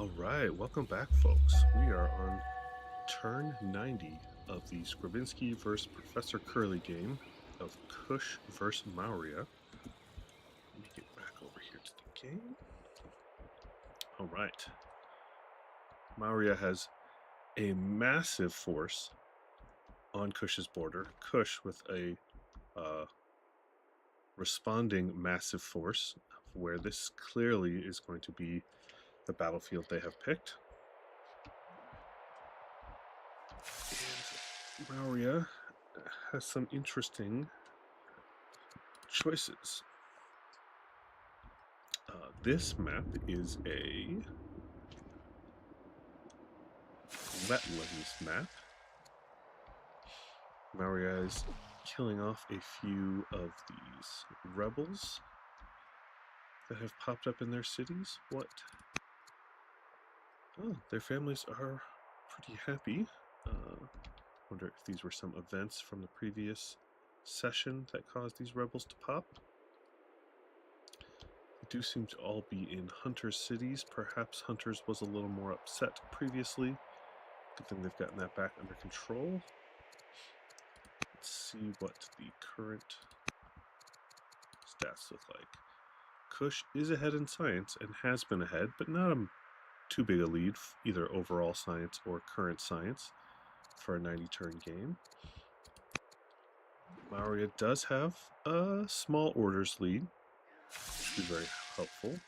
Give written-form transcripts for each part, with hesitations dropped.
All right, welcome back, folks. We are on turn 90 of the Scrubinski versus Professor Curly game of Kush versus Mauria. Let me get back over here to the game. All right. Mauria has a massive force on Kush's border. Kush with a responding massive force, where this clearly is going to be the battlefield they have picked. And Mauria has some interesting choices. This map is a wetlands map. Maria is killing off a few of these rebels that have popped up in their cities. What? Oh, their families are pretty happy. Wonder if these were some events from the previous session that caused these rebels to pop. They do seem to all be in Hunter's cities. Perhaps Hunter's was a little more upset previously. Good thing they've gotten that back under control. Let's see what the current stats look like. Kush is ahead in science and has been ahead, but not too big a lead, either overall science or current science, for a 90-turn game. Mauria does have a small orders lead, which is very helpful.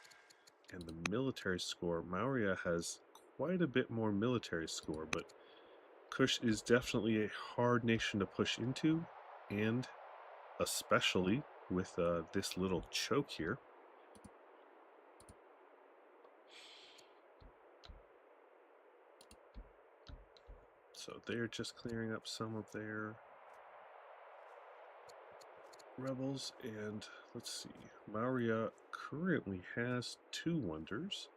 And the military score, Mauria has quite a bit more military score, but Kush is definitely a hard nation to push into, and especially with this little choke here. So they're just clearing up some of their rebels, and let's see. Mauria currently has 2 wonders.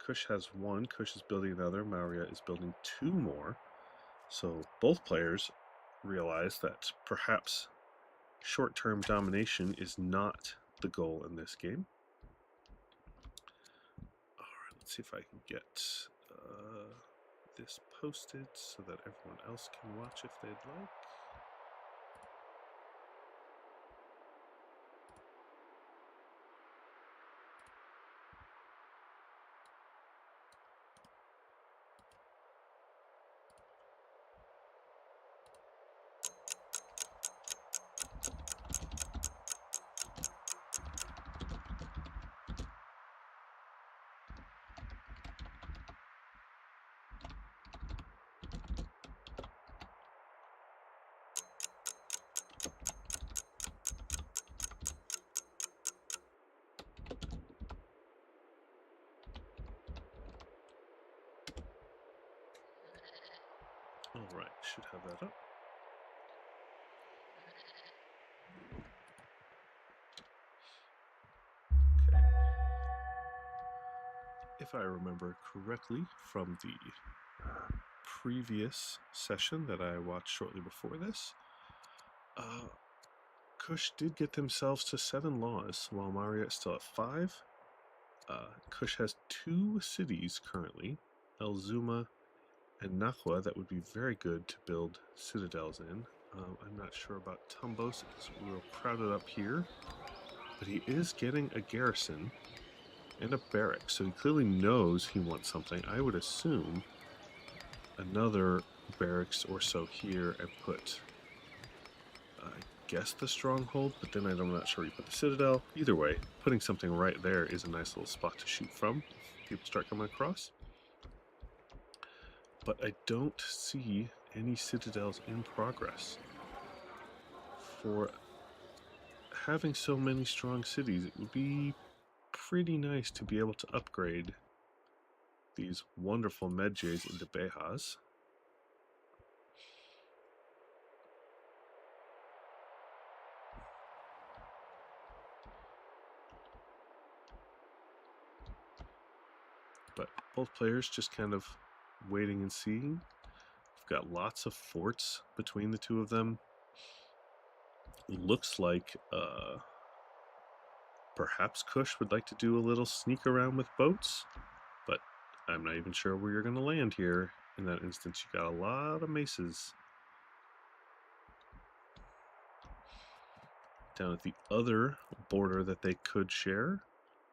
Kush has 1. Kush is building another. Mauria is building 2 more. So both players realize that perhaps short-term domination is not the goal in this game. All right, let's see if I can get this posted so that everyone else can watch if they'd like. All right, should have that up. Okay. If I remember correctly from the previous session that I watched shortly before this, Kush did get themselves to 7 laws, while Mauria is still at 5. Kush has 2 cities currently, El Zuma and Nahua, that would be very good to build citadels in. I'm not sure about Tumbos, it's real crowded up here, but he is getting a garrison and a barrack, so he clearly knows he wants something. I would assume another barracks or so here and put, I guess, the stronghold, but then I'm not sure you put the citadel. Either way, putting something right there is a nice little spot to shoot from if people start coming across. But I don't see any citadels in progress. For having so many strong cities, it would be pretty nice to be able to upgrade these wonderful medjays into behas. But both players just kind of waiting and seeing. We've got lots of forts between the two of them. Looks like perhaps Kush would like to do a little sneak around with boats, but I'm not even sure where you're going to land here. In that instance, you got a lot of maces. Down at the other border that they could share,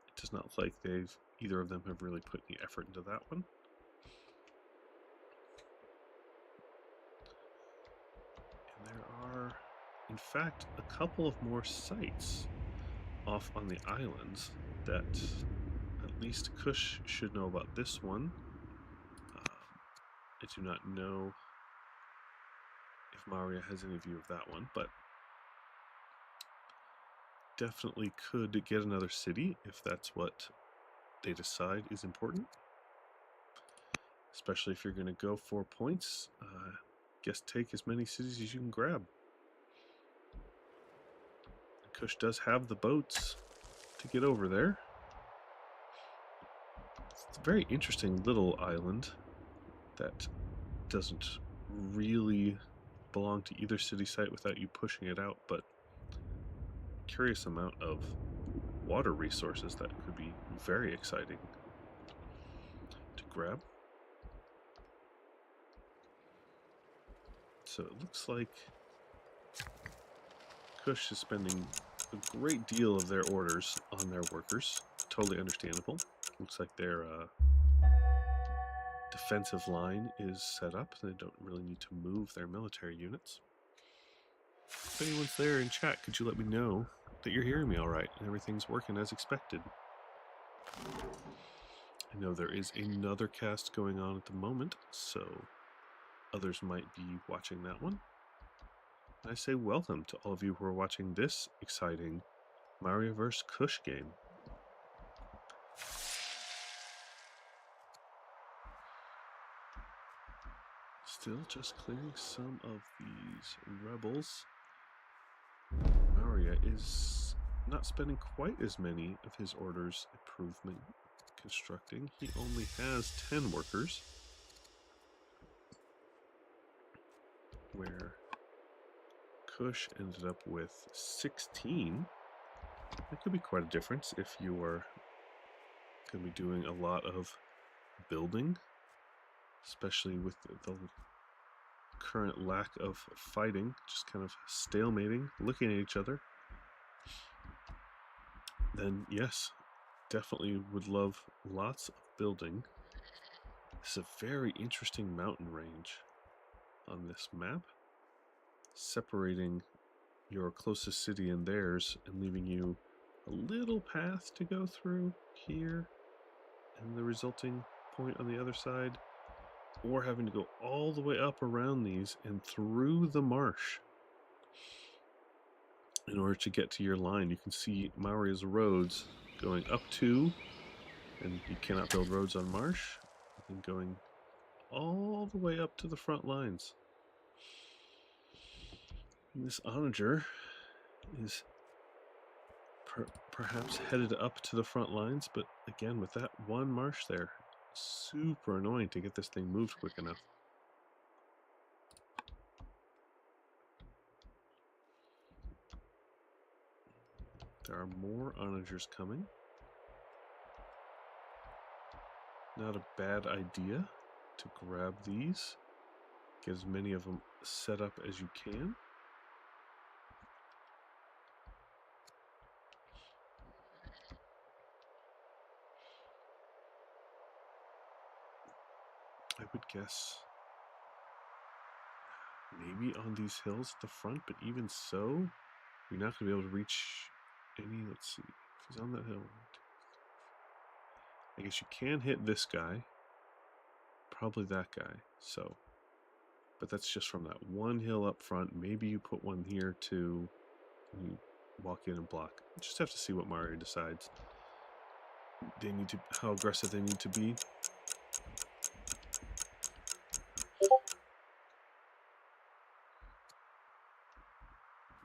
it does not look like either of them have really put any effort into that one. And there are, in fact, a couple of more sites off on the islands that at least Kush should know about. This one, I do not know if Maria has any view of that one, but definitely could get another city if that's what they decide is important. Especially if you're going to go 4 points, guess take as many cities as you can grab. Kush does have the boats to get over there. It's a very interesting little island that doesn't really belong to either city site without you pushing it out, but curious amount of water resources that could be very exciting to grab. So it looks like Kush is spending a great deal of their orders on their workers. Totally understandable. Looks like their defensive line is set up. They don't really need to move their military units. If anyone's there in chat, could you let me know that you're hearing me all right and everything's working as expected? I know there is another cast going on at the moment, so others might be watching that one. And I say welcome to all of you who are watching this exciting Mario vs. Kush game. Still just clearing some of these rebels. Maria is not spending quite as many of his orders improvement constructing. He only has 10 workers, where Kush ended up with 16. That could be quite a difference if you are going to be doing a lot of building, especially with the current lack of fighting, just kind of stalemating, looking at each other. Then yes, definitely would love lots of building. This is a very interesting mountain range on this map, separating your closest city and theirs and leaving you a little path to go through here and the resulting point on the other side, or having to go all the way up around these and through the marsh in order to get to your line. You can see Maoria's roads going up to, and you cannot build roads on marsh, and going all the way up to the front lines. And this onager is perhaps headed up to the front lines, but again, with that one marsh there, super annoying to get this thing moved quick enough. There are more onagers coming. Not a bad idea to grab these, get as many of them set up as you can. I would guess maybe on these hills at the front, but even so, you're not going to be able to reach any. Let's see, if he's on that hill. I guess you can hit this guy, probably that guy, so, but that's just from that one hill up front. Maybe you put one here too, and you walk in and block. You just have to see what Mario decides. They need to, how aggressive they need to be.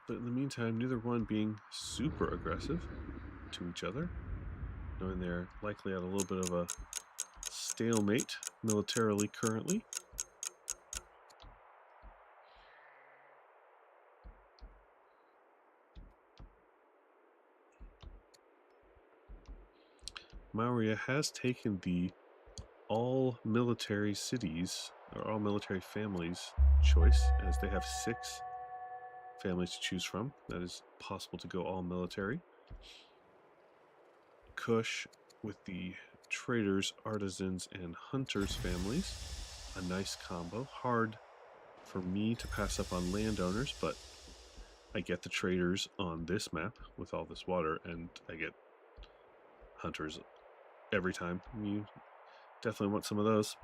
But in the meantime, neither one being super aggressive to each other, knowing they're likely at a little bit of a stalemate militarily currently. Maria has taken the all military cities or all military families choice, as they have 6 families to choose from. That is possible to go all military. Kush with the traders, artisans, and hunters families. A nice combo. Hard for me to pass up on landowners, but I get the traders on this map with all this water, and I get hunters every time. You definitely want some of those.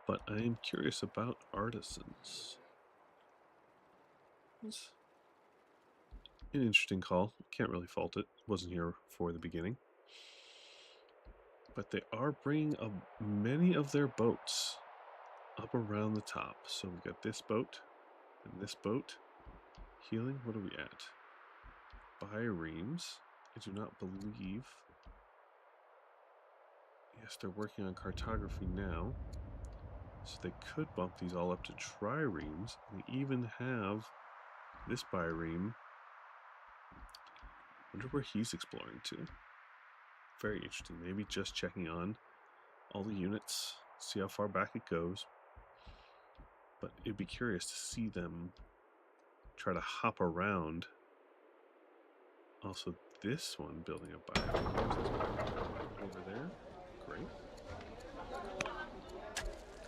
But I am curious about artisans. It's an interesting call. Can't really fault it. Wasn't here for the beginning. But they are bringing many of their boats up around the top. So we've got this boat and this boat. Healing, what are we at? Biremes. I do not believe. Yes, they're working on cartography now. So they could bump these all up to triremes. We even have this bireme. Wonder where he's exploring to. Very interesting. Maybe just checking on all the units, see how far back it goes. But it'd be curious to see them try to hop around. Also, this one building a bireme over there. Great.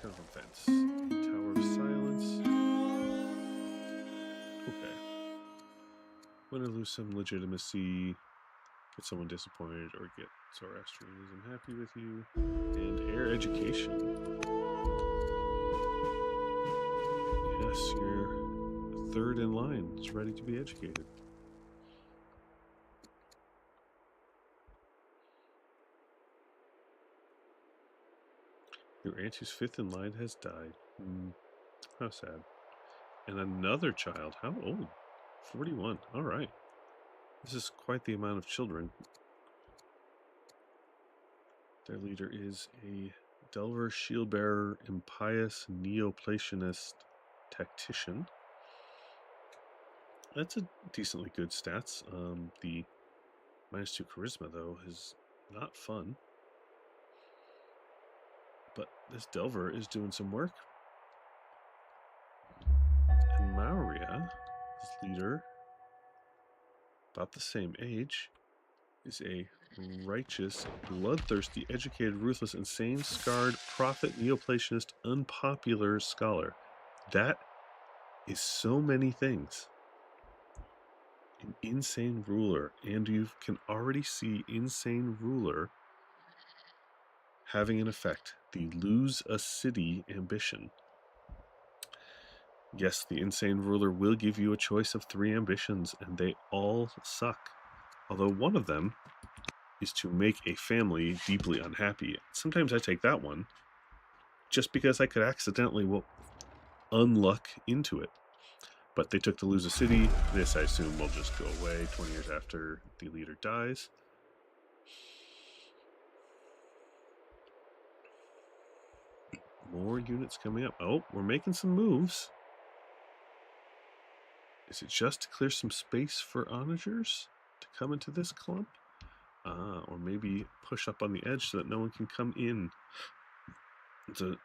Kind of a fence. Tower of Silence. Okay. Win or lose some legitimacy. Get someone disappointed, or get Zoroastrian is unhappy with you. And air education. Yes, you're third in line. It's ready to be educated. Your aunt who's 5th in line has died. How sad. And another child. How old? 41. All right. This is quite the amount of children. Their leader is a Delver Shieldbearer, impious Neoplatonist tactician. That's a decently good stats. The -2 charisma, though, is not fun. But this Delver is doing some work. And Mauria, his leader, about the same age, is a righteous, bloodthirsty, educated, ruthless, insane, scarred, prophet, Neoplatonist, unpopular scholar. That is so many things. An insane ruler, and you can already see insane ruler having an effect. The lose a city ambition. Yes, the insane ruler will give you a choice of 3 ambitions, and they all suck. Although one of them is to make a family deeply unhappy. Sometimes I take that one just because I could accidentally unluck into it. But they took to lose a city. This, I assume, will just go away 20 years after the leader dies. More units coming up. Oh, we're making some moves. Is it just to clear some space for onagers to come into this clump? Or maybe push up on the edge so that no one can come in. It's a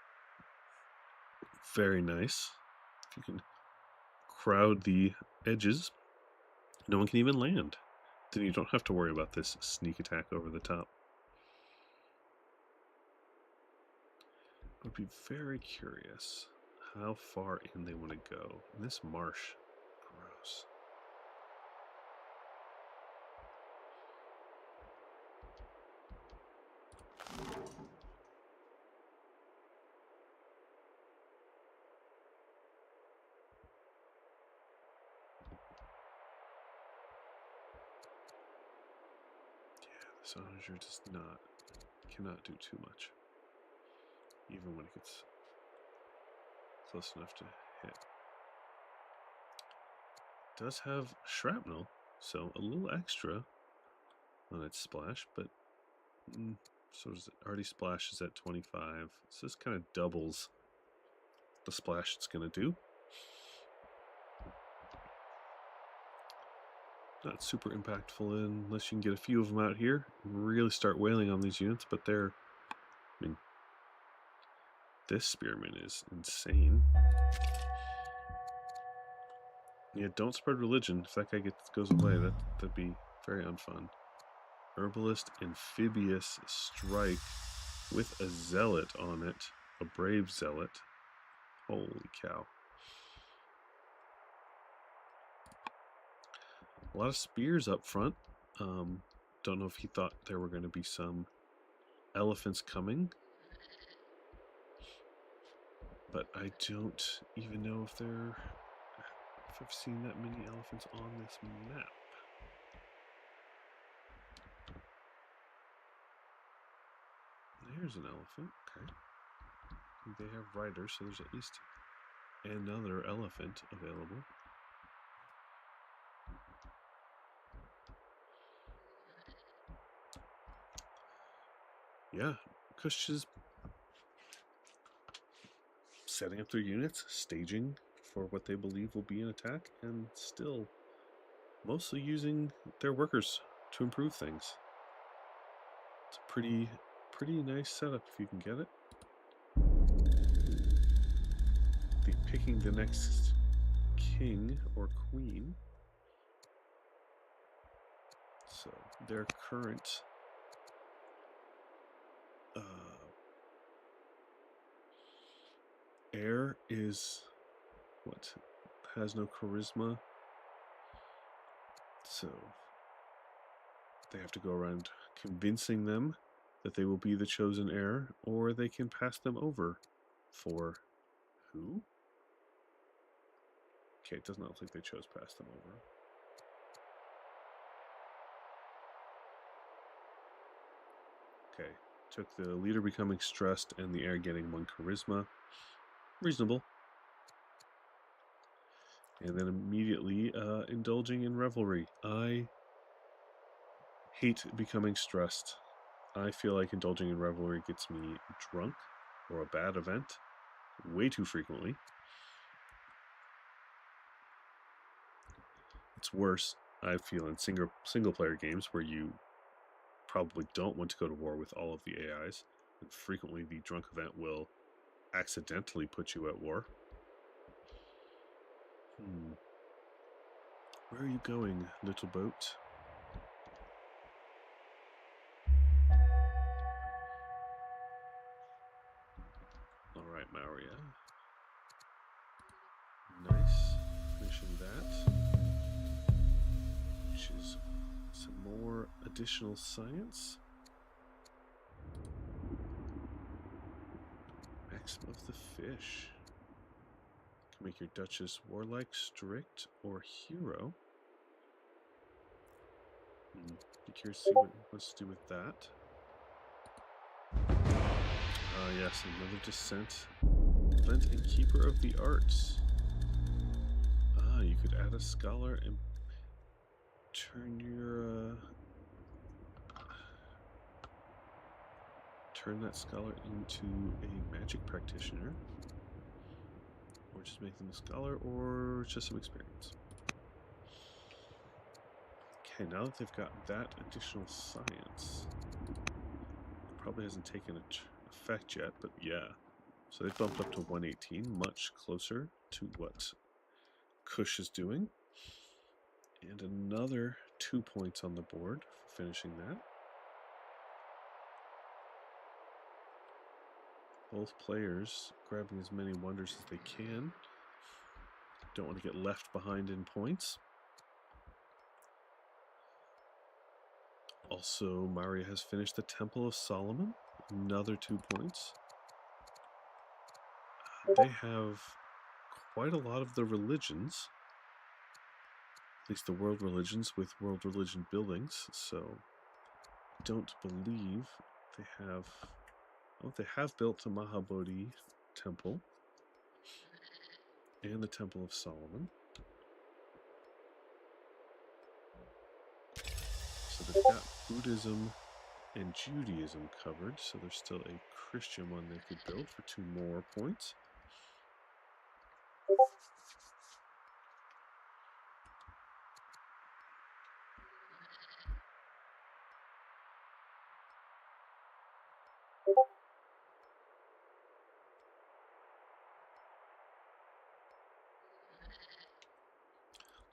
very nice. If you can crowd the edges, no one can even land. Then you don't have to worry about this sneak attack over the top. I would be very curious how far in they want to go. In this marsh, gross. This onager cannot do too much, even when it gets close enough to hit. It does have shrapnel, so a little extra on its splash, but so does it. Already splashes at 25, so this kind of doubles the splash it's going to do. Not super impactful unless you can get a few of them out here and really start wailing on these units, but they're, This spearman is insane. Yeah, don't spread religion. If that guy goes away, that'd be very unfun. Herbalist, amphibious strike with a zealot on it. A brave zealot. Holy cow. A lot of spears up front. Don't know if he thought there were going to be some elephants coming. But I don't even know if I've seen that many elephants on this map. There's an elephant. Okay. They have riders, so there's at least another elephant available. Yeah, Kush is setting up their units, staging for what they believe will be an attack, and still mostly using their workers to improve things. It's a pretty nice setup if you can get it. They're picking the next king or queen. So their current heir is what? Has no charisma. So they have to go around convincing them that they will be the chosen heir, or they can pass them over for who? Okay, it does not look like they chose pass them over. Okay, took the leader becoming stressed and the heir getting 1 charisma. Reasonable. And then immediately indulging in revelry. I hate becoming stressed. I feel like indulging in revelry gets me drunk or a bad event way too frequently. It's worse, I feel, in single player games where you probably don't want to go to war with all of the AIs, and frequently the drunk event will accidentally put you at war. Where are you going, little boat? Alright, Maria. Nice. Finishing that. Which is some more additional science. Maxim of the fish. Can make your Duchess warlike, strict, or hero. Be curious to see what it wants to do with that. Yes, another descent. Lent and keeper of the arts. You could add a scholar and turn your turn that scholar into a magic practitioner, or just make them a scholar, or just some experience. Okay, now that they've got that additional science, it probably hasn't taken effect yet, but yeah. So they've bumped up to 118, much closer to what Kush is doing. And another 2 points on the board for finishing that. Both players grabbing as many wonders as they can. Don't want to get left behind in points. Also, Maria has finished the Temple of Solomon. Another 2 points. They have quite a lot of the religions. At least the world religions with world religion buildings. So, I don't believe they have... Oh, they have built the Mahabodhi Temple. And the Temple of Solomon. So they've got Buddhism and Judaism covered, so there's still a Christian one they could build for 2 more points.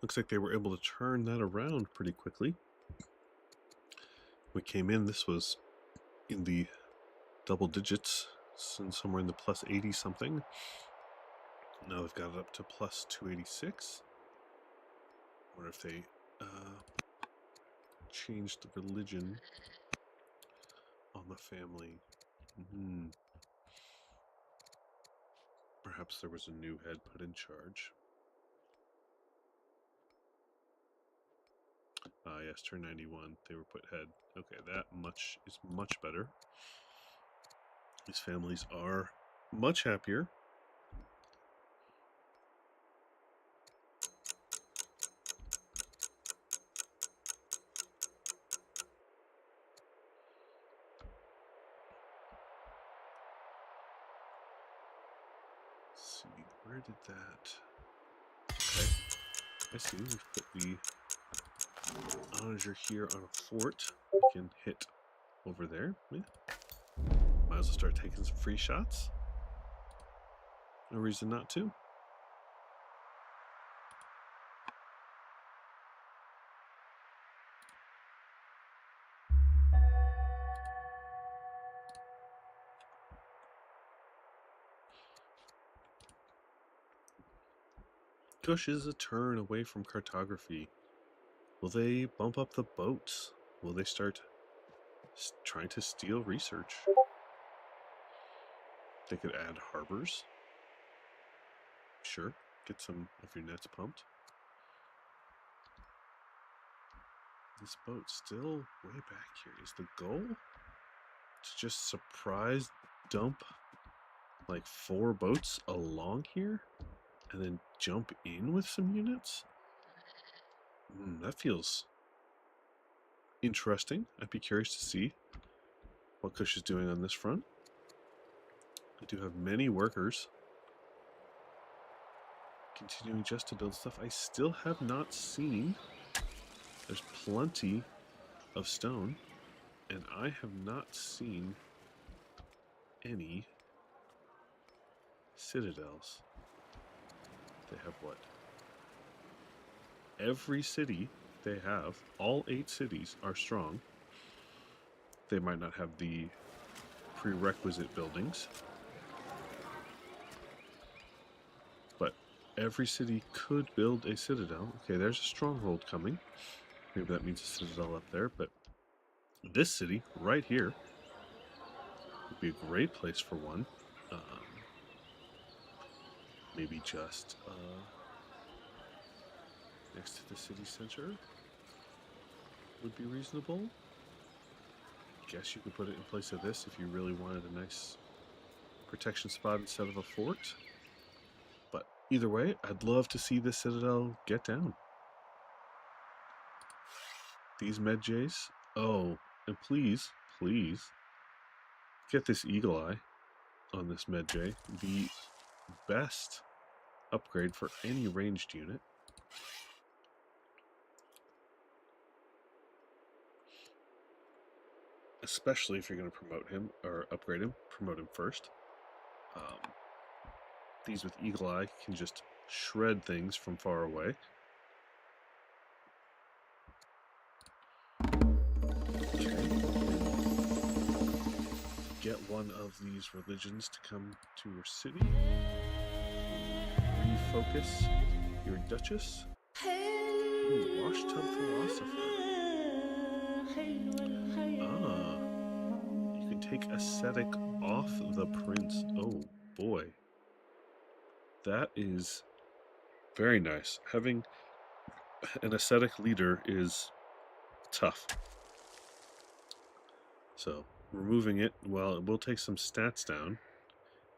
Looks like they were able to turn that around pretty quickly. We came in, this was in the double digits, somewhere in the plus 80 something. Now they've got it up to plus 286. Wonder if they changed the religion on the family. Perhaps there was a new head put in charge. Yes, turn 91. They were put head. Okay, that much is much better. These families are much happier. Let's see, where did that... Okay, I see. We've put the onager here on a fort. We can hit over there. Yeah. Might as well start taking some free shots. No reason not to. Kush is a turn away from cartography. Will they bump up the boats? Will they start trying to steal research? They could add harbors. Sure, get some of your nets pumped. This boat still way back here. Is the goal to just surprise dump like 4 boats along here and then jump in with some units? That feels interesting. I'd be curious to see what Kush is doing on this front. I do have many workers continuing just to build stuff. I still have not seen. There's plenty of stone, and I have not seen any citadels. They have what? Every city they have, all 8 cities are strong. They might not have the prerequisite buildings, but every city could build a citadel. Okay, there's a stronghold coming. Maybe that means a citadel up there, but this city right here would be a great place for one. Maybe just next to the city center would be reasonable. Guess you could put it in place of this if you really wanted a nice protection spot instead of a fort. But either way, I'd love to see the citadel get down. These medjays. Oh, and please, please get this eagle eye on this medjay. The best upgrade for any ranged unit. Especially if you're going to promote him or upgrade him, promote him first. These with eagle eye can just shred things from far away. Okay. Get one of these religions to come to your city. Refocus your duchess. Ooh, washtub philosopher. You can take ascetic off the prince. Oh boy. That is very nice. Having an ascetic leader is tough. So removing it, well, it will take some stats down.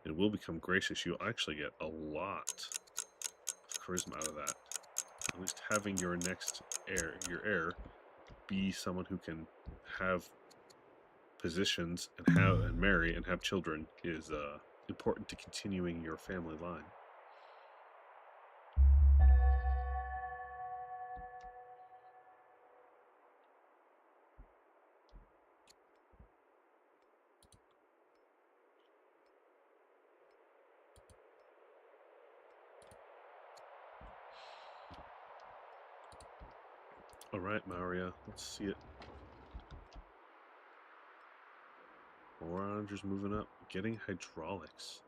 It will become gracious. You'll actually get a lot of charisma out of that. At least having your next heir, your heir, be someone who can have positions and marry and have children is important to continuing your family line. All right, Maria, let's see it. 400's moving up. Getting hydraulics.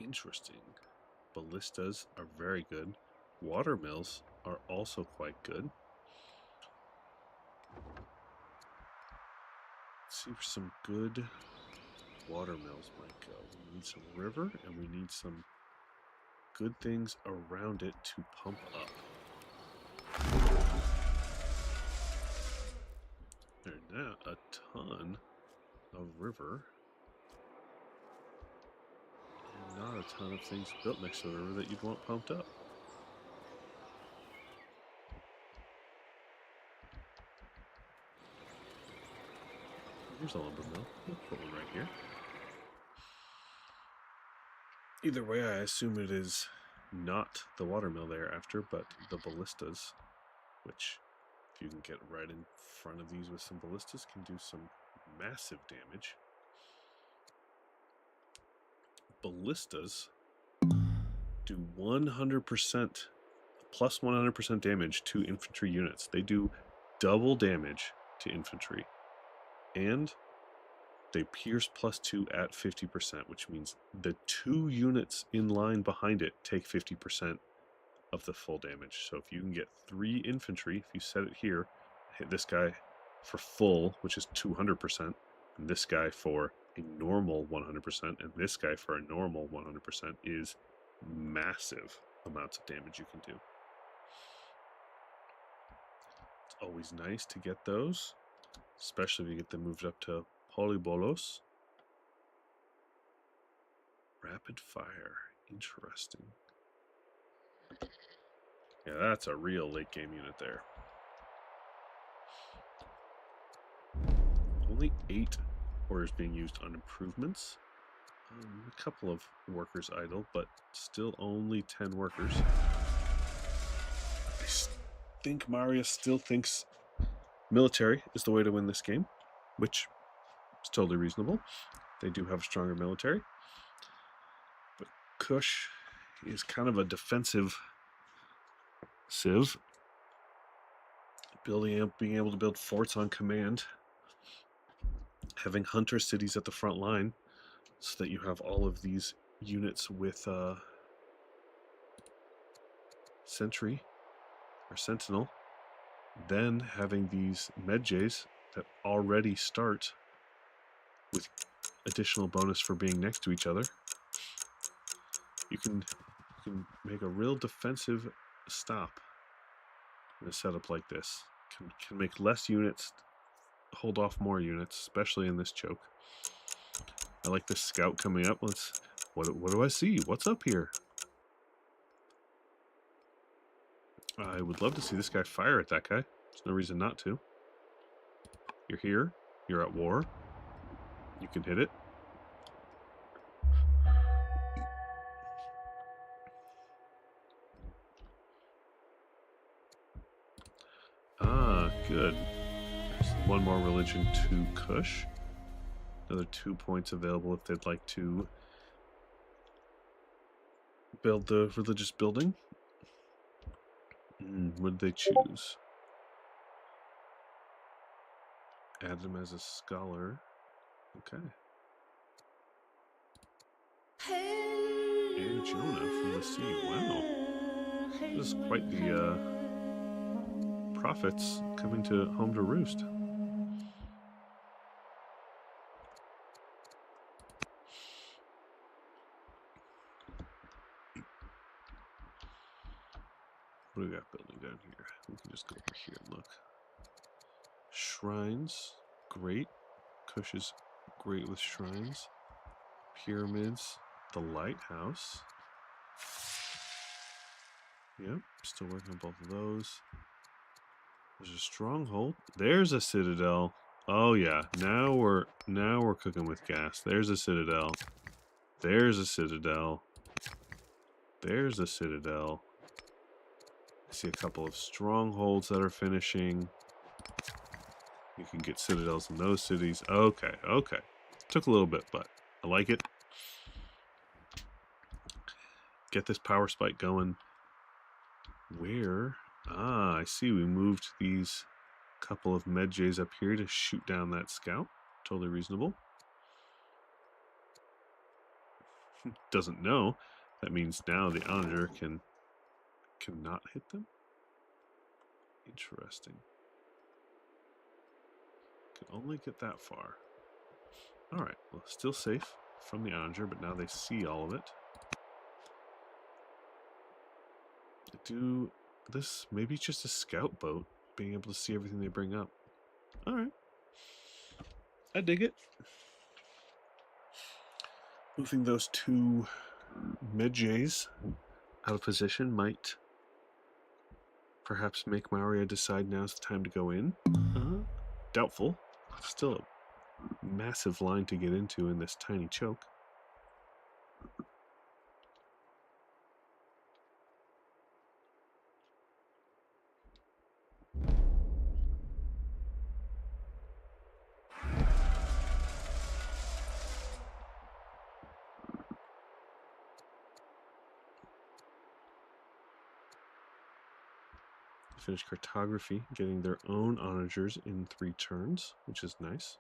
Interesting. Ballistas are very good. Water mills are also quite good. Let's see where some good water mills might go. We need some river, and we need some good things around it to pump up. There's now a ton of river. And not a ton of things built next to the river that you'd want pumped up. Here's a lumber mill. We'll put one right here. Either way, I assume it is not the watermill thereafter, but the ballistas, which, if you can get right in front of these with some ballistas, can do some massive damage. Ballistas do 100%, plus 100% damage to infantry units. They do double damage to infantry. And they pierce +2 at 50%, which means the 2 units in line behind it take 50% of the full damage. So if you can get 3 infantry, if you set it here, hit this guy for full, which is 200%, and this guy for a normal 100%, and this guy for a normal 100%, is massive amounts of damage you can do. It's always nice to get those, especially if you get them moved up to polybolos. Rapid fire. Interesting. Yeah, that's a real late game unit there. Only 8 orders being used on improvements. A couple of workers idle, but still only 10 workers. I think Maria still thinks military is the way to win this game, which is totally reasonable. They do have a stronger military. But Kush is kind of a defensive civ. Being able to build forts on command. Having hunter cities at the front line so that you have all of these units with sentry or sentinel. Then having these medjays that already start with additional bonus for being next to each other. You can make a real defensive stop in a setup like this. Can make less units hold off more units, especially in this choke. I like this scout coming up. What do I see? What's up here? I would love to see this guy fire at that guy. There's no reason not to. You're here. You're at war. You can hit it. Ah, good. There's one more religion to Kush. Another 2 points available if they'd like to build the religious building. What did they choose? Add him as a scholar. Okay. And Jonah from the sea. Wow. This is quite the prophets coming to home to roost. What do we got building down here? We can just go over here and look. Shrines, great. Kush is great with shrines. Pyramids, the lighthouse. Yep, still working on both of those. There's a stronghold. There's a citadel. Oh yeah, now we're cooking with gas. There's a citadel. There's a citadel. There's a citadel. I see a couple of strongholds that are finishing. You can get citadels in those cities. Okay, okay. Took a little bit, but I like it. Get this power spike going. Where Ah, I see. We moved these couple of medjays up here to shoot down that scout. Totally reasonable. Doesn't know. That means now the onager cannot hit them. Interesting. Can only get that far. All right. Well, still safe from the onager, but now they see all of it. Do this, maybe it's just a scout boat, being able to see everything they bring up. All right. I dig it. Moving those two medjays out of position might perhaps make Maria decide now's the time to go in. Doubtful. Still a massive line to get into in this tiny choke. Finish cartography, getting their own onagers in 3 turns, which is nice.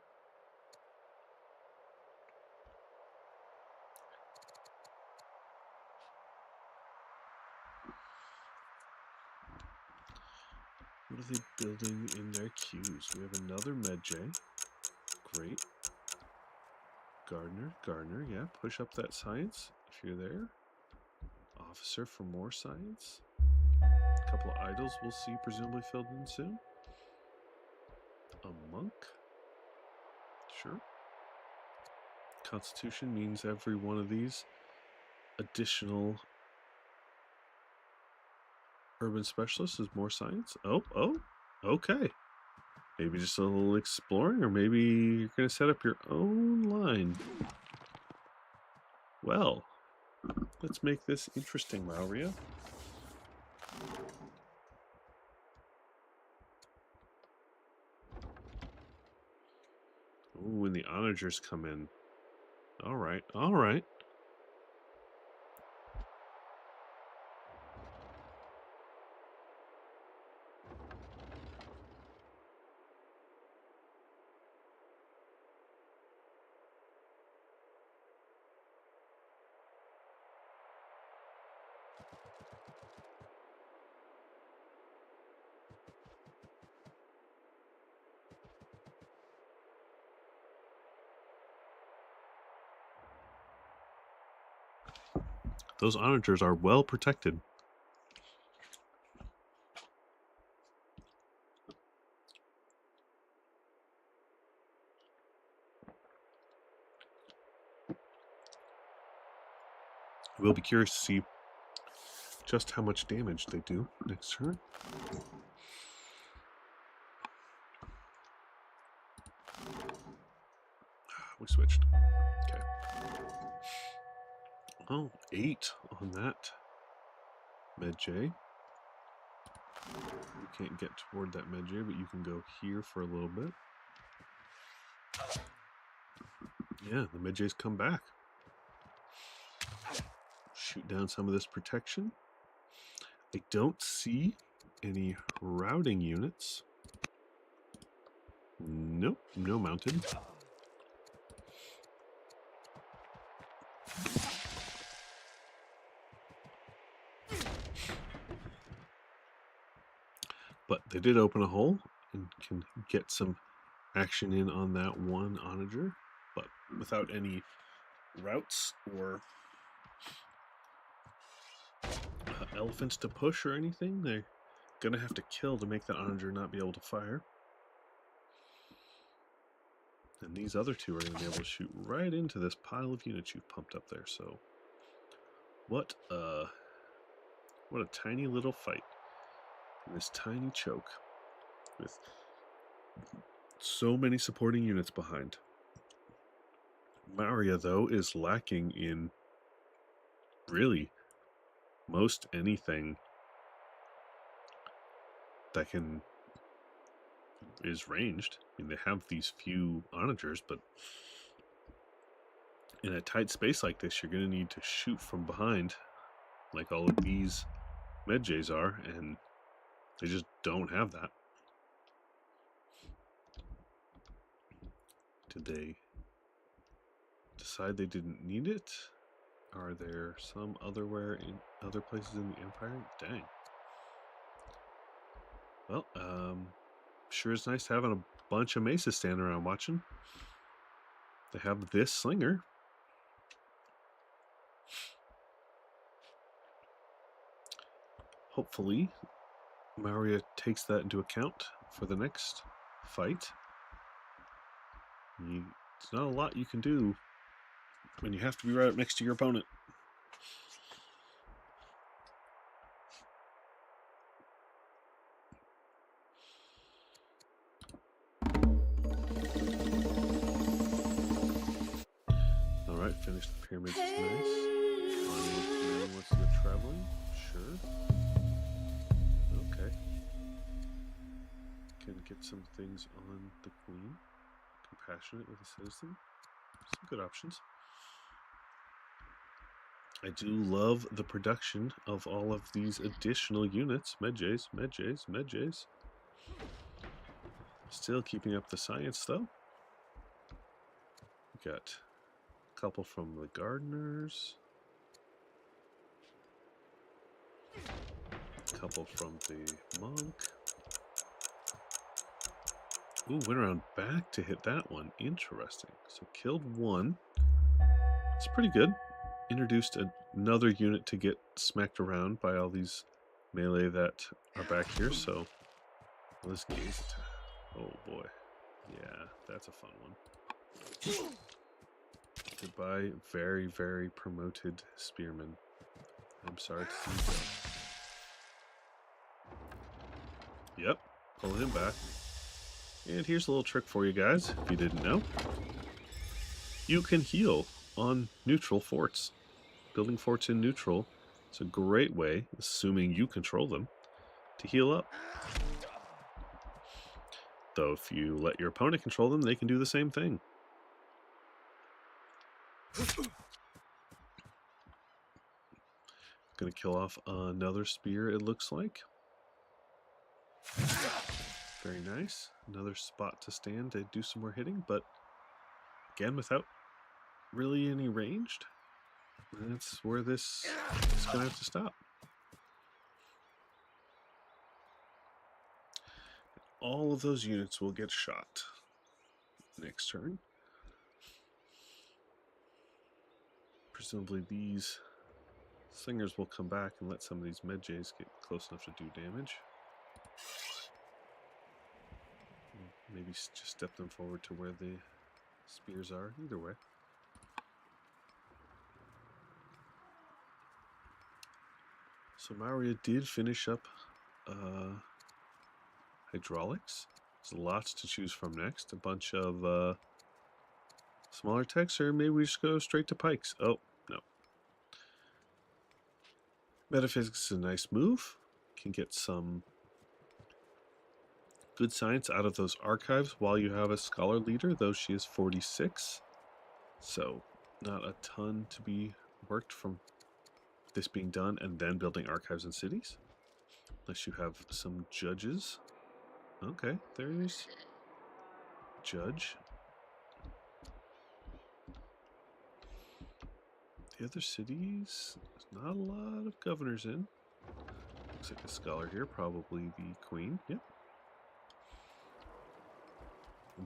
What are they building in their queues? We have another medjay. Great. Gardener, yeah, push up that science if you're there. Officer for more science. A couple of idols we'll see presumably filled in soon. A monk. Sure. Constitution means every one of these additional urban specialists is more science. Oh, okay. Maybe just a little exploring, or maybe you're going to set up your own line. Well, let's make this interesting, Maria. Ooh, when the onagers come in. All right. Those onagers are well protected. We'll be curious to see just how much damage they do next turn. We switched. Okay. Oh, 8 on that medjay. You can't get toward that medjay, but you can go here for a little bit. Yeah, the medjays come back. Shoot down some of this protection. I don't see any routing units. Nope, no mounted. But they did open a hole and can get some action in on that one onager, but without any routes or elephants to push or anything. They're gonna have to kill to make that onager not be able to fire. And these other two are gonna be able to shoot right into this pile of units you've pumped up there. So what a tiny little fight in this tiny choke with so many supporting units behind. Maria, though, is lacking in really most anything that is ranged. I mean, they have these few onagers, but in a tight space like this, you're going to need to shoot from behind, like all of these medjays are, and They just don't have that. Did they decide they didn't need it? Are there some in other places in the Empire? Dang. Well, sure is nice having a bunch of maces standing around watching. They have this slinger. Hopefully, Maria takes that into account for the next fight. There's not a lot you can do when you have to be right up next to your opponent. Alright, finish the pyramids is nice. Onward, what's the traveling? Sure. Okay. Can get some things on the queen. Compassionate with a citizen. Some good options. I do love the production of all of these additional units. Medjays. Still keeping up the science, though. We got a couple from the gardeners. A couple from the monk. Ooh, went around back to hit that one. Interesting. So killed one. It's pretty good. Introduced another unit to get smacked around by all these melee that are back here, so let's gaze attack. Oh boy. Yeah, that's a fun one. Goodbye, very, very promoted spearman. I'm sorry to see you go. Yep, pull him back. And here's a little trick for you guys, if you didn't know. You can heal on neutral forts. Building forts in neutral is a great way, assuming you control them, to heal up. Though if you let your opponent control them, they can do the same thing. Gonna kill off another spear, it looks like. Very nice. Another spot to stand to do some more hitting, but again, without really any ranged. That's where this is gonna have to stop. All of those units will get shot next turn. Presumably these slingers will come back and let some of these medjays get close enough to do damage. Maybe just step them forward to where the spears are. Either way. So Maria did finish up hydraulics. There's lots to choose from next. A bunch of smaller techs, or maybe we just go straight to pikes. Oh, no. Metaphysics is a nice move. Can get some good science out of those archives while you have a scholar leader, though she is 46. So not a ton to be worked from this being done and then building archives and cities. Unless you have some judges. Okay, there's judge. The other cities, there's not a lot of governors in. Looks like a scholar here, probably the queen. Yep.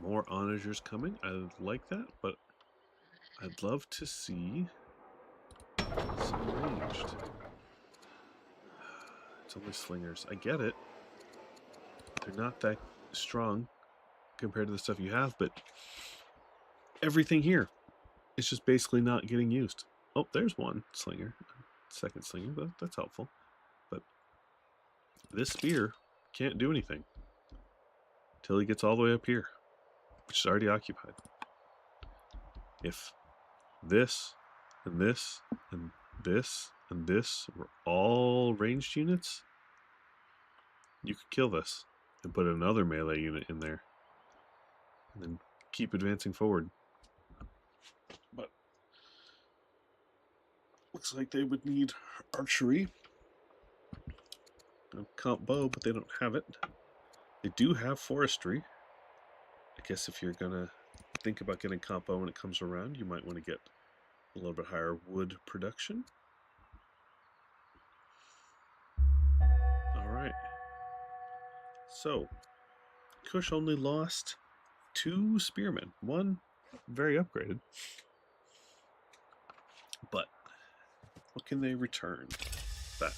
More onagers coming. I like that, but I'd love to see some ranged. It's only slingers. I get it. They're not that strong compared to the stuff you have, but everything here is just basically not getting used. Oh, there's one slinger. Second slinger, but that's helpful. But this spear can't do anything until he gets all the way up here, which is already occupied. If this and this and this and this were all ranged units, you could kill this and put another melee unit in there and then keep advancing forward. But looks like they would need archery. Comp bow, but they don't have it. They do have forestry. I guess if you're gonna think about getting comp bow when it comes around, you might want to get a little bit higher wood production. All right. So, Kush only lost 2 spearmen. One very upgraded. But what can they return back?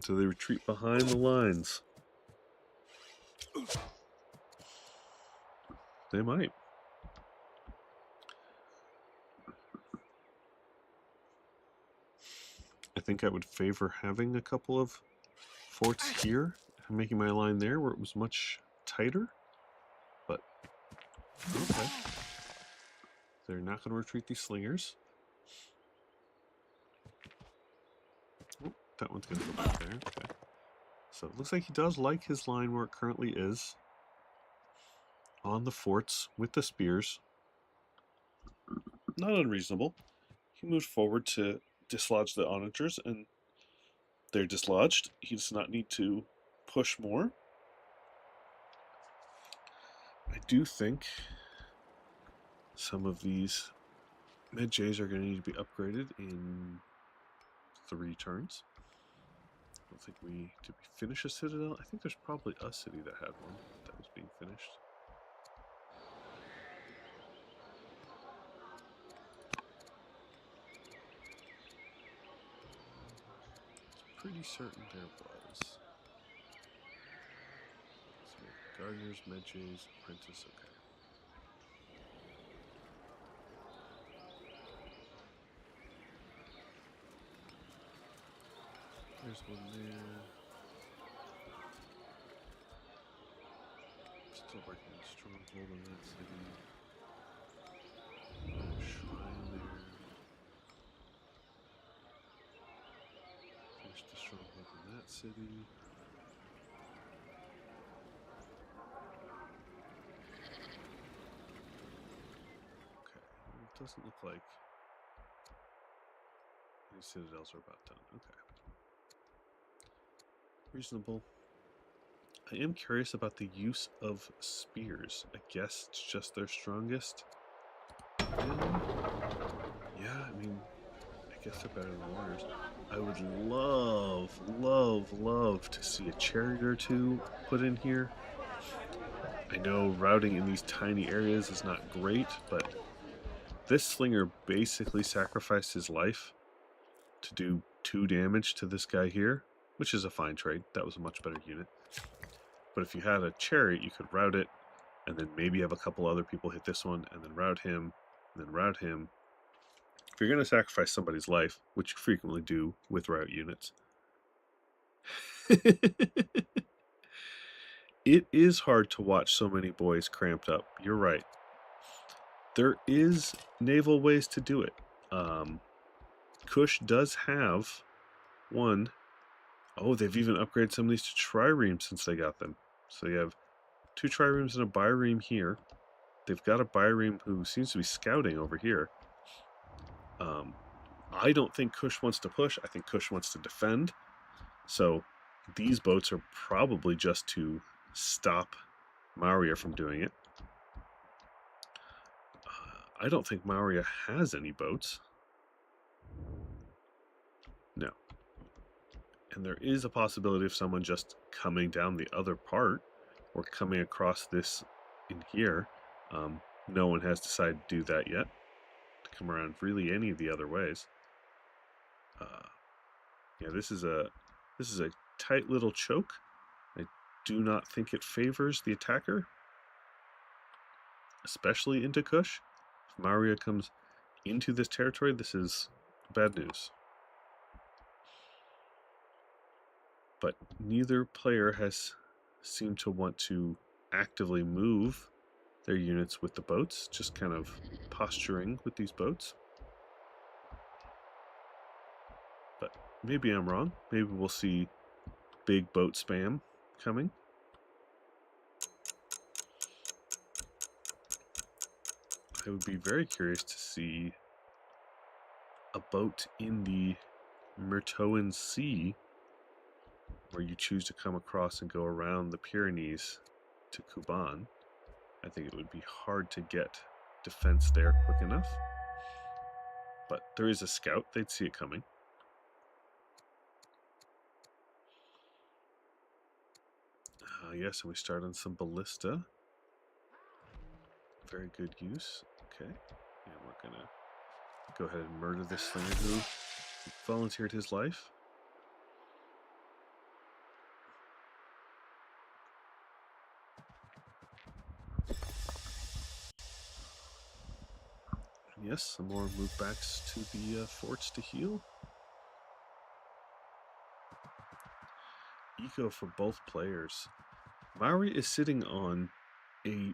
So they retreat behind the lines. They might. I think I would favor having a couple of forts here and making my line there where it was much tighter. But, okay. They're not going to retreat these slingers. Oh, that one's going to go back there. Okay. So it looks like he does like his line where it currently is. On the forts with the spears. Not unreasonable. He moved forward to dislodge the onagers, and they're dislodged. He does not need to push more. I do think some of these Medjays are going to need to be upgraded in 3 turns. I don't think did we finish a citadel? I think there's probably a city that had one that was being finished. Pretty certain there was. So gardeners, Medjays, apprentice, okay. There's one there. Still working on stronghold in that city. Shrine there. Finish the stronghold in that city. Okay, well, it doesn't look like these citadels are about done. Okay. Reasonable. I am curious about the use of spears. I guess it's just their strongest. Yeah, I mean, I guess they're better than warriors. I would love to see a chariot or 2 put in here. I know routing in these tiny areas is not great, but this slinger basically sacrificed his life to do 2 damage to this guy here, which is a fine trade. That was a much better unit. But if you had a chariot, you could route it, and then maybe have a couple other people hit this one, and then route him, and then route him. If you're going to sacrifice somebody's life, which you frequently do with route units, it is hard to watch so many boys cramped up. You're right. There is naval ways to do it. Kush does have one. Oh, they've even upgraded some of these to triremes since they got them. So you have 2 triremes and a bireme here. They've got a bireme who seems to be scouting over here. I don't think Kush wants to push. I think Kush wants to defend. So these boats are probably just to stop Maurya from doing it. I don't think Maurya has any boats. No. And there is a possibility of someone just coming down the other part or coming across this in here. No one has decided to do that yet. To come around really any of the other ways. Yeah, this is a tight little choke. I do not think it favors the attacker, especially into Kush. If Maurya comes into this territory, this is bad news. But neither player has seemed to want to actively move their units with the boats, just kind of posturing with these boats. But maybe I'm wrong. Maybe we'll see big boat spam coming. I would be very curious to see a boat in the Myrtoan Sea, where you choose to come across and go around the Pyrenees to Kuban, I think it would be hard to get defense there quick enough. But there is a scout. They'd see it coming. Yes, and we start on some ballista. Very good use. Okay. And we're going to go ahead and murder this slinger who volunteered his life. And yes, some more move backs to the forts to heal. Eco for both players. Maori is sitting on a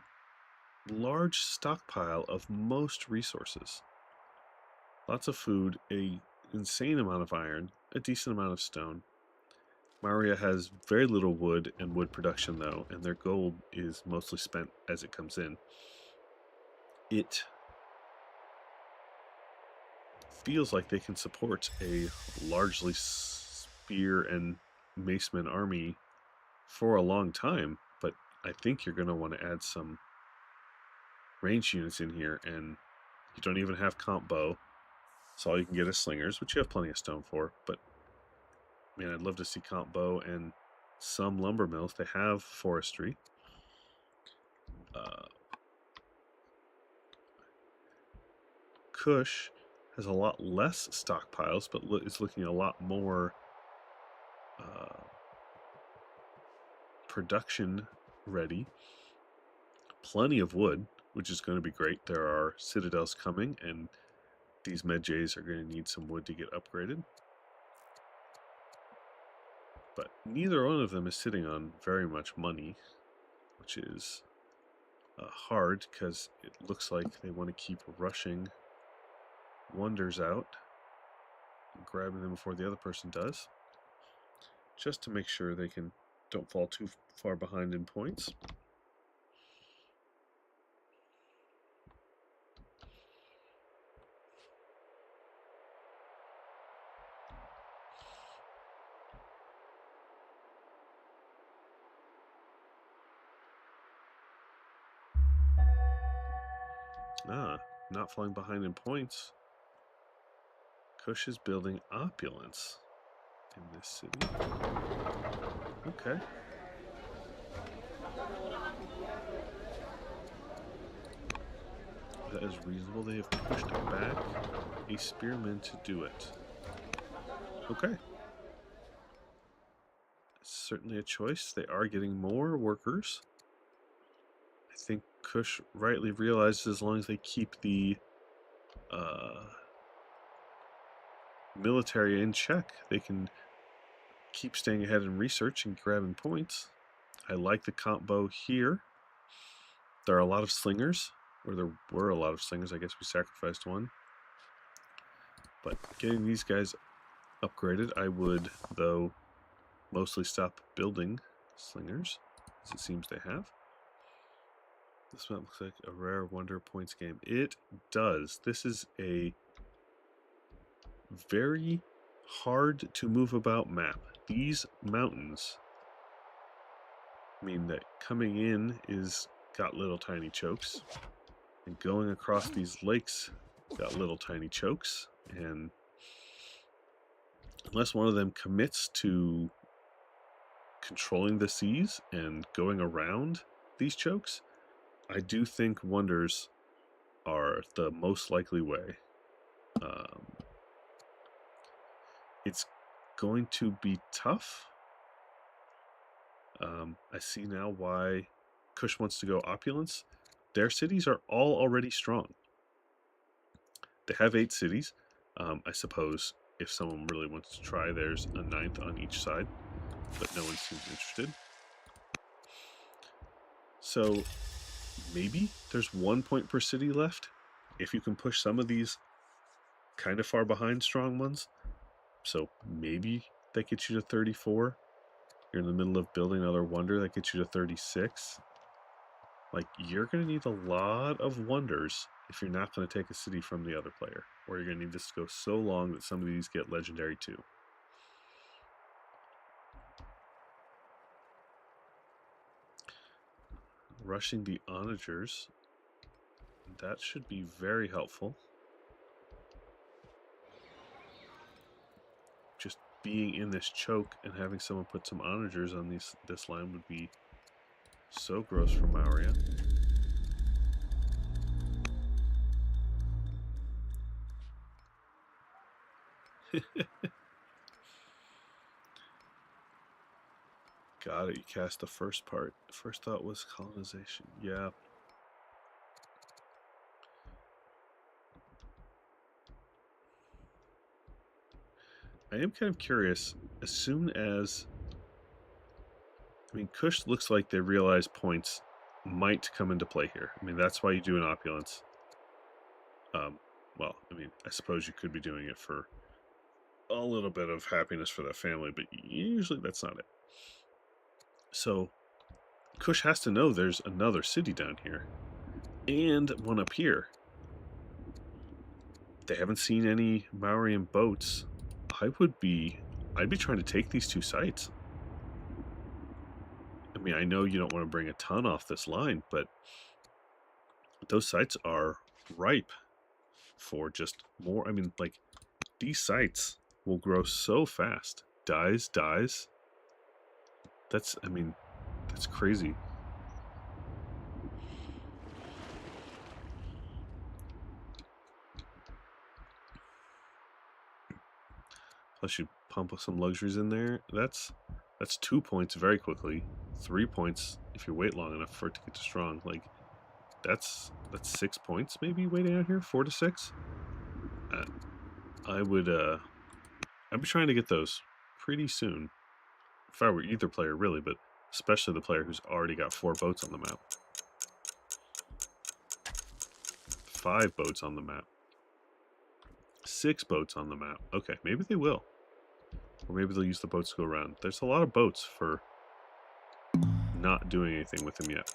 large stockpile of most resources. Lots of food, a insane amount of iron, a decent amount of stone. Maria has very little wood and wood production though, and their gold is mostly spent as it comes in. It feels like they can support a largely spear and maceman army for a long time, but I think you're going to want to add some range units in here, and you don't even have comp bow, so all you can get is slingers, which you have plenty of stone for. But man, I'd love to see comp bow and some lumber mills. They have forestry. Kush has a lot less stockpiles, but is looking a lot more production ready. Plenty of wood, which is going to be great. There are citadels coming, and these medjays are going to need some wood to get upgraded. But neither one of them is sitting on very much money, which is hard because it looks like they want to keep rushing wonders out and grabbing them before the other person does, just to make sure they don't fall too far behind in points. Not falling behind in points. Kush is building opulence in this city. Okay. That is reasonable. They have pushed back a spearman to do it. Okay. It's certainly a choice. They are getting more workers. I think Kush rightly realizes as long as they keep the military in check, they can keep staying ahead in research and grabbing points. I like the comp bow here. There are a lot of slingers, or there were a lot of slingers. I guess we sacrificed one. But getting these guys upgraded, I would, though, mostly stop building slingers, as it seems they have. This map looks like a rare wonder points game. It does. This is a very hard to move about map. These mountains mean that coming in is got little tiny chokes, and going across these lakes got little tiny chokes, and unless one of them commits to controlling the seas and going around these chokes, I do think wonders are the most likely way. It's going to be tough. I see now why Kush wants to go opulence. Their cities are all already strong. They have 8 cities. I suppose if someone really wants to try, there's a 9th on each side, but no one seems interested. So maybe there's 1 point per city left if you can push some of these kind of far behind strong ones. So maybe that gets you to 34. You're in the middle of building another wonder that gets you to 36. Like, you're going to need a lot of wonders if you're not going to take a city from the other player. or you're going to need this to go so long that some of these get legendary too. Rushing the onagers. That should be very helpful. Just being in this choke and having someone put some onagers on this line would be so gross for Mauria. Got it. You cast the first part. First thought was colonization. Yeah. I am kind of curious. As soon as... I mean, Kush looks like they realize points might come into play here. I mean, that's why you do an opulence. Well, I mean, I suppose you could be doing it for a little bit of happiness for that family, but usually that's not it. So, Kush has to know there's another city down here. And one up here. They haven't seen any Maurian boats. I'd be trying to take these two sites. I mean, I know you don't want to bring a ton off this line, but those sites are ripe for just more. I mean, like, these sites will grow so fast. Dies. That's crazy. Plus you pump some luxuries in there. That's 2 points very quickly. 3 points if you wait long enough for it to get to strong. Like, that's 6 points maybe waiting out here. 4 to 6. I'd be trying to get those pretty soon. If I were either player, really, but especially the player who's already got 4 boats on the map. 5 boats on the map. 6 boats on the map. Okay, maybe they will. Or maybe they'll use the boats to go around. There's a lot of boats for not doing anything with them yet.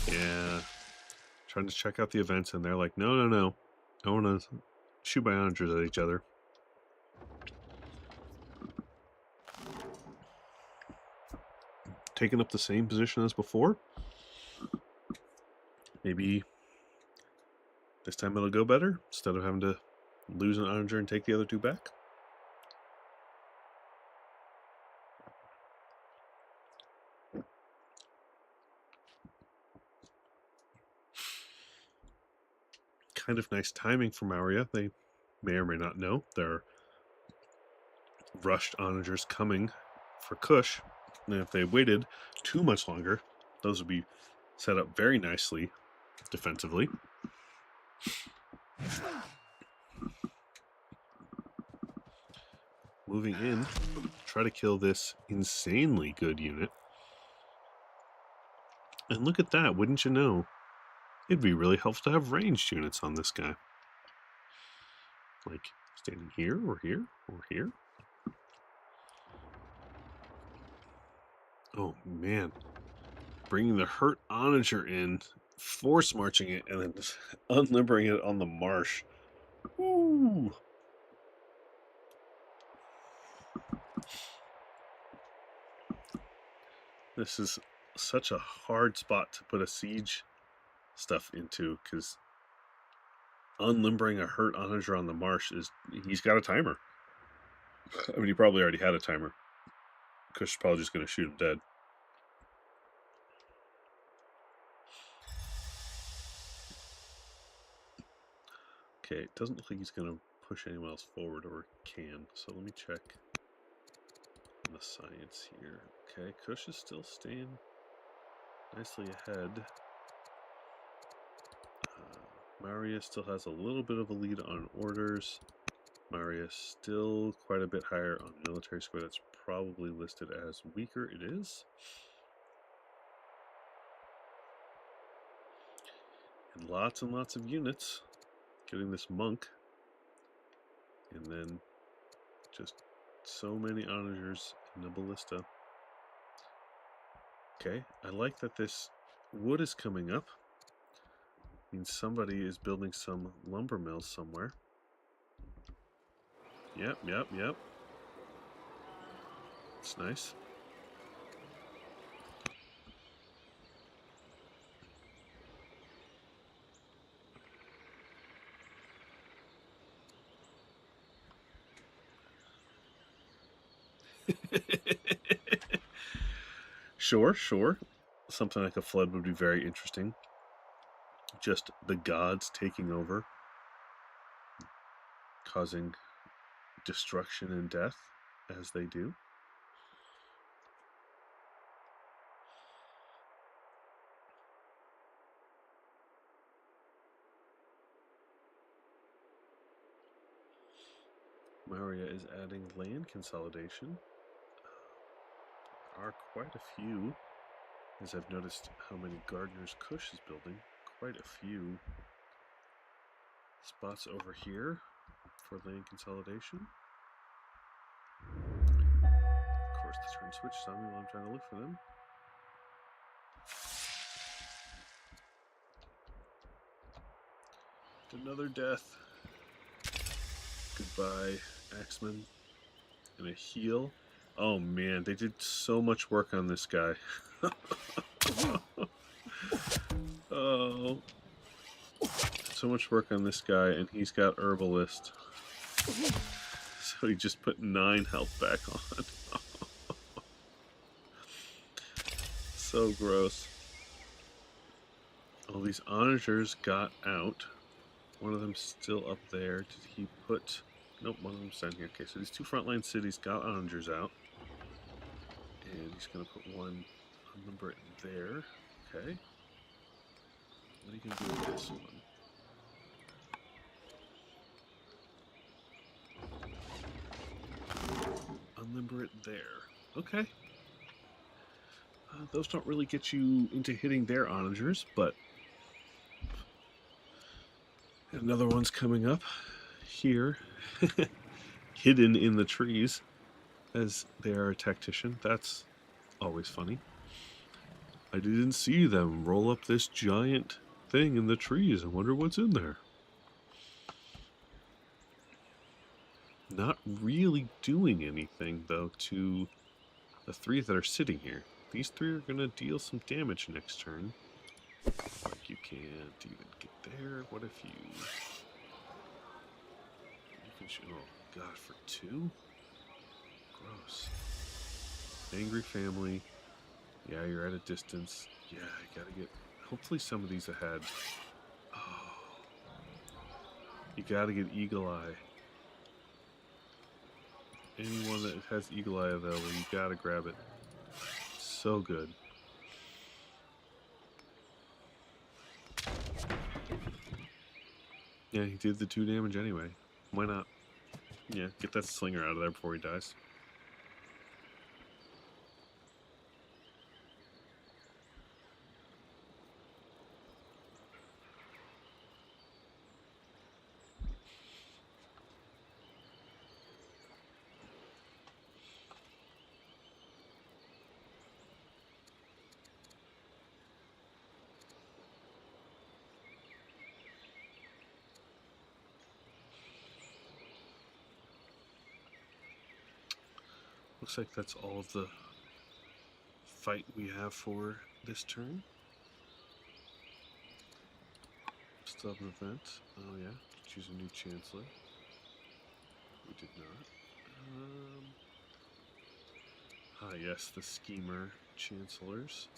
Yeah. Trying to check out the events, and they're like, no. I want to shoot my onagers at each other. Taking up the same position as before. Maybe this time it'll go better, instead of having to lose an onager and take the other 2 back. Kind of nice timing for Mauria. They may or may not know there are rushed onagers coming for Kush. And if they waited too much longer, those would be set up very nicely defensively. Moving in, try to kill this insanely good unit. And look at that, wouldn't you know? It'd be really helpful to have ranged units on this guy. Like, standing here, or here, or here. Oh, man. Bringing the hurt onager in, force marching it, and then just unlimbering it on the marsh. Ooh. This is such a hard spot to put a siege stuff into, because unlimbering a hurt onager on the marsh is... He's got a timer. I mean, he probably already had a timer. Kush is probably just going to shoot him dead. Okay, it doesn't look like he's going to push anyone else forward, or can. So let me check on the science here. Okay, Kush is still staying nicely ahead. Maria still has a little bit of a lead on orders. Maria still quite a bit higher on military score. That's probably listed as weaker. It is. And lots of units. Getting this monk. And then just so many onagers in the ballista. Okay, I like that this wood is coming up. Means somebody is building some lumber mills somewhere. Yep. It's nice. Sure. Something like a flood would be very interesting. Just the gods taking over, causing destruction and death as they do. Maria is adding land consolidation. There are quite a few, as I've noticed how many gardeners Kush is building. Quite a few spots over here for land consolidation. Of course, the turn switches on me while I'm trying to look for them. Another death. Goodbye, Axeman. And a heal. Oh man, they did so much work on this guy. Oh. So much work on this guy, and he's got Herbalist. So he just put 9 health back on. So gross. All these onagers got out. One of them's still up there. Did he put... Nope, one of them's down here. Okay, so these 2 frontline cities got onagers out. And he's going to put one number there. Okay. What are you going to do with this one? Unlimber it there. Okay. Those don't really get you into hitting their onagers, but another one's coming up here, hidden in the trees as they are a tactician. That's always funny. I didn't see them roll up this giant thing in the trees. I wonder what's in there. Not really doing anything, though, to the 3 that are sitting here. These 3 are going to deal some damage next turn. Like you can't even get there. What if you can shoot? Oh, God, for 2? Gross. Angry family. Yeah, you're at a distance. Yeah, I gotta get... Hopefully some of these ahead. Oh. You gotta get Eagle Eye. Anyone that has Eagle Eye available, you gotta grab it. So good. Yeah, he did the 2 damage anyway. Why not? Yeah, get that slinger out of there before he dies. Looks like that's all of the fight we have for this turn. Still have an event. Oh yeah, choose a new chancellor. We did not. Yes, the schemer chancellors.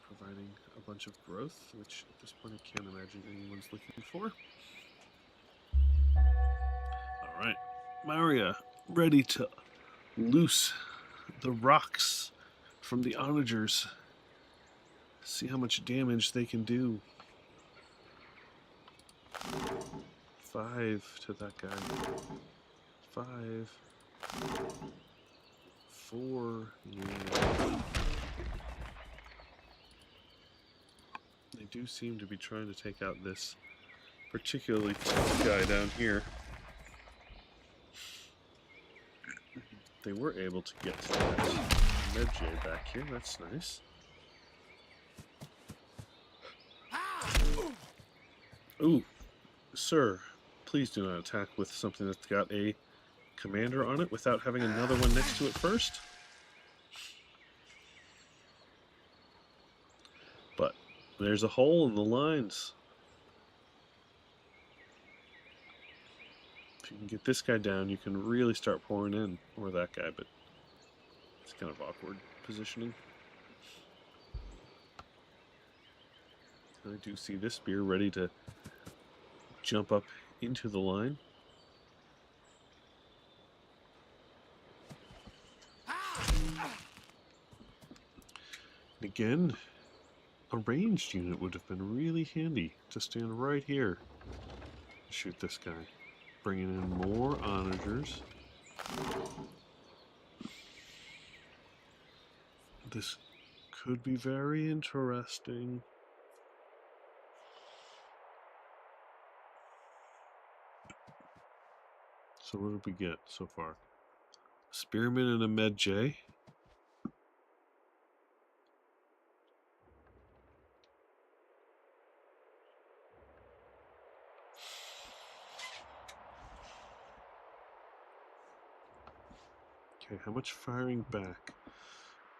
Providing a bunch of growth, which at this point I can't imagine anyone's looking for. Alright, Maria, ready to loose the rocks from the onagers. See how much damage they can do. 5 to that guy. 5. 4. Yeah. They do seem to be trying to take out this particularly tough guy down here. They were able to get to that Medjay back here. That's nice. Ooh, sir, please do not attack with something that's got a commander on it without having another one next to it first. But there's a hole in the lines. If you can get this guy down, you can really start pouring in. Or that guy, but it's kind of awkward positioning. I do see this spear ready to jump up into the line. Again, a ranged unit would have been really handy to stand right here. Shoot this guy. Bringing in more onagers. This could be very interesting. So what did we get so far? Spearman and a Medjay. Okay, how much firing back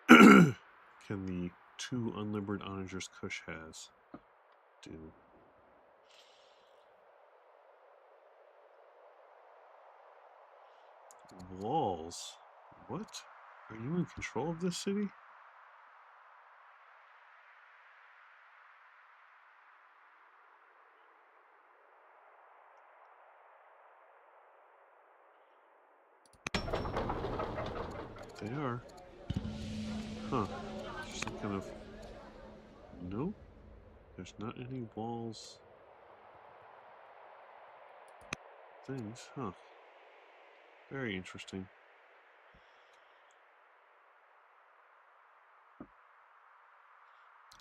can the 2 unlimbered onagers Kush has do? Walls? What? Are you in control of this city? They are. Huh. Some kind of... Nope. There's not any walls. Things, huh. Very interesting.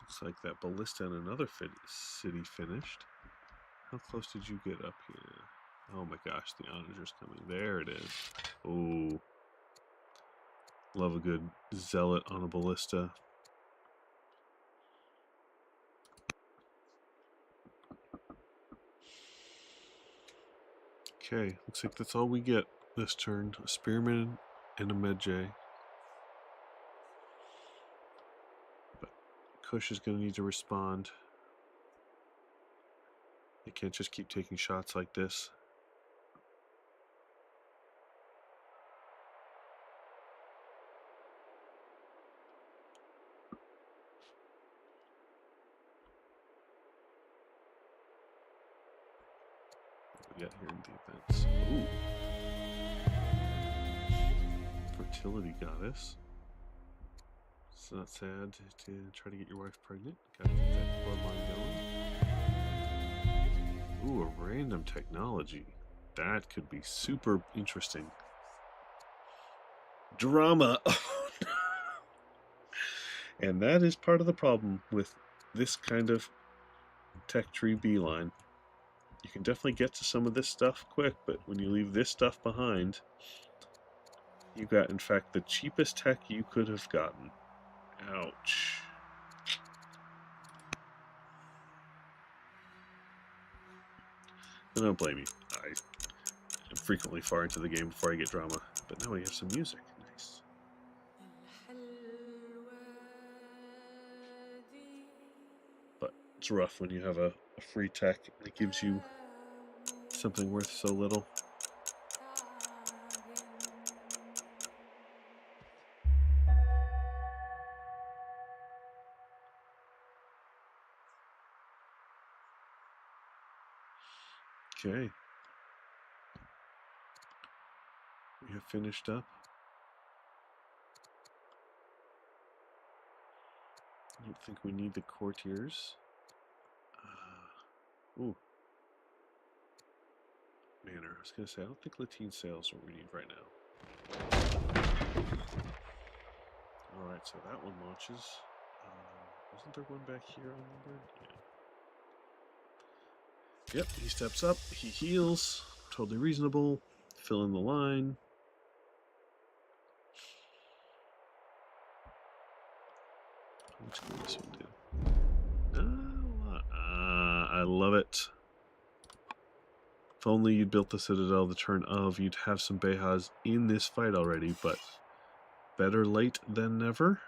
Looks like that ballista in another city finished. How close did you get up here? Oh my gosh, the onager's coming. There it is. Oh. Love a good zealot on a ballista. Okay, looks like that's all we get this turn. A spearman and a Medjay. But Kush is going to need to respond. They can't just keep taking shots like this. What we got here in defense? Ooh. Fertility goddess. It's not sad to try to get your wife pregnant. Gotta keep that bloodline going. Ooh, a random technology. That could be super interesting. Drama. And that is part of the problem with this kind of tech tree beeline. You can definitely get to some of this stuff quick, but when you leave this stuff behind, you got, in fact, the cheapest tech you could have gotten. Ouch. I don't blame you. I am frequently far into the game before I get drama, but now we have some music. Nice. But it's rough when you have a free tech and it gives you something worth so little. Okay. We have finished up. think we need the courtiers. Ooh. Manor. I was going to say, I don't think Latine sales are what we need right now. Alright, so that one launches. Wasn't there one back here unnumbered? Yeah. Yep, he steps up. He heals. Totally reasonable. Fill in the line. How much can this one do? I love it. If only you'd built the Citadel the turn of, you'd have some Behas in this fight already, but better late than never.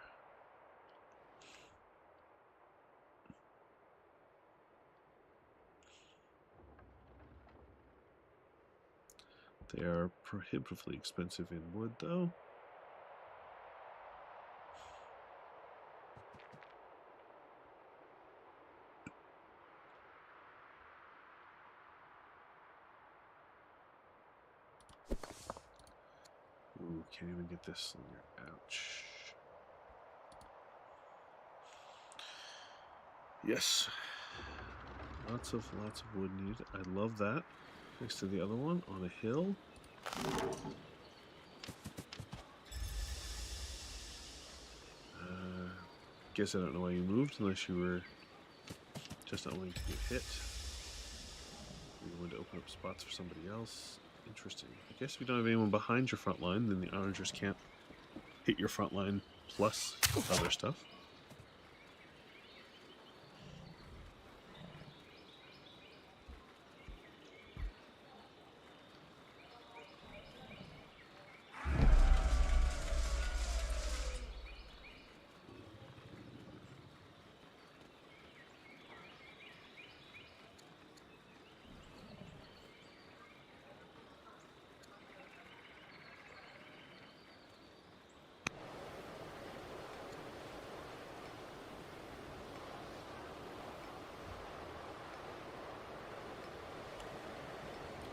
They are prohibitively expensive in wood, though. Ooh, can't even get this slinger. Ouch. Yes. Lots of wood needed. I love that. Next to the other one on a hill. Guess I don't know why you moved unless you were just not wanting to get hit. You wanted to open up spots for somebody else. Interesting. I guess if you don't have anyone behind your front line, then the onagers can't hit your front line plus other stuff.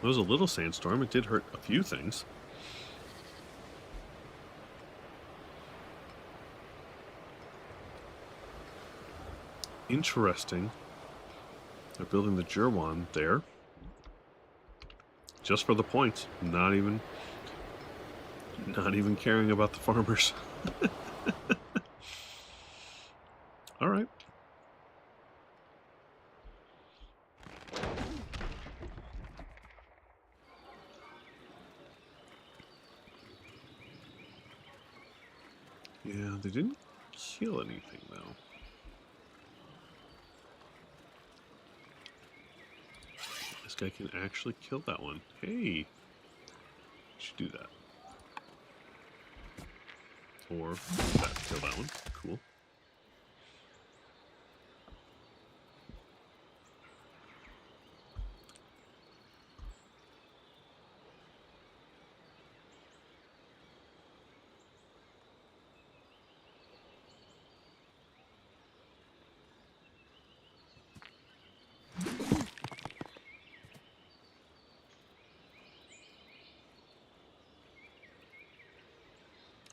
It was a little sandstorm. It did hurt a few things. Interesting. They're building the Jerwan there. Just for the points. Not even caring about the farmers. All right. Yeah, they didn't kill anything, though. This guy can actually kill that one. Hey! Should do that. Or that, kill that one. Cool.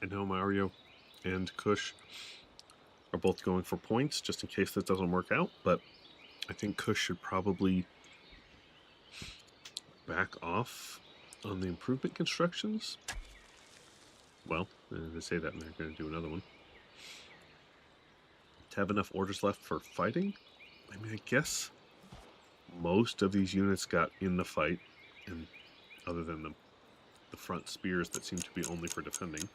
I know Mario and Kush are both going for points, just in case this doesn't work out, but I think Kush should probably back off on the improvement constructions. Well, they say that and they're going to do another one. To have enough orders left for fighting? I mean, I guess most of these units got in the fight, and other than the front spears that seem to be only for defending.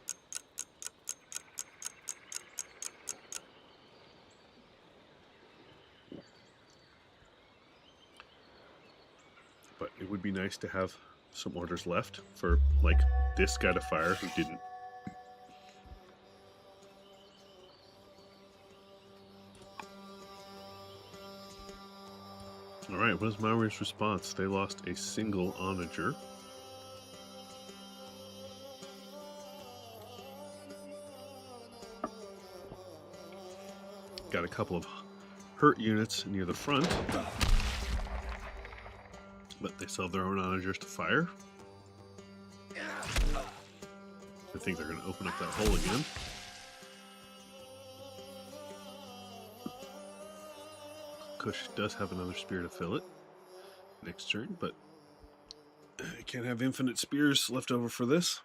But it would be nice to have some orders left for, like, this guy to fire who didn't. Alright, what is Maori's response? They lost a single onager. Got a couple of hurt units near the front. But they still have their own onagers to fire. I think they're going to open up that hole again. Kush does have another spear to fill it next turn, but I can't have infinite spears left over for this.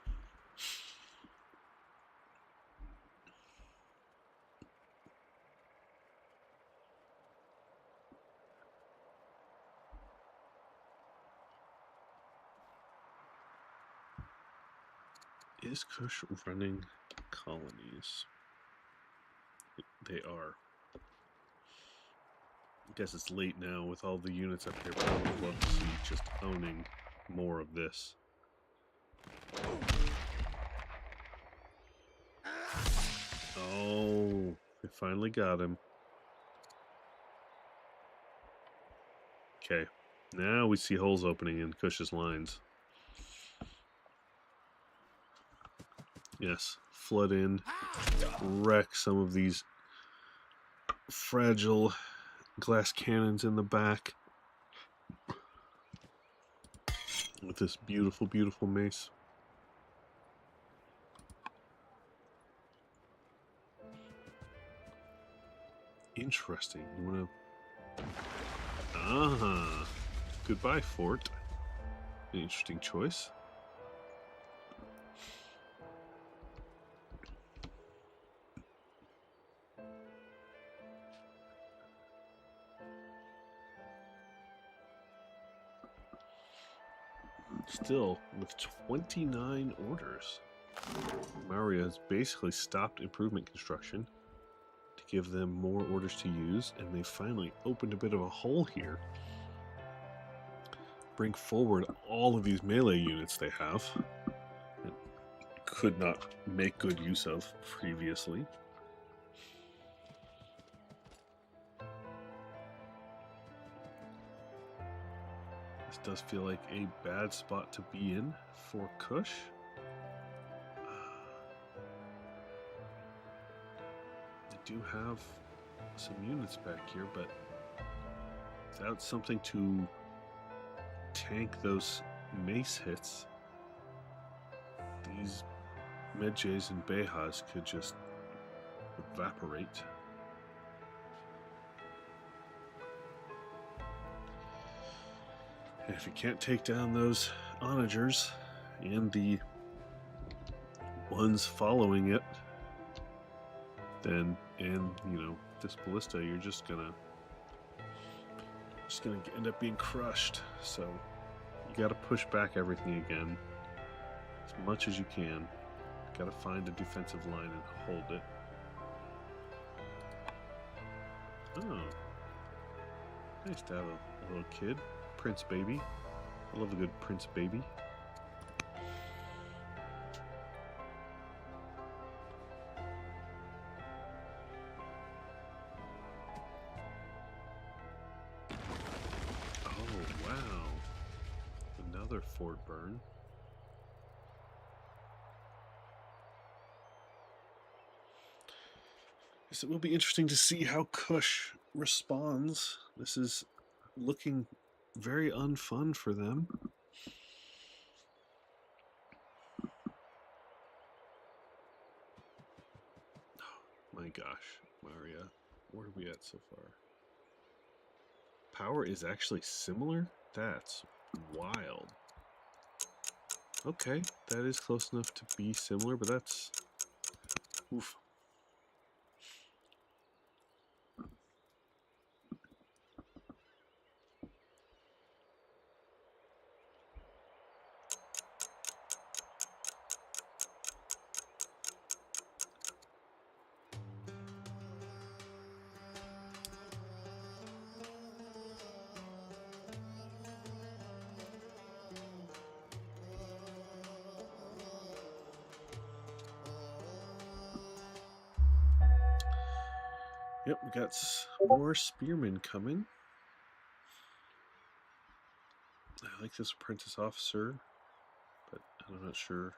Is Kush running colonies? They are. I guess it's late now with all the units up here, but I would love to see just owning more of this. Oh, they finally got him. Okay, now we see holes opening in Kush's lines. Yes, flood in, wreck some of these fragile glass cannons in the back with this beautiful, beautiful mace. Interesting. You want to... Goodbye, fort. An interesting choice. Still, with 29 orders, Maria has basically stopped improvement construction to give them more orders to use, and they finally opened a bit of a hole here. Bring forward all of these melee units they have that could not make good use of previously. This does feel like a bad spot to be in for Kush. They do have some units back here, but without something to tank those mace hits, these Medjays and Behas could just evaporate. And if you can't take down those onagers and the ones following it, then, and you know, this ballista, you're just gonna end up being crushed. So you gotta push back everything again as much as you can. Gotta find a defensive line and hold it. Oh, nice to have a little kid. Prince baby. I love a good prince baby. Oh, wow. Another fort burn. Yes, it will be interesting to see how Kush responds. This is looking very unfun for them. Oh, my gosh, Maria, where are we at so far? Power is actually similar? That's wild. Okay, that is close enough to be similar, but that's... Oof. Yep, we got more spearmen coming. I like this apprentice officer, but I'm not sure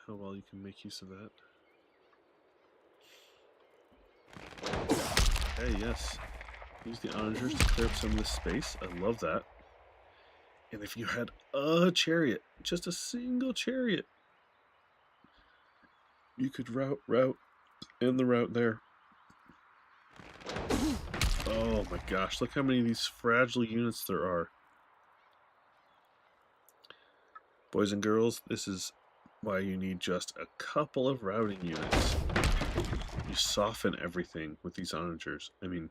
how well you can make use of that. Hey, yes. Use the onagers to clear up some of this space. I love that. And if you had a chariot, just a single chariot, you could route And the route there. Oh my gosh, look how many of these fragile units there are. Boys and girls, this is why you need just a couple of routing units. You soften everything with these onagers. I mean,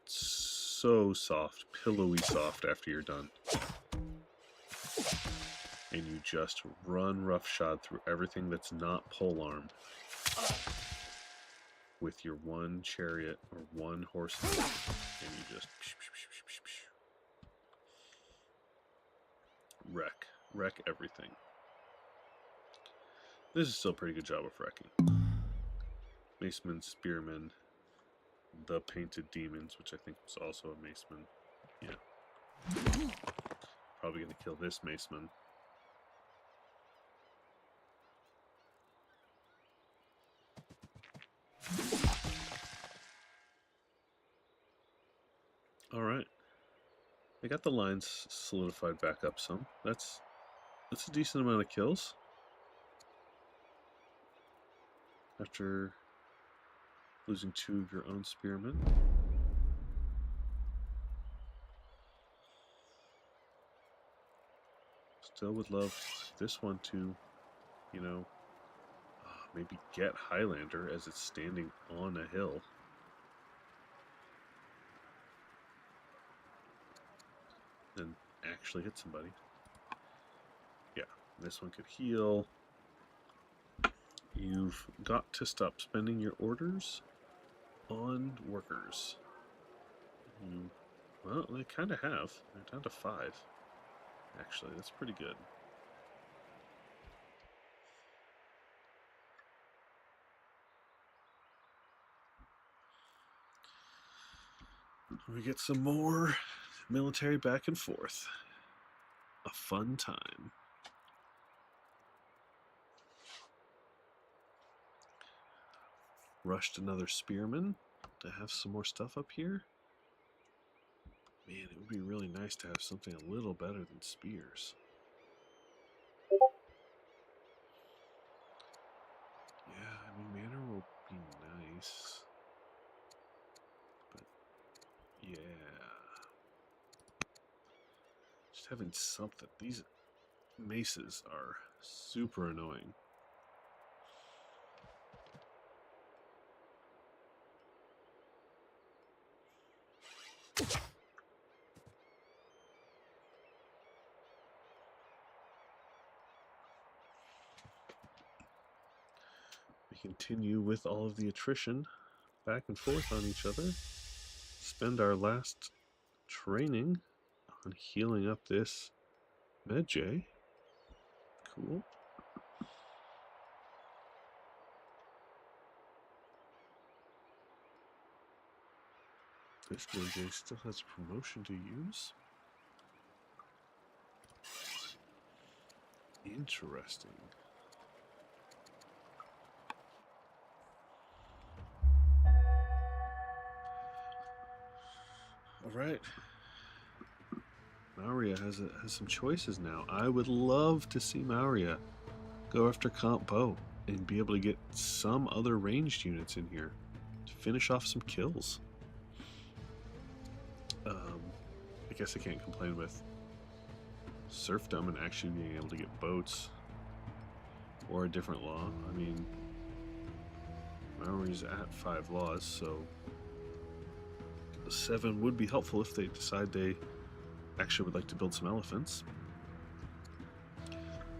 so soft, pillowy soft after you're done. And you just run roughshod through everything that's not polearm with your one chariot or one horse, and you just wreck everything. This is still a pretty good job of wrecking. Macemen, spearmen, the painted demons, which I think was also a maceman. Yeah. Probably gonna kill this maceman. Alright. I got the lines solidified back up some. That's a decent amount of kills. After losing 2 of your own spearmen. Still would love this one to, you know, maybe get Highlander as it's standing on a hill. And actually hit somebody. Yeah, this one could heal. You've got to stop spending your orders on workers. Well, they kind of have. They're down to 5. Actually, that's pretty good. We get some more military back and forth. A fun time. Rushed another spearman to have some more stuff up here. Man, it would be really nice to have something a little better than spears. Yeah, I mean, manor will be nice. But, yeah. Just having something. These maces are super annoying. We continue with all of the attrition back and forth on each other. Spend our last training on healing up this Medjay. Cool. This Medjay still has a promotion to use. Interesting. All right. Maurya has some choices now. I would love to see Maurya go after Comp Bo and be able to get some other ranged units in here to finish off some kills. I guess I can't complain with serfdom and actually being able to get boats or a different law. I mean, Maori's at 5 laws, so 7 would be helpful if they decide they actually would like to build some elephants.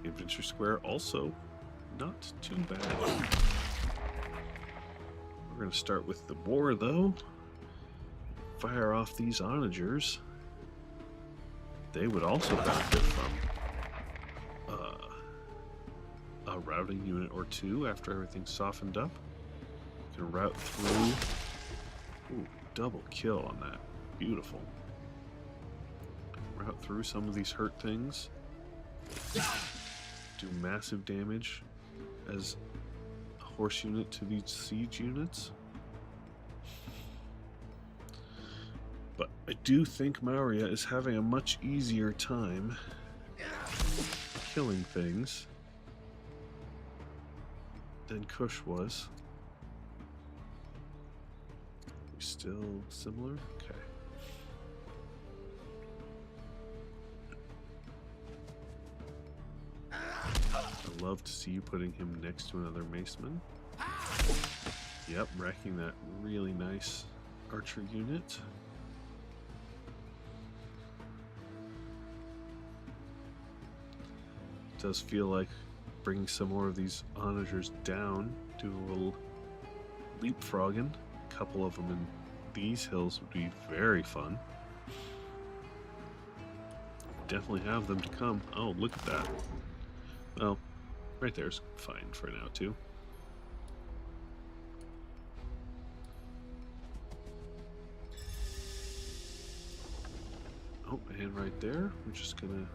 Infantry Square also not too bad. We're going to start with the war, though. Fire off these onagers. They would also benefit from a routing unit or 2 after everything's softened up. You can route through. Ooh, double kill on that. Beautiful. Route through some of these hurt things. Do massive damage as a horse unit to these siege units. But I do think Maurya is having a much easier time killing things than Kush was. still similar? Okay. I'd love to see you putting him next to another maceman. Yep, wrecking that really nice archer unit. It does feel like bringing some more of these onagers down, do a little leapfrogging. A couple of them in these hills would be very fun. Definitely have them to come. Oh, look at that. Well, right there's fine for now too. Oh, and right there, we're just gonna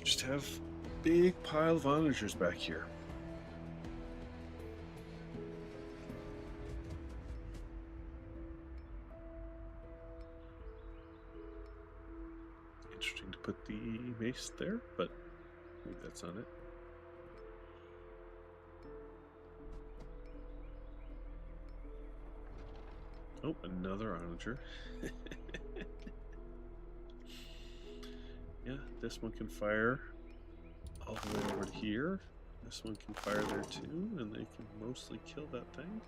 just have a big pile of onagers back here. Interesting to put the mace there, but maybe that's not it. Oh, another onager. Yeah, this one can fire all the way over to here. This one can fire there too, and they can mostly kill that thing.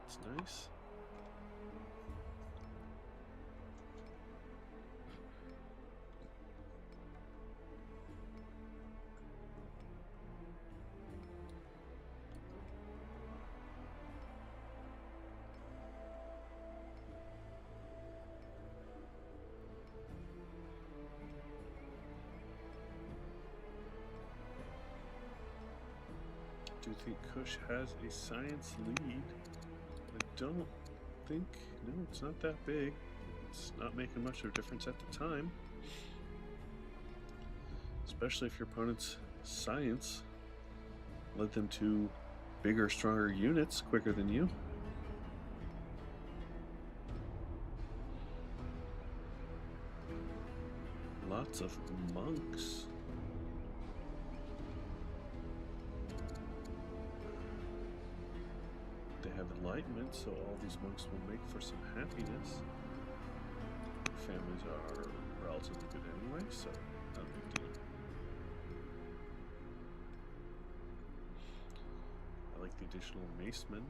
It's nice. Do you think Kush has a science lead? I don't think. No, it's not that big. It's not making much of a difference at the time. Especially if your opponent's science led them to bigger, stronger units quicker than you. Lots of monks. They have enlightenment, so all these monks will make for some happiness. Families are relatively good anyway, so not a big deal. I like the additional macemen.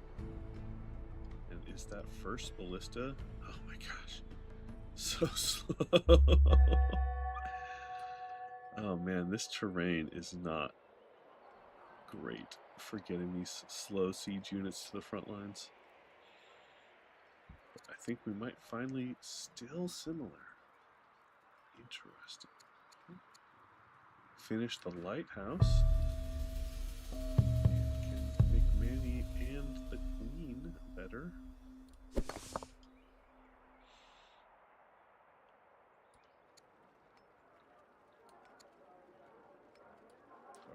And is that first ballista? Oh my gosh. So slow. Oh man, this terrain is not great for getting these slow siege units to the front lines. But I think we might finally still similar. Interesting. Finish the lighthouse. Can make Manny and the Queen better. There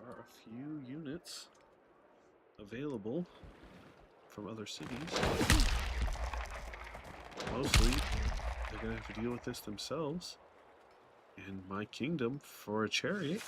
are a few units available from other cities. Mostly, they're going to have to deal with this themselves. In my kingdom for a chariot.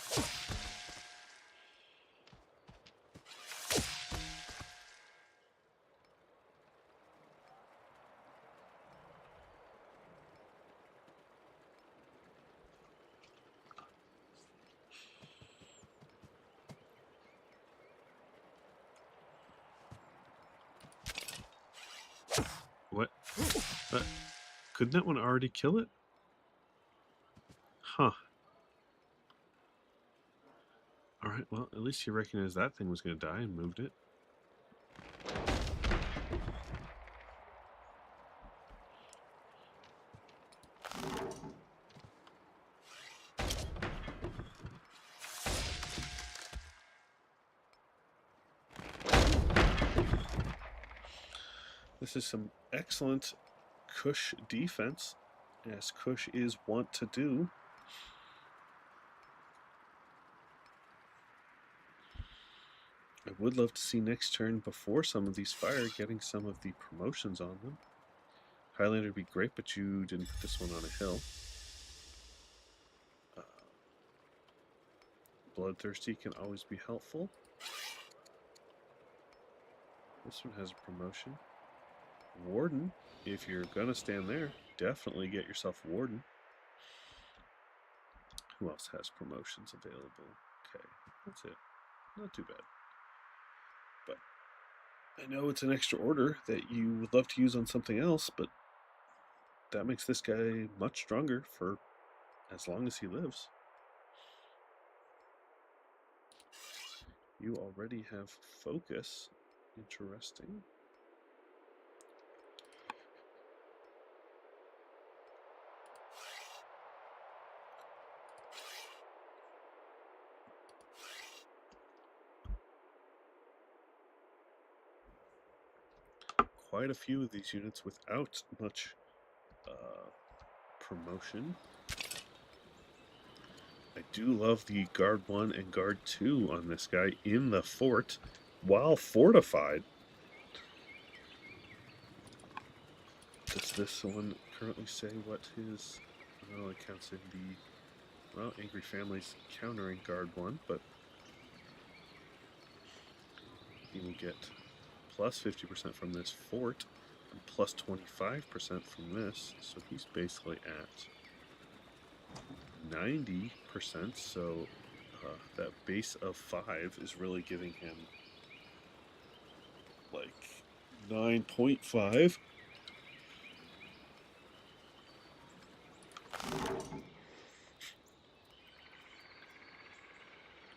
What? Couldn't that one already kill it? Huh. Alright, well, at least you recognized that thing was going to die and moved it. This is some excellent Kush defense, as Kush is wont to do. I would love to see next turn, before some of these fire, getting some of the promotions on them. Highlander would be great, but you didn't put this one on a hill. Bloodthirsty can always be helpful. This one has a promotion. Warden, if you're gonna stand there, definitely get yourself Warden. Who else has promotions available? Okay, that's it. Not too bad. But I know it's an extra order that you would love to use on something else, but that makes this guy much stronger for as long as he lives. You already have focus. Interesting. Quite a few of these units without much promotion. I do love the Guard 1 and Guard 2 on this guy in the fort while fortified. Does this one currently say what his... Well, it counts in the... Well, Angry Family's countering Guard 1, but he will get plus 50% from this fort and plus 25% from this, so he's basically at 90%, so that base of 5 is really giving him like 9.5.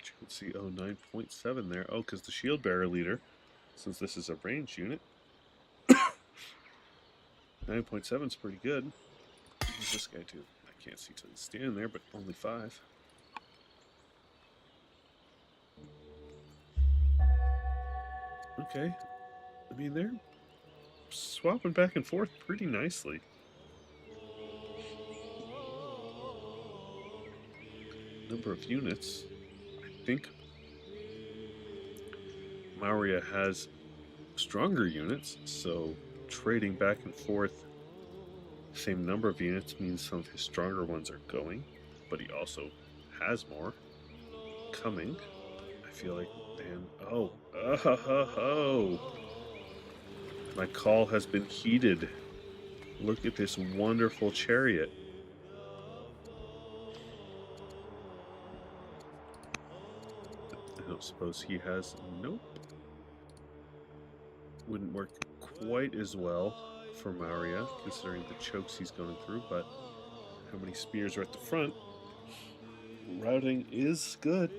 You can see, oh, 9.7 there. Oh, because the shield bearer leader, since this is a ranged unit, 9.7 is pretty good. Who's this guy do? I can't see till he's standing there, but only 5. Okay. I mean, they're swapping back and forth pretty nicely. Number of units. I think Maurya has stronger units, so trading back and forth same number of units means some of his stronger ones are going, but he also has more coming. I feel like, man, oh, my call has been heeded. Look at this wonderful chariot. I don't suppose he has, nope. Wouldn't work quite as well for Maurya, considering the chokes he's going through, but how many spears are at the front? Routing is good.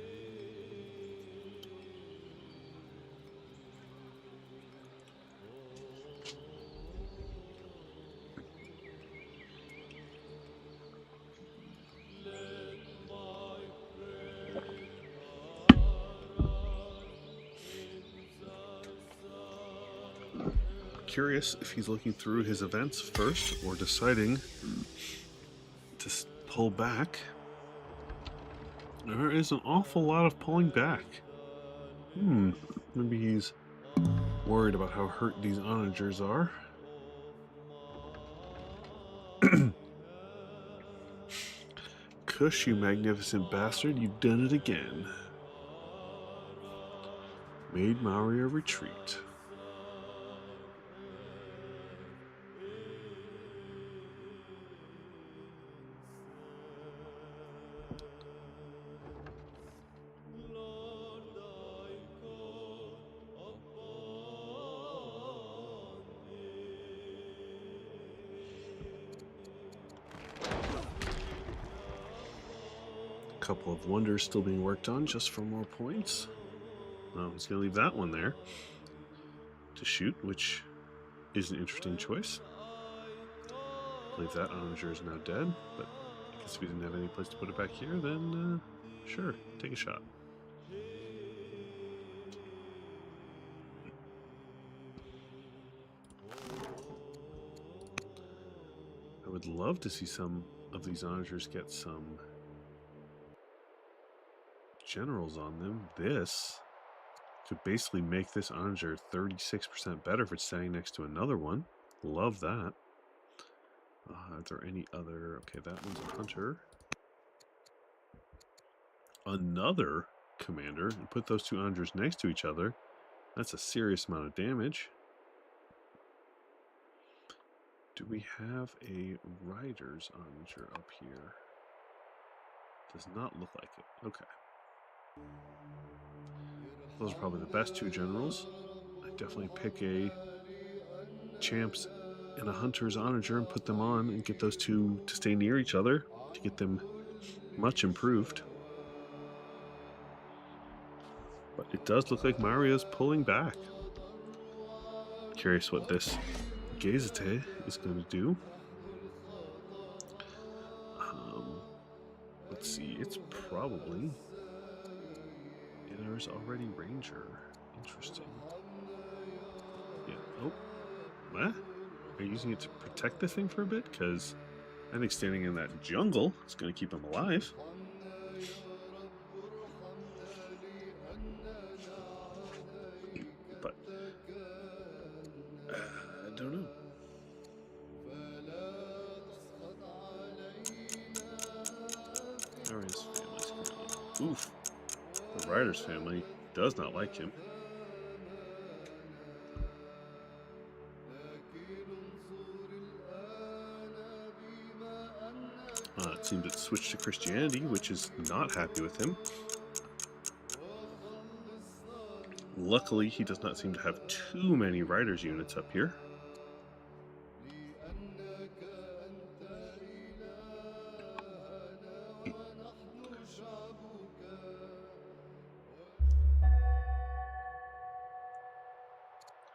Curious if he's looking through his events first or deciding to pull back. There is an awful lot of pulling back. Maybe he's worried about how hurt these onagers are. Kush, you magnificent bastard, you've done it again. Made Maurya retreat. Couple of wonders still being worked on just for more points. Well, he's going to leave that one there to shoot, which is an interesting choice. I believe that onager is now dead, but I guess if we didn't have any place to put it back here, then sure, take a shot. I would love to see some of these onagers get some generals on them. This could basically make this onager 36% better if it's standing next to another one. Love that. Are there any other... Okay, that one's a hunter. Another commander. And put those two onagers next to each other. That's a serious amount of damage. Do we have a rider's onager up here? Does not look like it. Okay. Those are probably the best two generals. I definitely pick a champs and a hunter's onager and put them on and get those two to stay near each other to get them much improved. But it does look like Mario's pulling back. Curious what this Gezete is going to do. Let's see. It's probably... There's already Ranger. Interesting. Yeah. Oh. What? Are you using it to protect the thing for a bit? Because I think standing in that jungle is going to keep him alive. But I don't know. How are his families currently? Oof. The Rider's family does not like him. It seems it switched to Christianity, which is not happy with him. Luckily, he does not seem to have too many Riders units up here.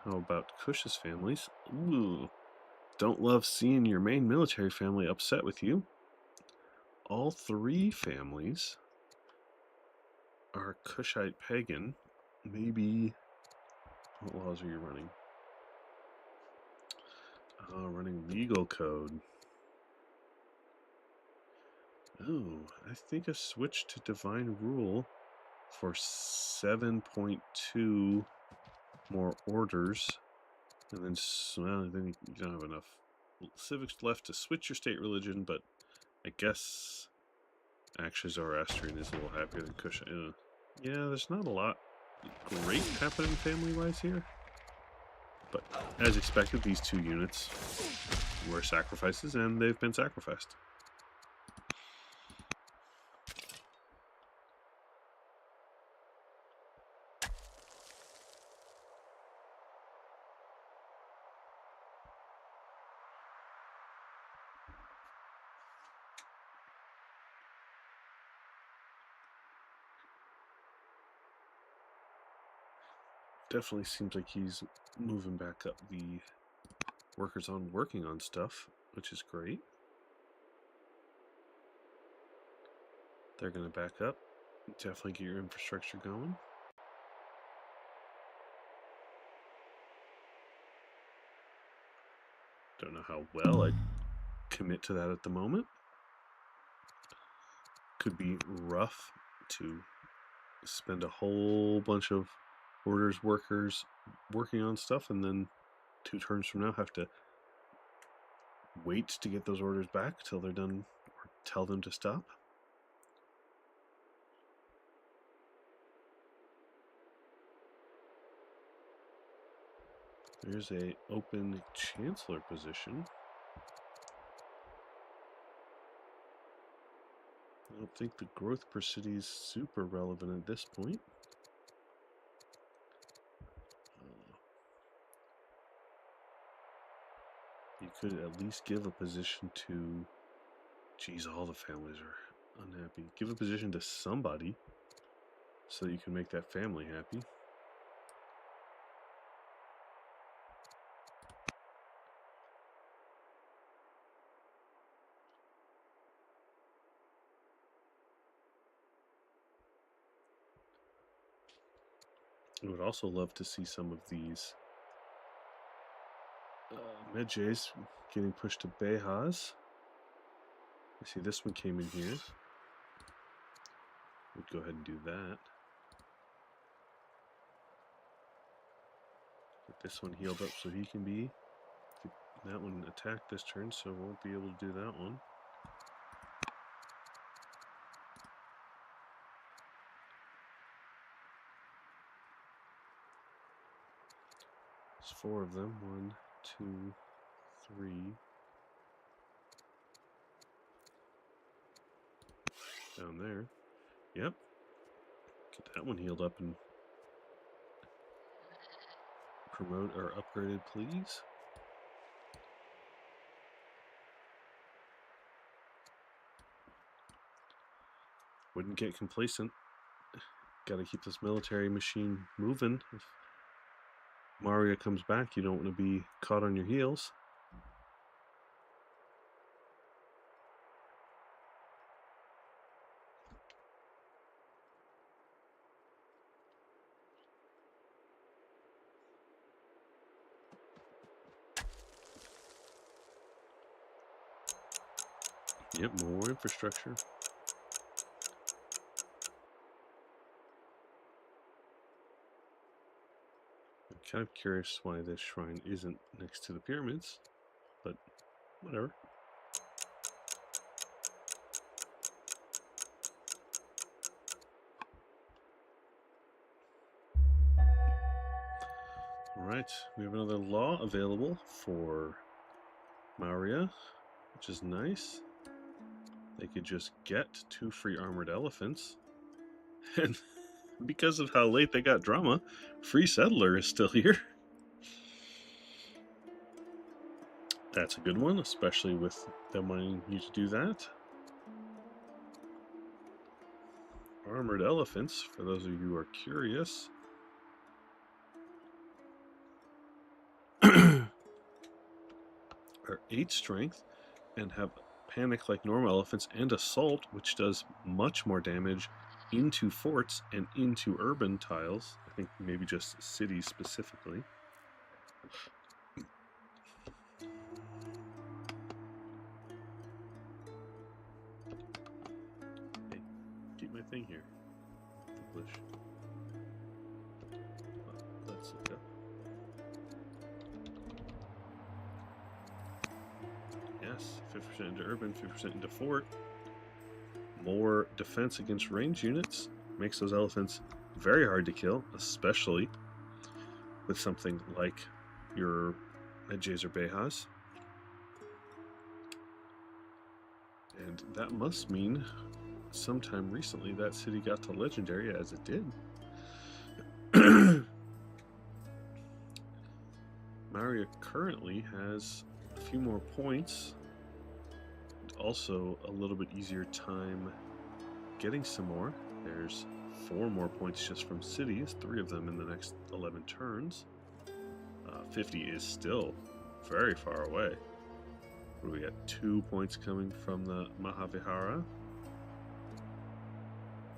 How about Kush's families? Ooh, don't love seeing your main military family upset with you. All three families are Kushite pagan. Maybe... What laws are you running? Running legal code. Oh, I think a switch to divine rule for 7.2 more orders, and then then you don't have enough civics left to switch your state religion. But I guess actually Zoroastrian is a little happier than Kush. Yeah, there's not a lot great happening family-wise here. But as expected, these two units were sacrifices, and they've been sacrificed. Definitely seems like he's moving back up the workers on working on stuff, which is great. They're going to back up. Definitely get your infrastructure going. Don't know how well I'd commit to that at the moment. Could be rough to spend a whole bunch of orders workers working on stuff and then 2 turns from now have to wait to get those orders back till they're done or tell them to stop. There's a open chancellor position. I don't think the growth per city is super relevant at this point. You could at least give a position to... Geez, all the families are unhappy. Give a position to somebody so that you can make that family happy. I would also love to see some of these Medjays getting pushed to Behaz. I see this one came in here. We'd go ahead and do that. Get this one healed up so he can be. That one attacked this turn, so won't be able to do that one. 4 of them. 1, 2, 3. Down there. Yep. Get that one healed up and promote or upgraded, please. Wouldn't get complacent. Got to keep this military machine moving. If Maria comes back, you don't want to be caught on your heels. Yep, more infrastructure. I'm kind of curious why this shrine isn't next to the pyramids, but whatever. Alright, we have another law available for Maria, which is nice. They could just get 2 free armored elephants. And because of how late they got drama, Free Settler is still here. That's a good one, especially with them wanting you to do that. Armored elephants, for those of you who are curious. Are 8 strength and have panic like normal elephants and assault, which does much more damage into forts and into urban tiles. I think maybe just cities specifically. Hey, keep my thing here. English. Let's look up. Yes, 50% into urban, 50% into fort. More defense against range units makes those elephants very hard to kill, especially with something like your Medjez or Behas. And that must mean sometime recently that city got to legendary, as it did. Maria currently has a few more points, and also a little bit easier time getting some more. There's 4 more points just from cities, 3 of them in the next 11 turns. 50 is still very far away. What do we got? 2 points coming from the Mahavihara.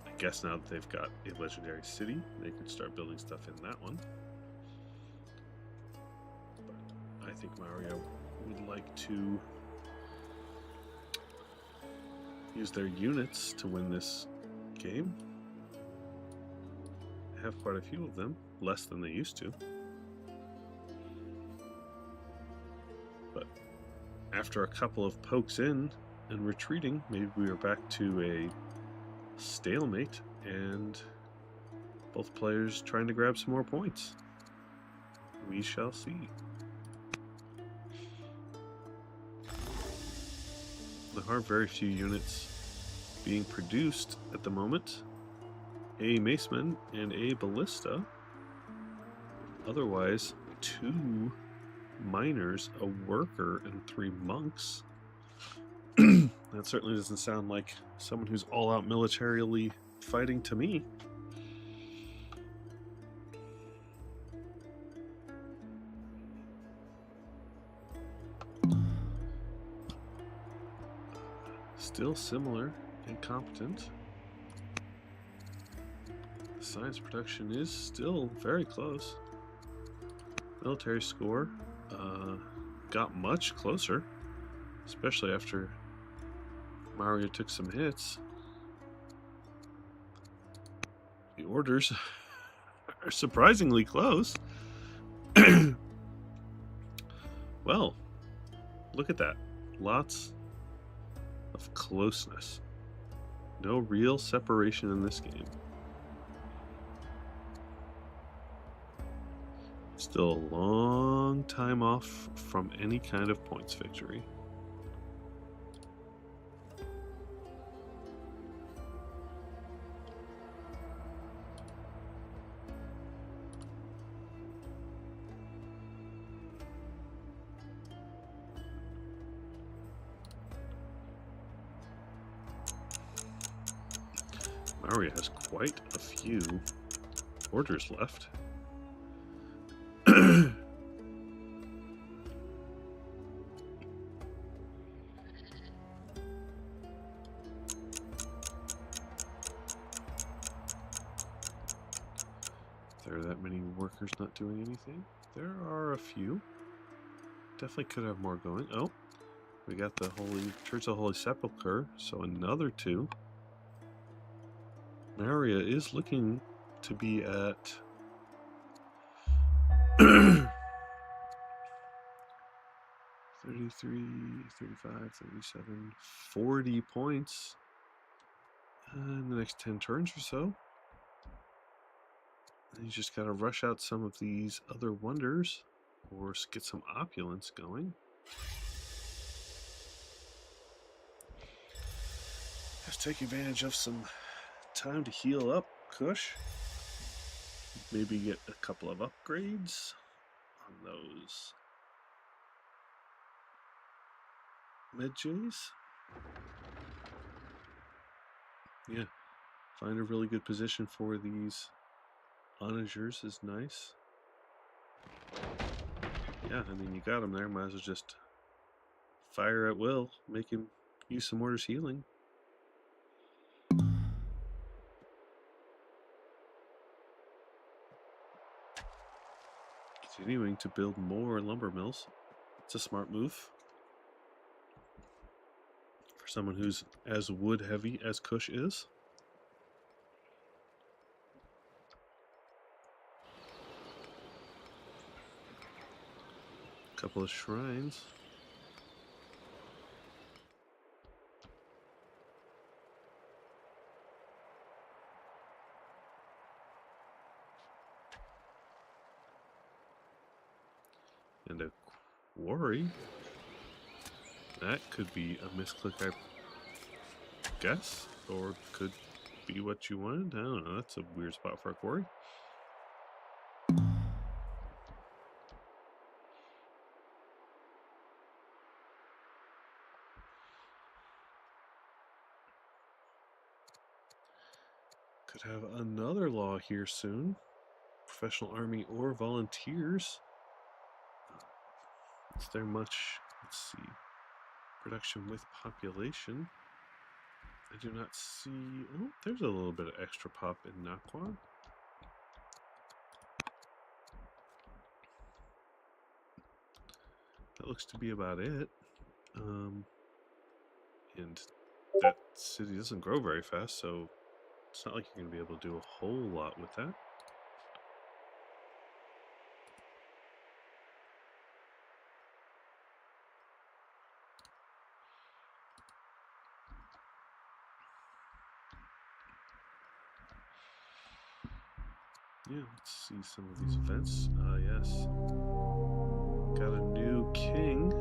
I guess now that they've got a legendary city, they can start building stuff in that one. But I think Mario would like to use their units to win this game. They have quite a few of them, less than they used to. But after a couple of pokes in and retreating, maybe we are back to a stalemate and both players trying to grab some more points. We shall see. There are very few units being produced at the moment. A Maceman and a Ballista. Otherwise, 2 miners, a worker, and 3 monks. That certainly doesn't sound like someone who's all out militarily fighting to me. Still similar and competent. Science production is still very close. Military score got much closer, especially after Mario took some hits. The orders are surprisingly close. Well, look at that. Lots of closeness. No real separation in this game. Still a long time off from any kind of points victory. Maria has quite a few orders left. There are that many workers not doing anything. There are a few. Definitely could have more going. Oh, we got the Church of the Holy Sepulchre, so another 2. Maria is looking to be at 33, 35, 37, 40 points in the next 10 turns or so. And you just got to rush out some of these other wonders or get some opulence going. Let's take advantage of some time to heal up, Kush. Maybe get a couple of upgrades on those Medjays. Yeah, find a really good position for these onagers is nice. Yeah, I mean, you got him there. Might as well just fire at will. Make him use some orders healing. Continuing to build more lumber mills. It's a smart move for someone who's as wood heavy as Kush is. A couple of shrines. And a quarry. That could be a misclick, I guess, or could be what you wanted. I don't know. That's a weird spot for a quarry. Could have another law here soon. Professional army or volunteers. Is there much? Let's see. Production with population. I do not see. Oh, there's a little bit of extra pop in Nakwa. That looks to be about it. And that city doesn't grow very fast, so it's not like you're going to be able to do a whole lot with that. Yeah, let's see some of these events. Yes. Got a new king.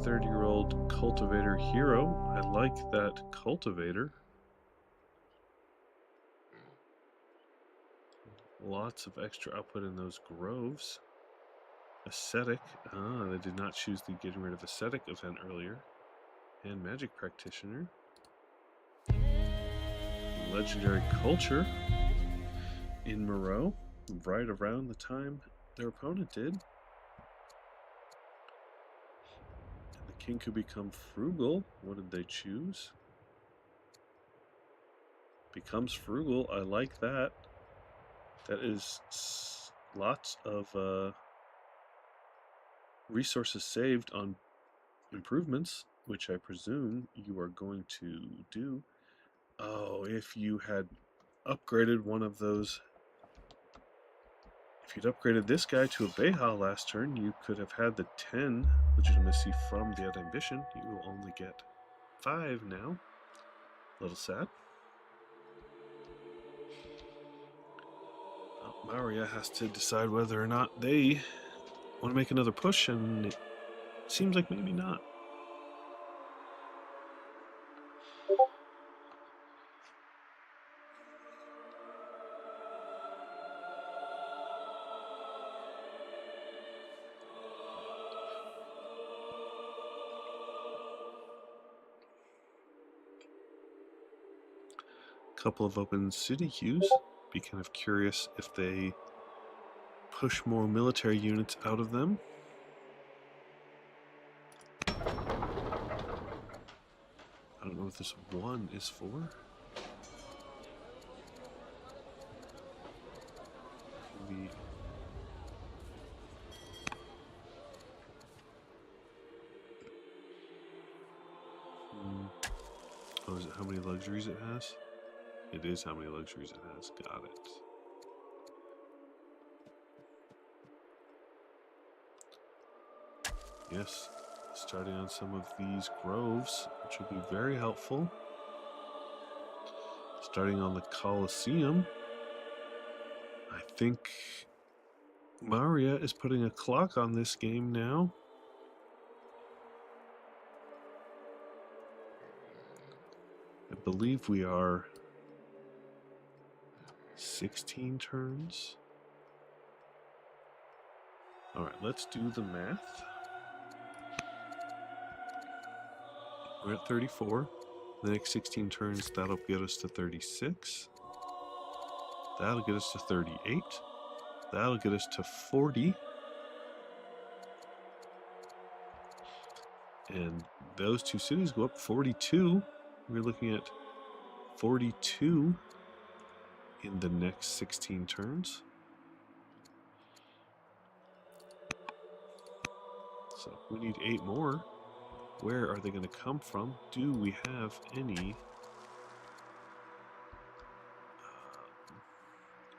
30-year-old cultivator hero. I like that cultivator. Lots of extra output in those groves. Ascetic. They did not choose the getting rid of ascetic event earlier. And magic practitioner. Legendary culture in Moreau, right around the time their opponent did. And the king could become frugal. What did they choose? Becomes frugal. I like that. That is lots of resources saved on improvements, which I presume you are going to do. Oh, if you had upgraded one of those, if you'd upgraded this guy to a Beha last turn, you could have had the 10 legitimacy from the other ambition. You will only get 5 now. A little sad. Maria has to decide whether or not they want to make another push, and it seems like maybe not. Couple of open city queues. Be kind of curious if they push more military units out of them. I don't know what this one is for. Maybe. Oh, is it how many luxuries it has? It is how many luxuries it has. Got it. Yes, starting on some of these groves, which will be very helpful. Starting on the Colosseum, I think Maria is putting a clock on this game now. I believe we are 16 turns. All right, let's do the math. We're at 34. The next 16 turns, that'll get us to 36. That'll get us to 38. That'll get us to 40. And those two cities go up 42. We're looking at 42 in the next 16 turns. So we need 8 more. Where are they going to come from? Do we have any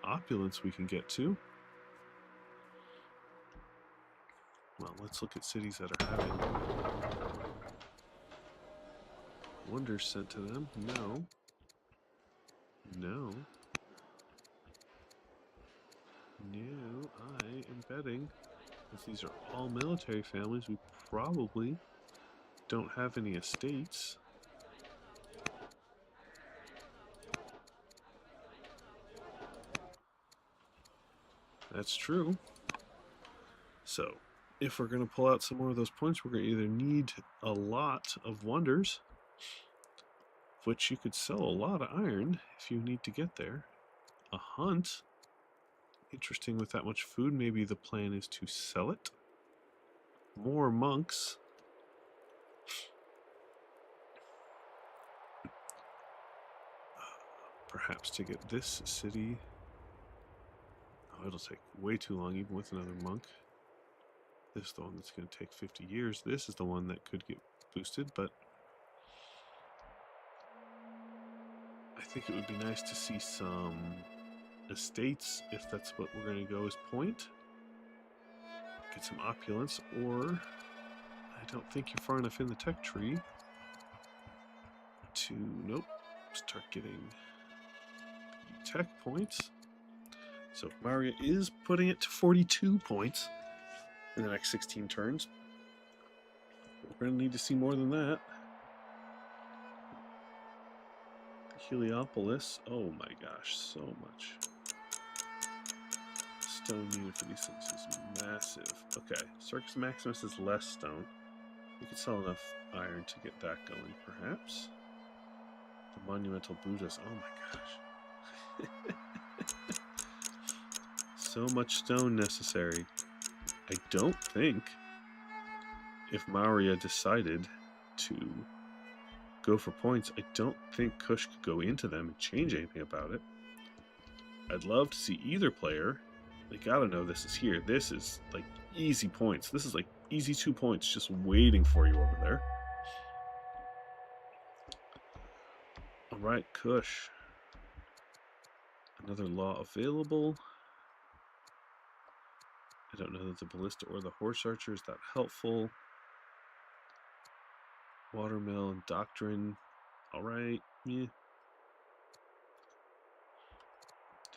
opulence we can get to? Well, let's look at cities that are having wonders sent to them. No. No. No, I am betting, if these are all military families, we probably don't have any estates. That's true. So, if we're going to pull out some more of those points, we're going to either need a lot of wonders, which you could sell a lot of iron if you need to get there. A hunt. Interesting, with that much food, maybe the plan is to sell it. More monks. Perhaps to get this city. Oh, it'll take way too long, even with another monk. This is the one that's going to take 50 years. This is the one that could get boosted, but I think it would be nice to see some estates, if that's what we're going to go as point. Get some opulence, or I don't think you're far enough in the tech tree to, nope, start getting tech points. So Maria is putting it to 42 points in the next 16 turns. We're going to need to see more than that. Heliopolis, oh my gosh, so much. Stone needed for these things is massive. Okay, Circus Maximus is less stone. We could sell enough iron to get that going, perhaps. The Monumental Buddhas, oh my gosh. So much stone necessary. I don't think if Maurya decided to go for points, I don't think Kush could go into them and change anything about it. I'd love to see either player. They gotta know this is here. This is like easy points. This is like easy 2 points just waiting for you over there. All right, Kush. Another law available. I don't know that the ballista or the horse archer is that helpful. Watermill and doctrine. All right. Yeah. Do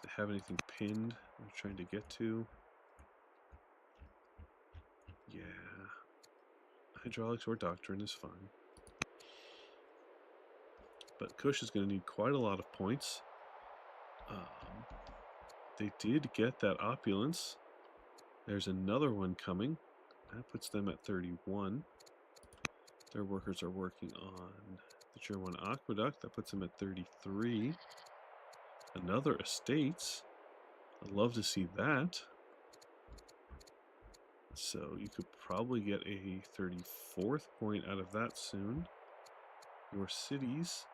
they have anything pinned they're trying to get to. Yeah. Hydraulics or doctrine is fine. But Kush is going to need quite a lot of points. They did get that opulence. There's another one coming. That puts them at 31. Their workers are working on the German aqueduct. That puts them at 33. Another estates. I'd love to see that. So you could probably get a 34th point out of that soon. Your cities,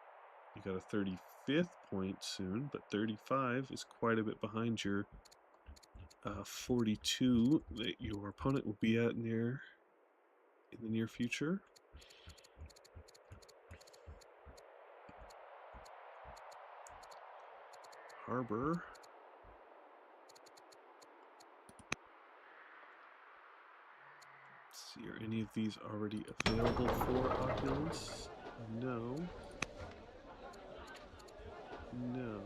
you got a 35th point soon, but 35 is quite a bit behind your 42 that your opponent will be at in the near future. Harbor. Let's see, are any of these already available for opulence? No. No.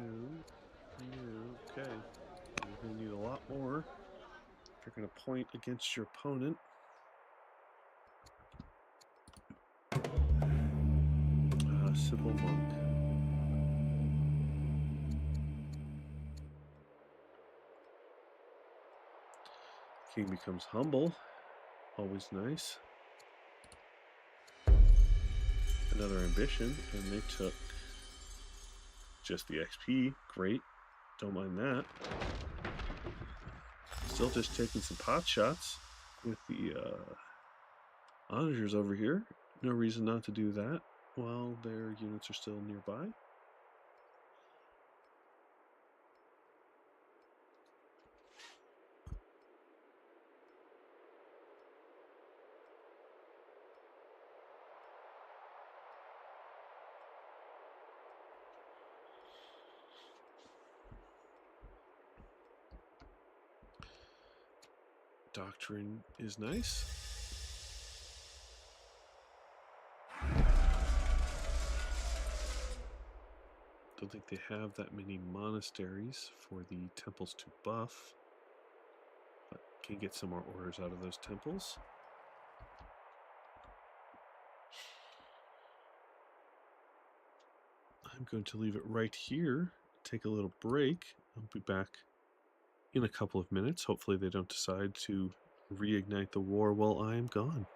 No. Okay. You're going to need a lot more if you're going to point against your opponent. Civil monk. King becomes humble. Always nice. Another ambition, and they took just the XP. Great. Don't mind that. Still just taking some pot shots with the onagers over here. No reason not to do that while their units are still nearby. Doctrine is nice. Don't think they have that many monasteries for the temples to buff, but can get some more orders out of those temples. I'm going to leave it right here, take a little break. I'll be back in a couple of minutes. Hopefully they don't decide to reignite the war while I am gone.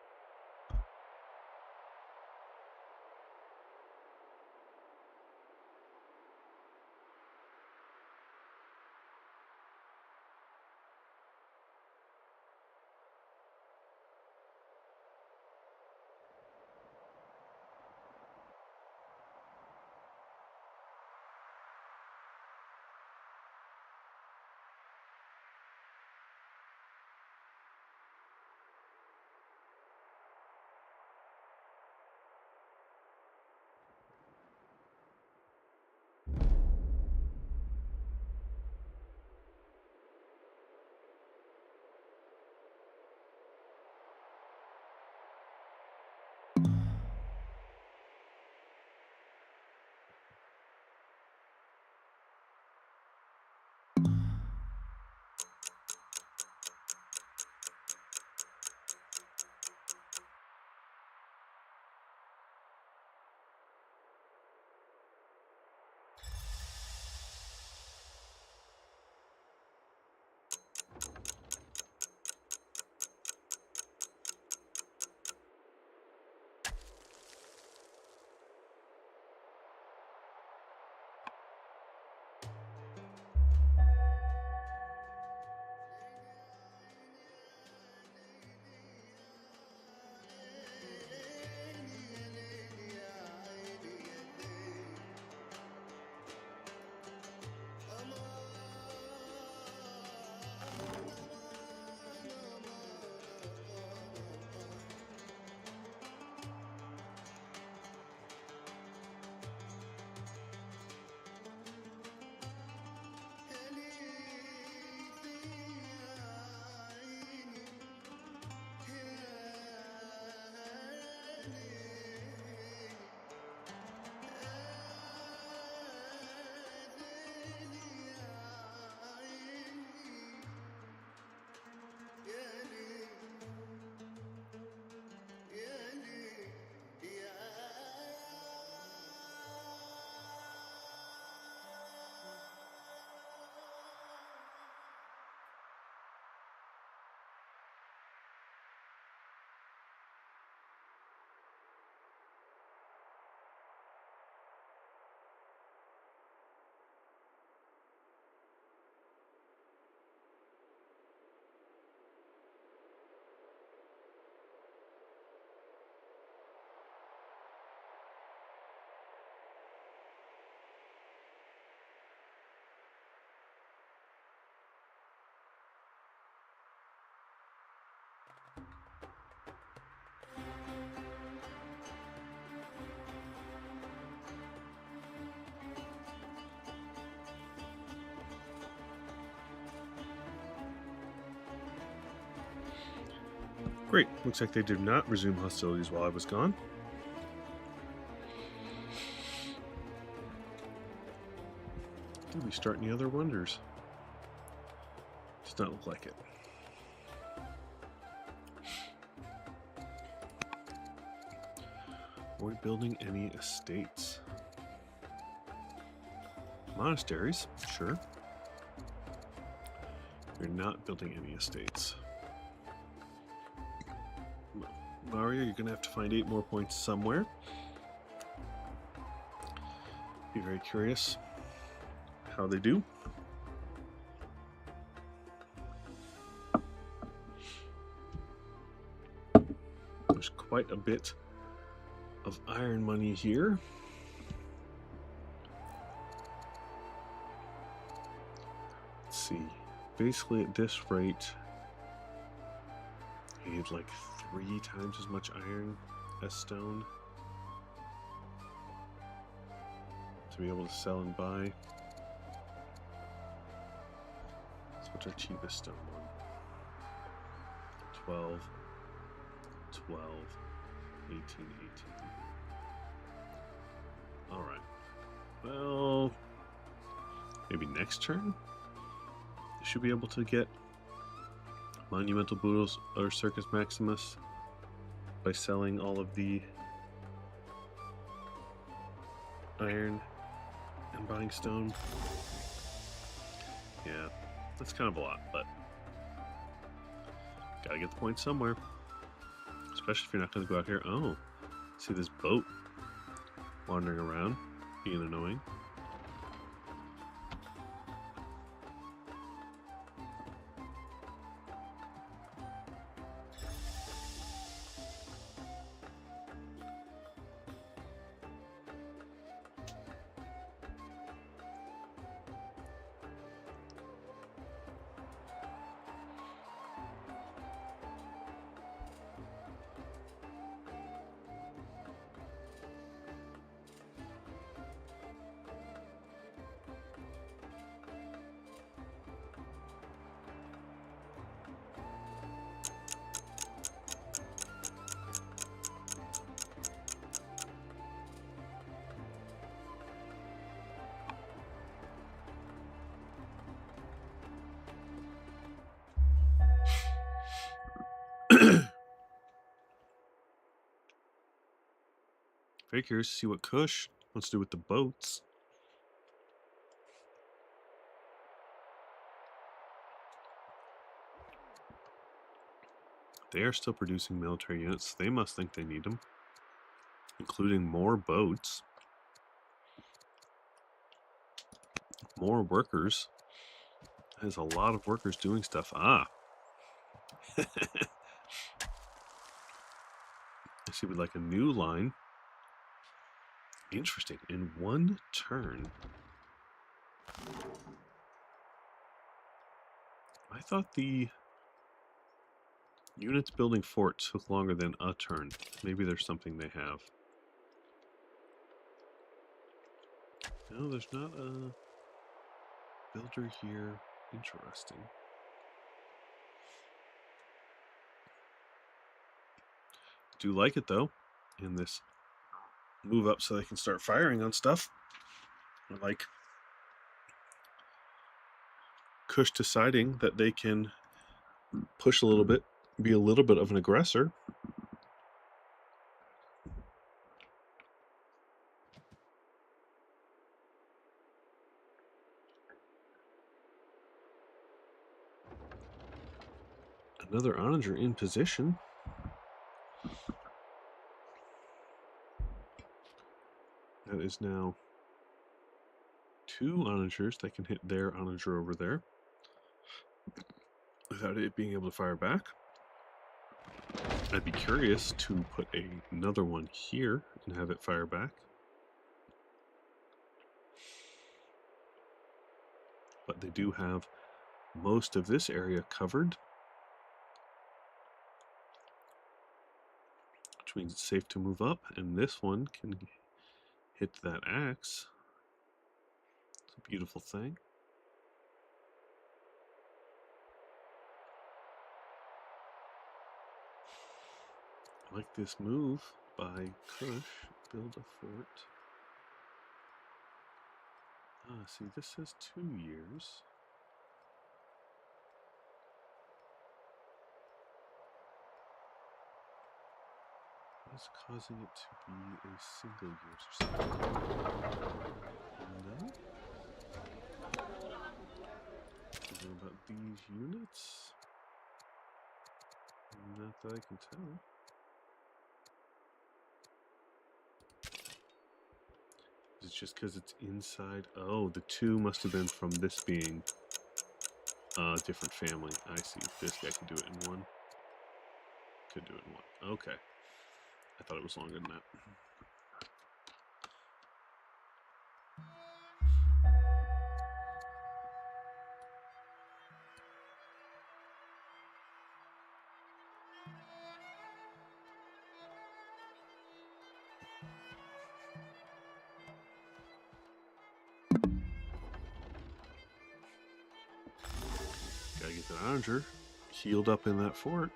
Great. Looks like they did not resume hostilities while I was gone. Did we start any other wonders? Does not look like it. Are we building any estates? Monasteries, sure. We're not building any estates. Mario, you're going to have to find 8 more points somewhere. Be very curious how they do. There's quite a bit of iron money here. Let's see. Basically, at this rate, I need like 3 times as much iron as stone to be able to sell and buy. So what's our cheapest stone one? 12, 12, 18, 18. Alright. Well, maybe next turn? I should be able to get Monumental Boodles or Circus Maximus by selling all of the iron and buying stone. Yeah, that's kind of a lot, but gotta get the points somewhere. Especially if you're not going to go out here. Oh, see this boat wandering around, being annoying. Very curious to see what Kush wants to do with the boats. They are still producing military units. They must think they need them, including more boats, more workers. There's a lot of workers doing stuff. Ah. I see we'd like a new line. Interesting. In one turn. I thought the units building forts took longer than a turn. Maybe there's something they have. No, there's not a builder here. Interesting. Do like it though, in this move up so they can start firing on stuff. I like Kush deciding that they can push a little bit, be a little bit of an aggressor. Another onager in position. That is now 2 onagers that can hit their onager over there without it being able to fire back. I'd be curious to put another one here and have it fire back. But they do have most of this area covered, which means it's safe to move up, and this one can hit that axe. It's a beautiful thing. I like this move by Kush. Build a fort. See, this says 2 years. What's causing it to be a single years or something? No? Something about these units? Not that I can tell. It's just because it's inside. Oh, the 2 must have been from this being a different family. I see. This guy could do it in 1. Could do it in 1. Okay. I thought it was longer than that. Gotta get that onager healed up in that fort.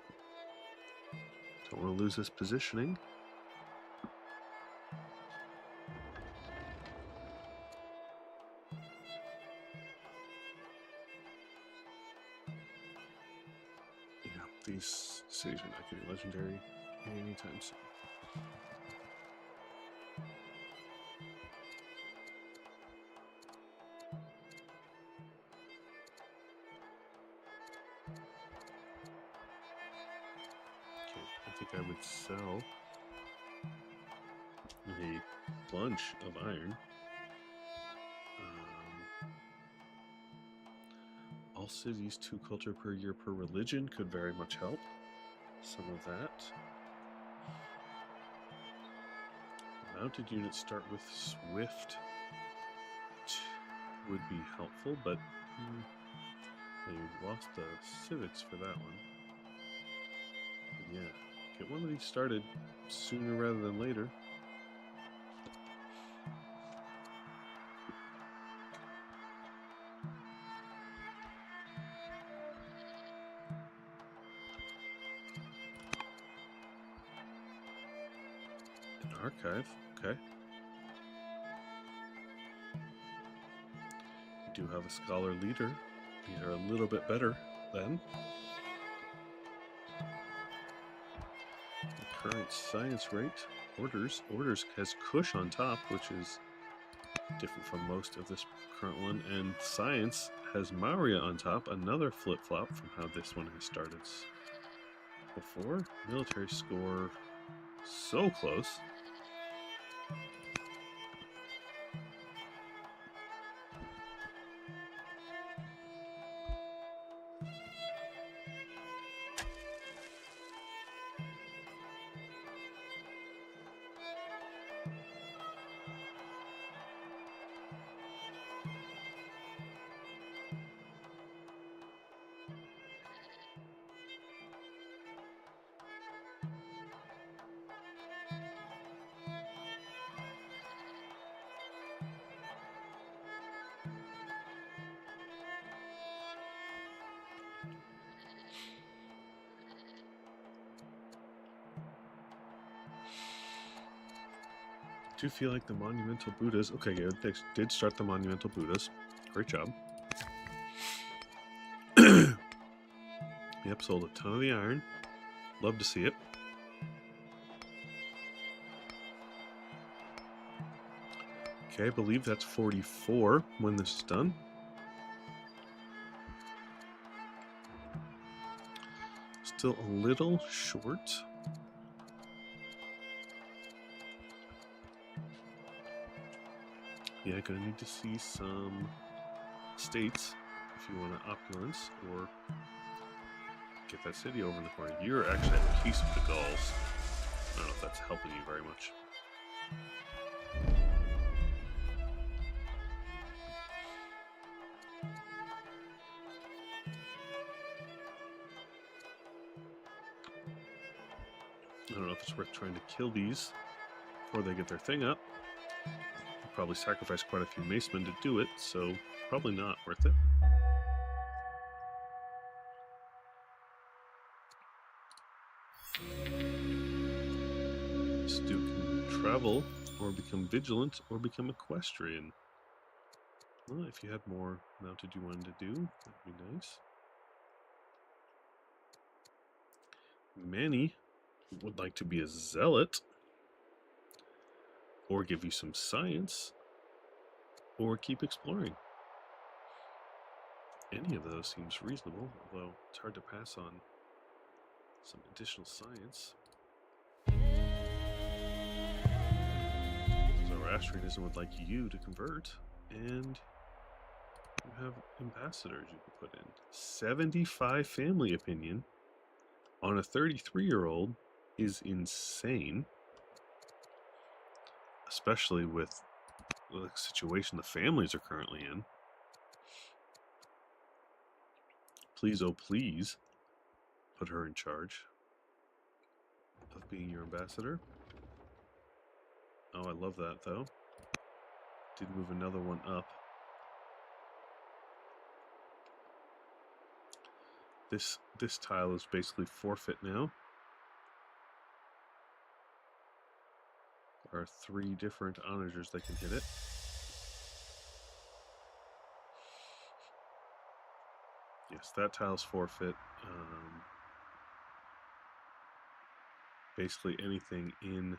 Don't want to lose this positioning. Yeah, these cities are not getting legendary anytime soon. Okay, I think I would sell a bunch of iron. All cities, 2 culture per year per religion could very much help. Some of that. Mounted units start with Swift, which would be helpful, but they lost the civics for that one. But yeah, get one of these started sooner rather than later. An archive, okay. We do have a scholar leader. These are a little bit better then. The current science rate, orders has Kush on top, which is different from most of this current one, and science has Maurya on top, another flip-flop from how this one has started before. Military score so close. I do feel like the monumental Buddhas. Okay, good. They did start the monumental Buddhas. Great job. Yep, sold a ton of the iron. Love to see it. Okay, I believe that's 44 when this is done. Still a little short. Yeah, gonna need to see some states if you want to opulence or get that city over in the corner. You're actually at peace with the Gauls. I don't know if that's helping you very much. I don't know if it's worth trying to kill these before they get their thing up. You'll probably sacrifice quite a few macemen to do it, so probably not worth it. Duke can travel, or become vigilant, or become equestrian. Well, if you had more mounted you wanted to do, that'd be nice. Manny would like to be a zealot, or give you some science, or keep exploring. Any of those seems reasonable, although it's hard to pass on some additional science. Zoroastrianism would like you to convert, and you have ambassadors you can put in. 75 family opinion on a 33-year-old is insane, especially with the situation the families are currently in. Please, oh please, put her in charge of being your ambassador. Oh, I love that, though. Did move another one up. This tile is basically forfeit now. There are 3 different onagers that can hit it. Yes, that tile's forfeit. Basically anything in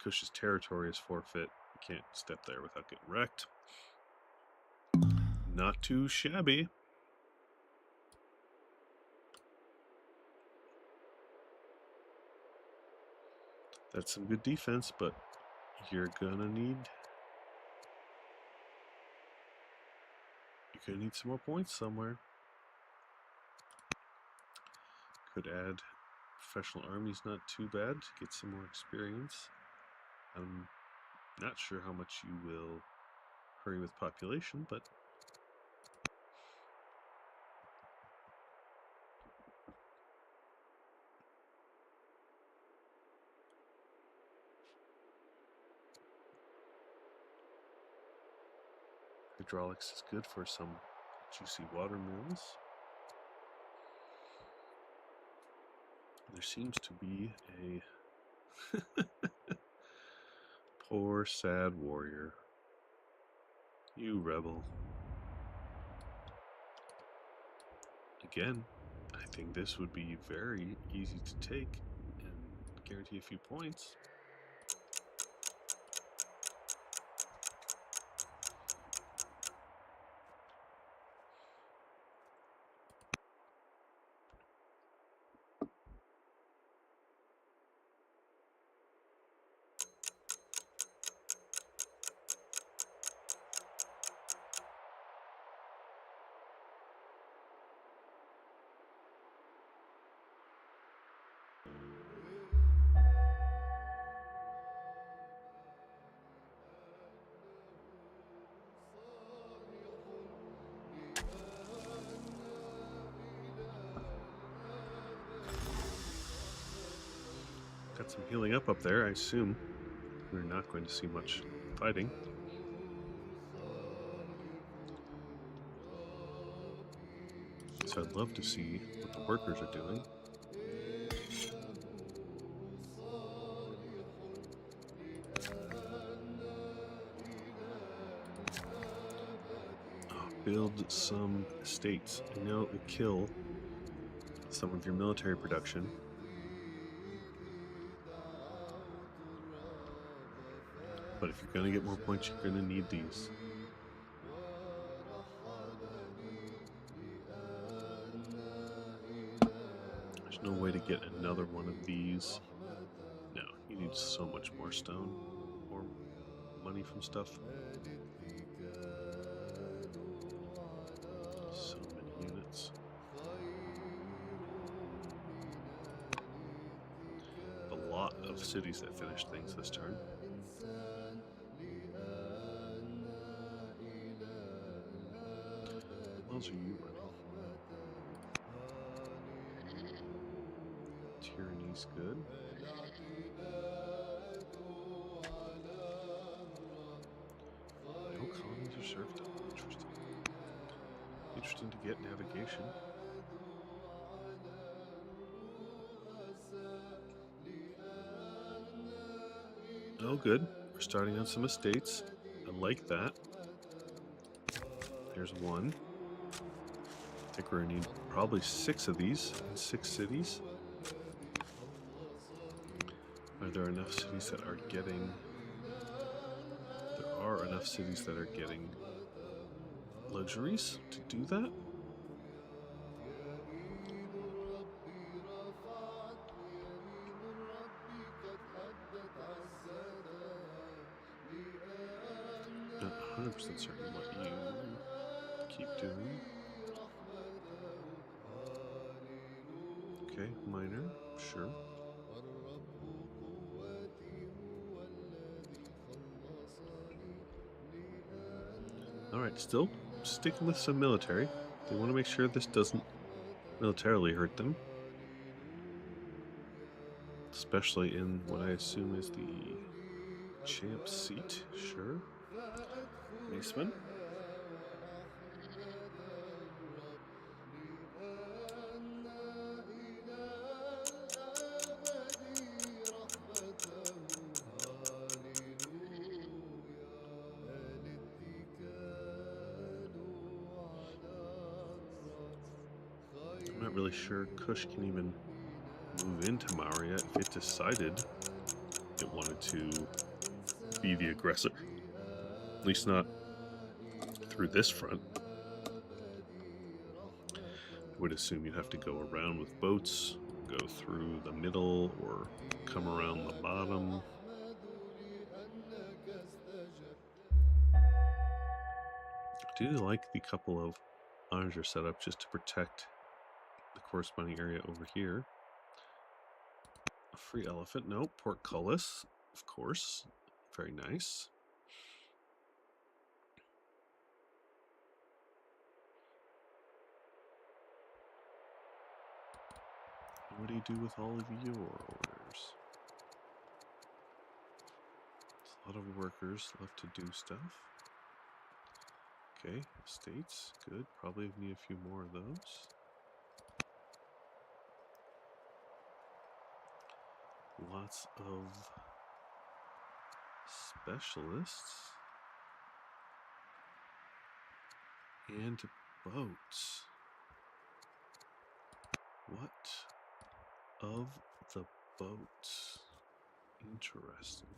Kush's territory is forfeit. You can't step there without getting wrecked. Not too shabby. That's some good defense, but you're gonna need some more points somewhere. Could add professional armies, not too bad, to get some more experience. I'm not sure how much you will hurry with population, but hydraulics is good for some juicy water mills. There seems to be a poor, sad warrior. You rebel. Again, I think this would be very easy to take and guarantee a few points. Got some healing up there. I assume we're not going to see much fighting. So I'd love to see what the workers are doing. Build some estates. I know it will kill some of your military production. But if you're going to get more points, you're going to need these. There's no way to get another one of these. No, you need so much more stone or money from stuff. So many units. A lot of cities that finished things this turn. What else are you running? Tyranny's good. No colonies are serfdom. Interesting. Interesting to get navigation. Oh, good. We're starting on some estates. I like that. There's one. I think we're going to need probably 6 of these in 6 cities. Are there enough cities that are getting... There are enough cities that are getting luxuries to do that. Not 100% certain what you keep doing. Okay, minor, sure. Alright, still sticking with some military. They want to make sure this doesn't militarily hurt them. Especially in what I assume is the champ seat, sure. Maceman. I'm not really sure Kush can even move into Maurya if it decided it wanted to be the aggressor. At least not through this front. I would assume you'd have to go around with boats, go through the middle, or come around the bottom. I do like the couple of onager set up just to protect the corresponding area over here. A free elephant, no, portcullis, of course, very nice. What do you do with all of your orders? There's a lot of workers left to do stuff. Okay, estates, good. Probably need a few more of those. Lots of specialists. And boats. What of the boats? Interesting.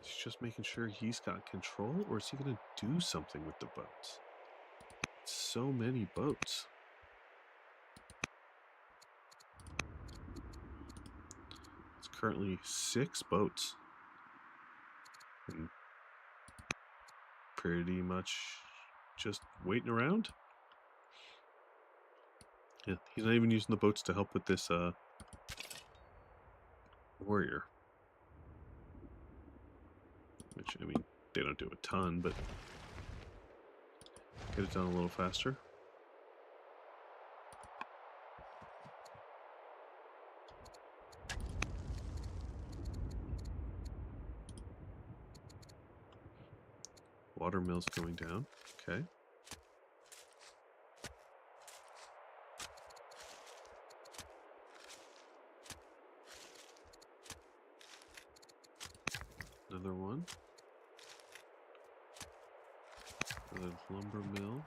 He's just making sure he's got control, or is he going to do something with the boats? So many boats. It's currently 6 boats. And pretty much just waiting around. Yeah, he's not even using the boats to help with this warrior. Which, I mean, they don't do a ton, but get it done a little faster. Water mill's going down. Okay. Another one. The lumber mill.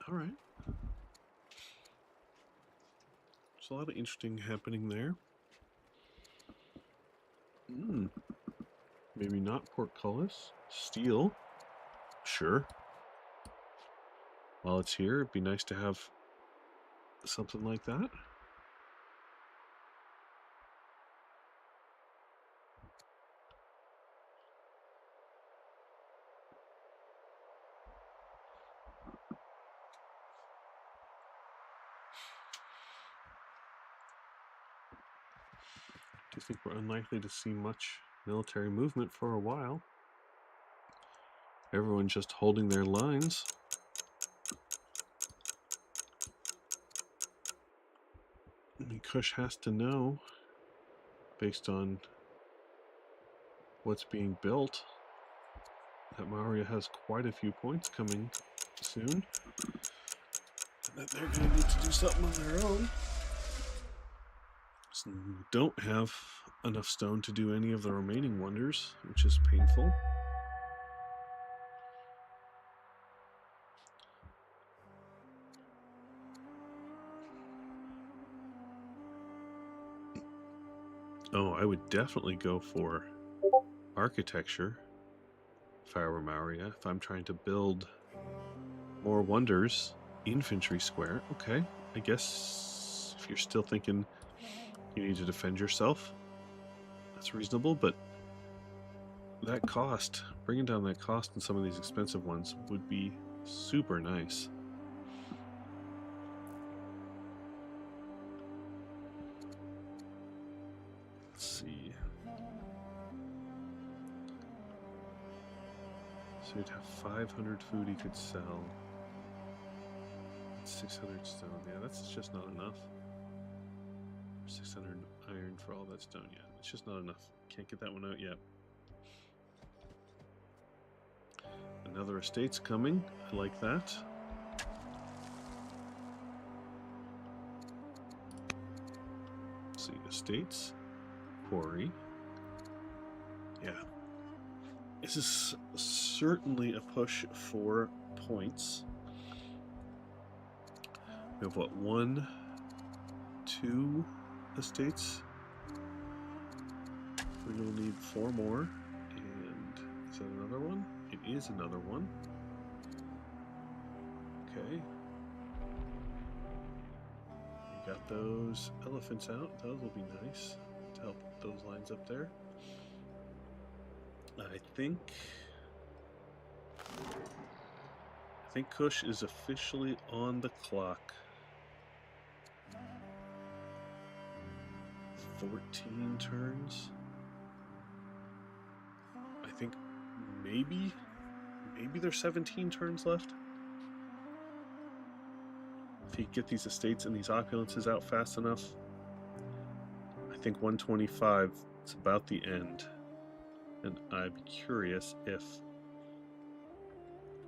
All right. There's a lot of interesting happening there. Maybe not portcullis. Steel. Sure. While it's here, it'd be nice to have something like that. I think we're unlikely to see much military movement for a while. Everyone just holding their lines. I mean, Kush has to know, based on what's being built, that Maurya has quite a few points coming soon. And that they're going to need to do something on their own. So don't have enough stone to do any of the remaining wonders, which is painful. Oh, I would definitely go for architecture if I were Maria. If I'm trying to build more wonders, infantry square. Okay, I guess if you're still thinking you need to defend yourself, that's reasonable, but that cost, bringing down that cost in some of these expensive ones would be super nice. Let's see. So you'd have 500 food he could sell. 600 stone. Yeah, that's just not enough. 600 iron for all that stone. Yeah, it's just not enough. Can't get that one out yet. Another estate's coming. I like that. Let's see, estates, quarry. Yeah. This is certainly a push for points. We have what, 1, 2 estates? We will need 4 more. And is that another one? It is another one. Okay. You got those elephants out. Those will be nice to help those lines up there. I think Kush is officially on the clock. 14 turns. I think maybe there's 17 turns left. If you get these estates and these opulences out fast enough, I think 125 is about the end. And I'm curious if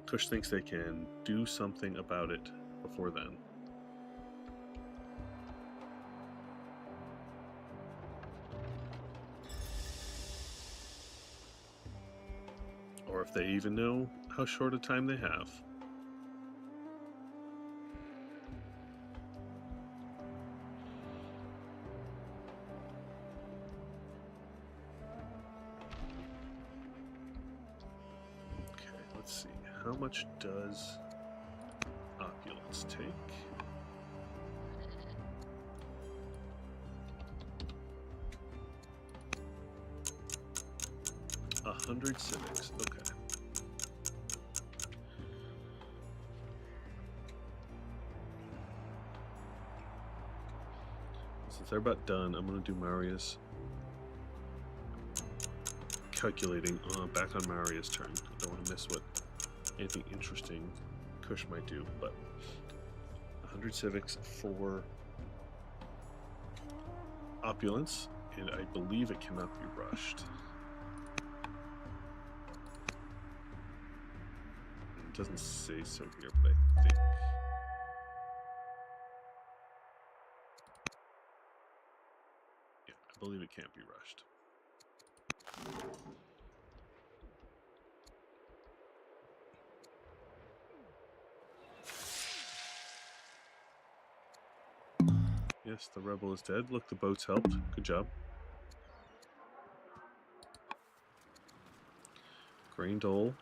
Kush thinks they can do something about it before then. Or if they even know how short a time they have. Okay, let's see. How much does opulence take? A 100 civics. Okay. Since they're about done, I'm going to do Maria's calculating back on Maria's turn. I don't want to miss what anything interesting Kush might do, but 100 civics for opulence, and I believe it cannot be rushed. It doesn't say so here, but I think. Yeah, I believe it can't be rushed. Yes, the rebel is dead. Look, the boats helped. Good job. Grain dole.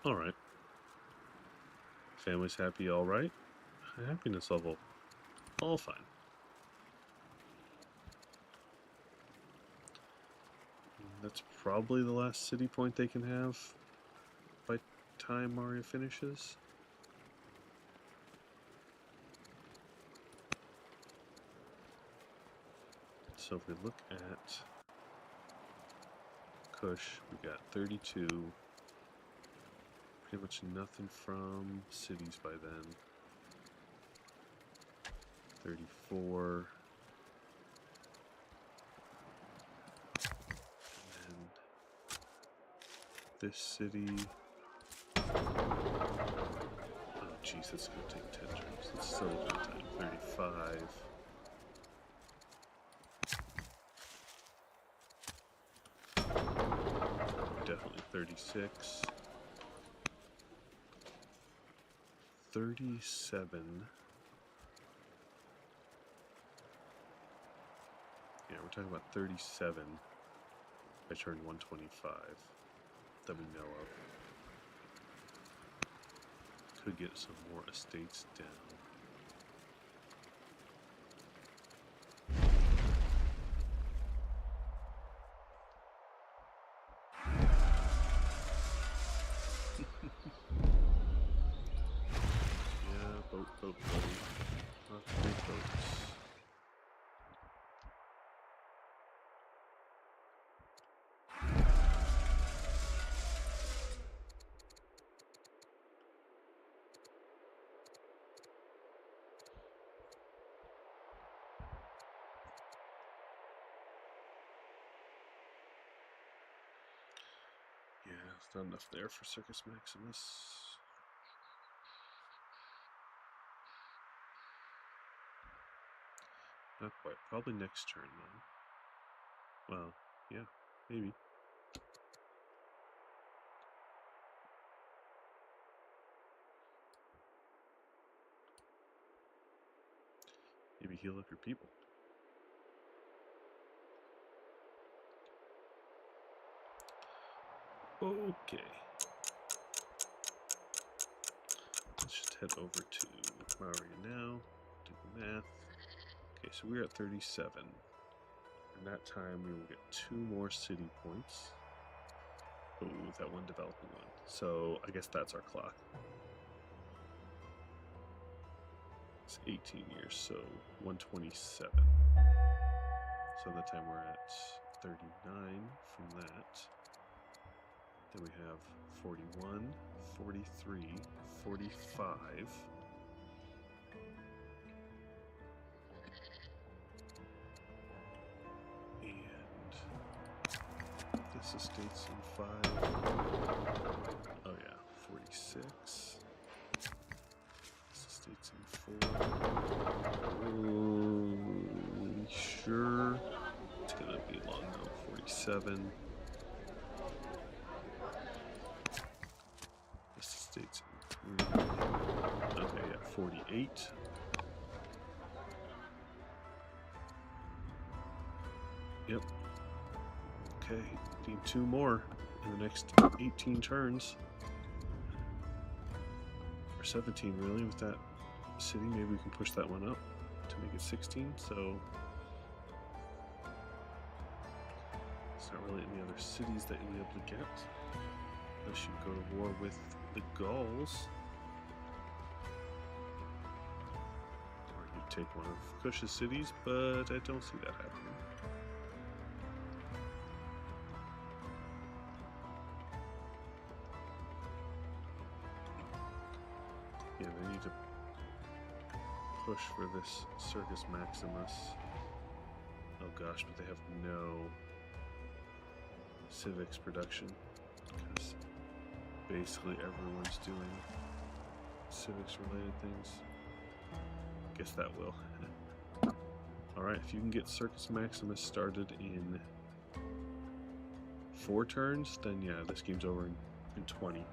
Alright. Family's happy, alright. Happiness level. All fine. That's probably the last city point they can have by time Mario finishes. So if we look at Kush, we got 32. Pretty much nothing from cities by then. 34. And this city. geez, that's going to take 10 turns. It's still a good time. 35. Definitely 36. 37. Yeah, we're talking about 37 by turn 125 that we know of. Could get some more estates down. Yeah, boat. Lots of big boats. Yeah, there's not enough there for Circus Maximus. Not quite. Probably next turn, though. Well, yeah, maybe. Maybe heal up your people. Okay. Let's just head over to Maori now. Do the math. Okay, so we're at 37. In that time, we will get 2 more city points. Oh, that one developing one. So I guess that's our clock. It's 18 years, so 127. So that time we're at 39 from that. Then we have 41, 43, 45. This estate's in 5. Oh yeah, 46. This estate's in 4. Sure. It's gonna be long though. 47. This estate's in 3. Okay, yeah, 48. Yep. Okay, need 2 more in the next 18 turns. Or 17 really with that city. Maybe we can push that one up to make it 16, so there's not really any other cities that you'll be able to get. Unless you go to war with the Gauls. Or you take one of Kush's cities, but I don't see that happening. Yeah, they need to push for this Circus Maximus. Oh gosh, but they have no civics production because basically everyone's doing civics related things. Guess that will. Alright, if you can get Circus Maximus started in 4 turns, then yeah, this game's over in 20.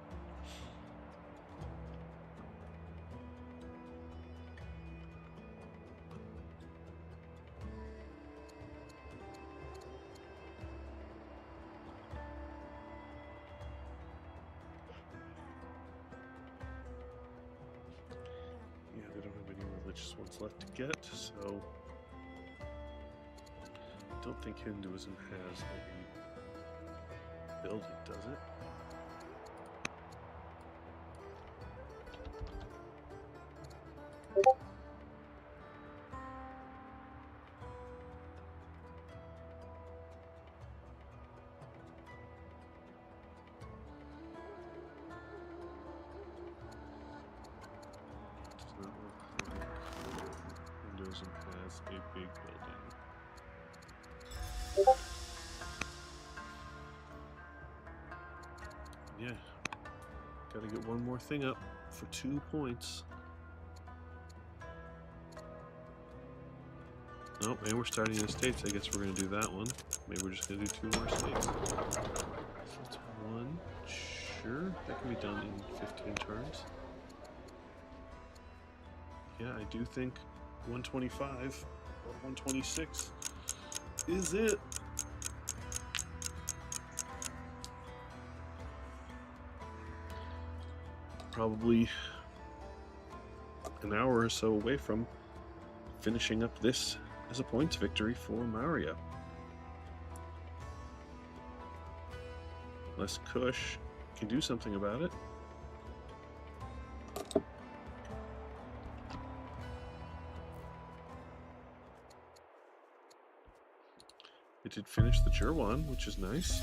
Yeah, they don't have any religious ones left to get, so I don't think Hinduism has a building, does it? Does not look like Hinduism has a big building. Yeah, gotta get one more thing up. for 2 points. Oh, and we're starting in states. I guess we're going to do that one. Maybe we're just going to do 2 more states. So that's 1. Sure, that can be done in 15 turns. Yeah, I do think 125 or 126 is it. Probably an hour or so away from finishing up this as a points victory for Maria. Unless Kush can do something about it. It did finish the Jerwan, which is nice.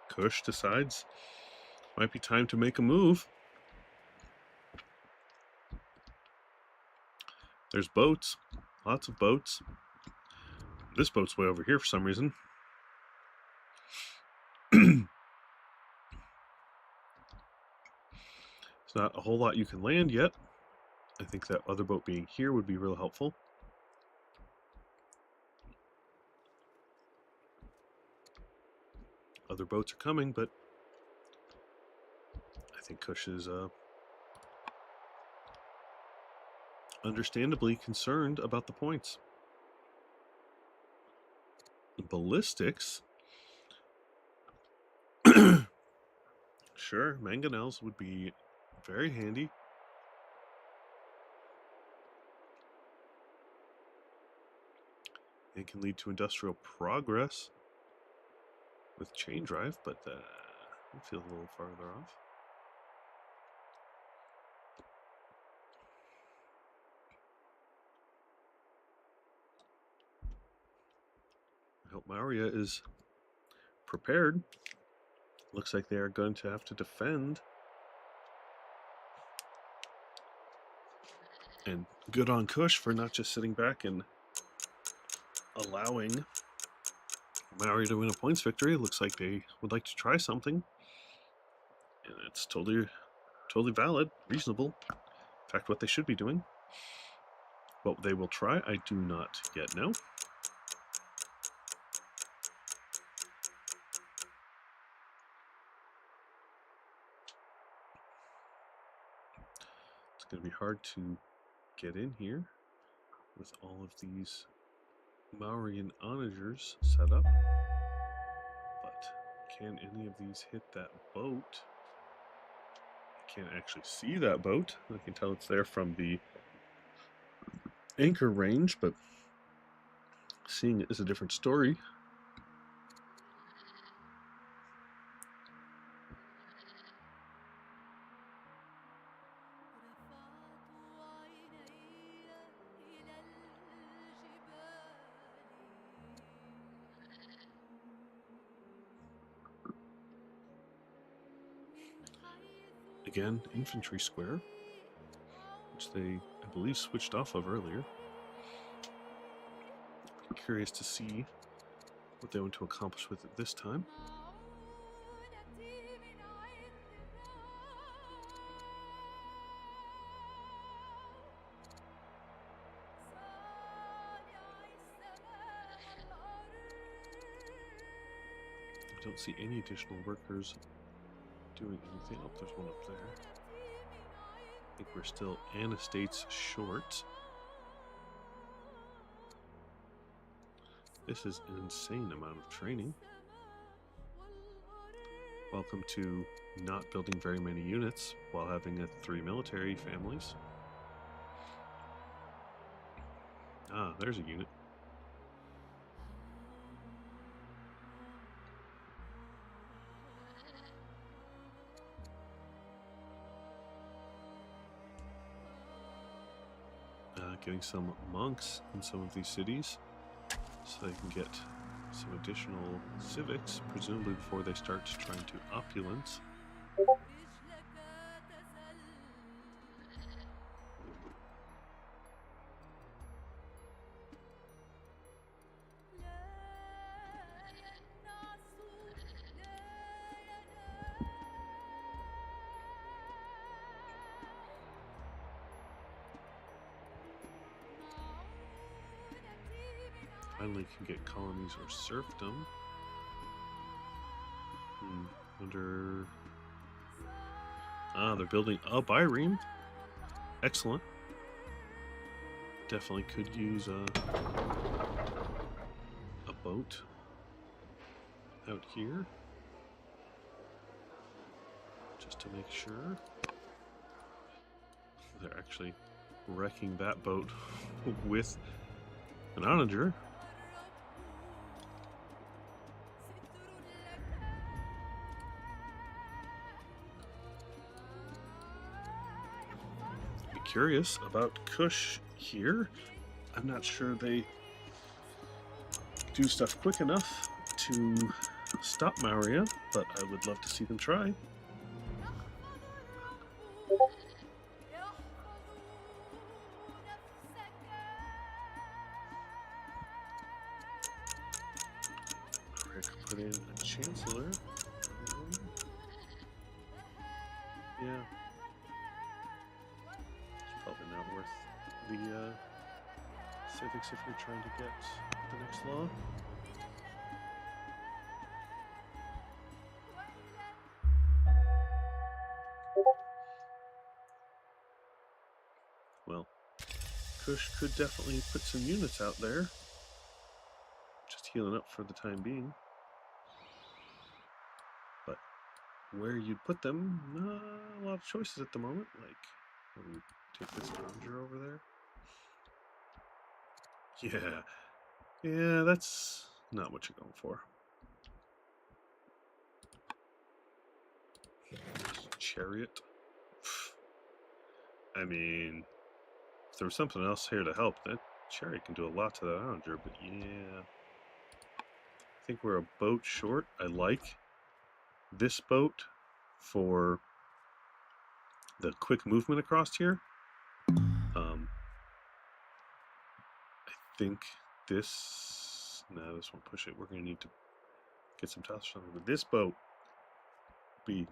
Kush decides might be time to make a move. There's boats, lots of boats. This boat's way over here for some reason. There's not a whole lot you can land yet. I think that other boat being here would be real helpful. Other boats are coming, but I think Kush is understandably concerned about the points. Ballistics. Sure, mangonels would be very handy. It can lead to industrial progress with chain drive, but it feels a little farther off. I hope Maria is prepared. Looks like they are going to have to defend. And good on Kush for not just sitting back and allowing Maori to win a points victory. It looks like they would like to try something. And it's totally valid, reasonable. In fact, what they should be doing. What they will try, I do not yet know. It's going to be hard to get in here with all of these Maorian onagers set up. But can any of these hit that boat? I can't actually see that boat. I can tell it's there from the anchor range, but seeing it is a different story. Again, infantry square, which they, I believe, switched off of earlier. Curious to see what they want to accomplish with it this time. don't see any additional workers doing anything. Oh, there's one up there. I think we're still an estates short. This is an insane amount of training. Welcome to not building very many units while having 3 military families. Ah, there's a unit. Getting some monks in some of these cities so they can get some additional civics, presumably before they start trying to opulence. Finally can get colonies or serfdom. Wonder... Ah, they're building a bireme. Excellent. Definitely could use a boat out here. Just to make sure. They're actually wrecking that boat with an onager. Curious about Kush here. I'm not sure they do stuff quick enough to stop Maurya, but I would love to see them try. Rick put in a chancellor. Yeah. Probably not worth the civics if you're trying to get the next law. Well, Kush could definitely put some units out there. Just healing up for the time being. But where you'd put them, not a lot of choices at the moment. Like, take this onager over there. Yeah, that's not what you're going for. Chariot. I mean, if there was something else here to help, that chariot can do a lot to that onager, but yeah. I think we're a boat short. I like this boat for the quick movement across here. I think this... No, this won't push it. We're going to need to get some tough something. But this boat be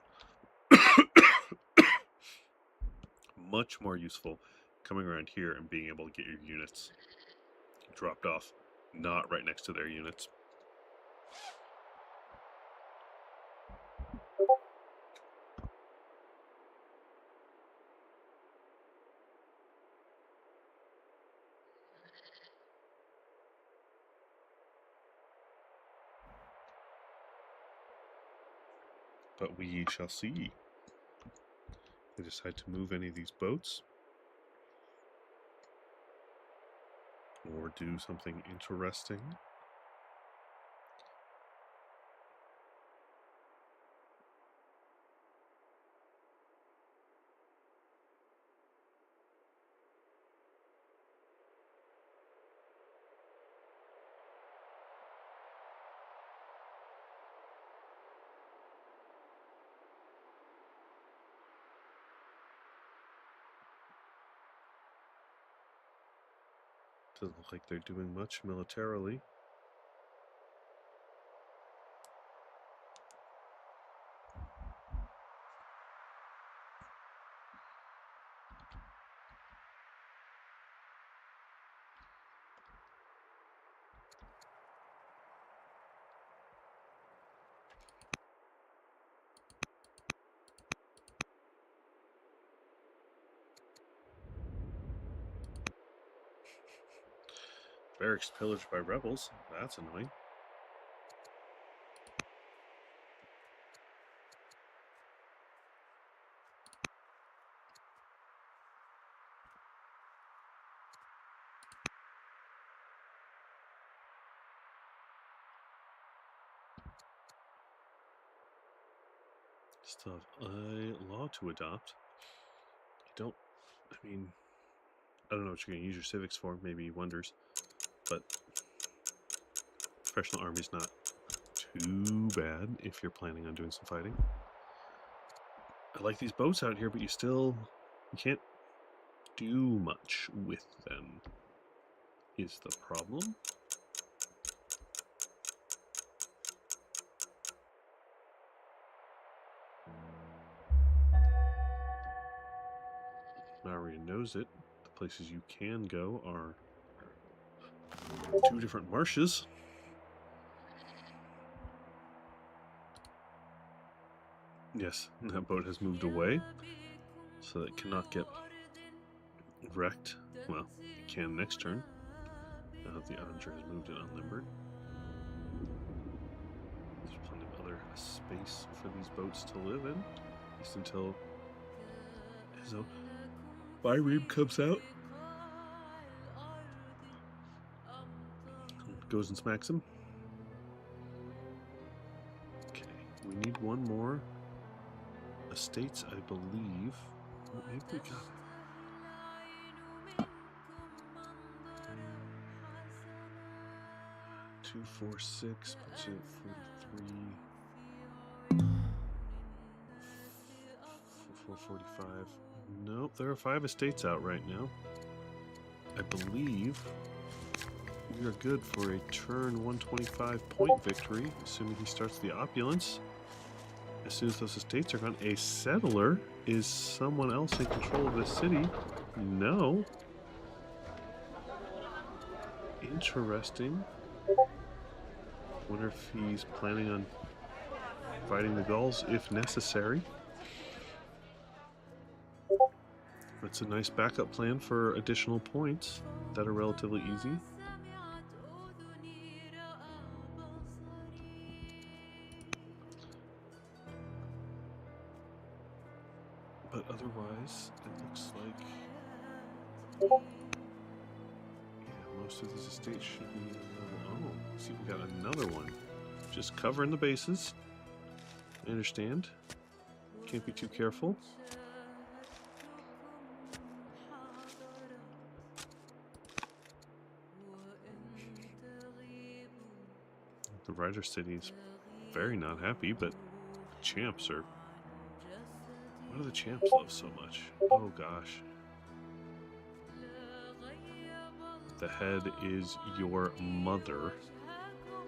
much more useful coming around here and being able to get your units dropped off, not right next to their units. But we shall see. They decide to move any of these boats or do something interesting. Doesn't look like they're doing much militarily. barracks pillaged by rebels. That's annoying. Still have a law to adopt. I mean, I don't know what you're going to use your civics for, maybe wonders, but professional army's not too bad if you're planning on doing some fighting. I like these boats out here, but you can't do much with them, is the problem. Maria knows it. The places you can go are 2 different marshes. Yes, that boat has moved away, so that it cannot get wrecked. Well, it can next turn. Now that the Andre has moved it unlimbered. There's plenty of other space for these boats to live in, at least until his own Byreem comes out. Goes and smacks him. Okay, we need one more estates, I believe. Oh, maybe we got it. 246 puts you at 43. 445. Nope, there are 5 estates out right now. I believe we are good for a turn 125 point victory, assuming he starts the opulence. As soon as those estates are gone, a settler. Is someone else in control of this city? No. Interesting. Wonder if he's planning on fighting the Gauls if necessary. That's a nice backup plan for additional points that are relatively easy. But otherwise, it looks like most of these estates should be level. Oh, see, we got another one. Just covering the bases. I understand. Can't be too careful. The Rider City is very not happy, but the champs are... What do the champs love so much? Oh gosh. The head is your mother,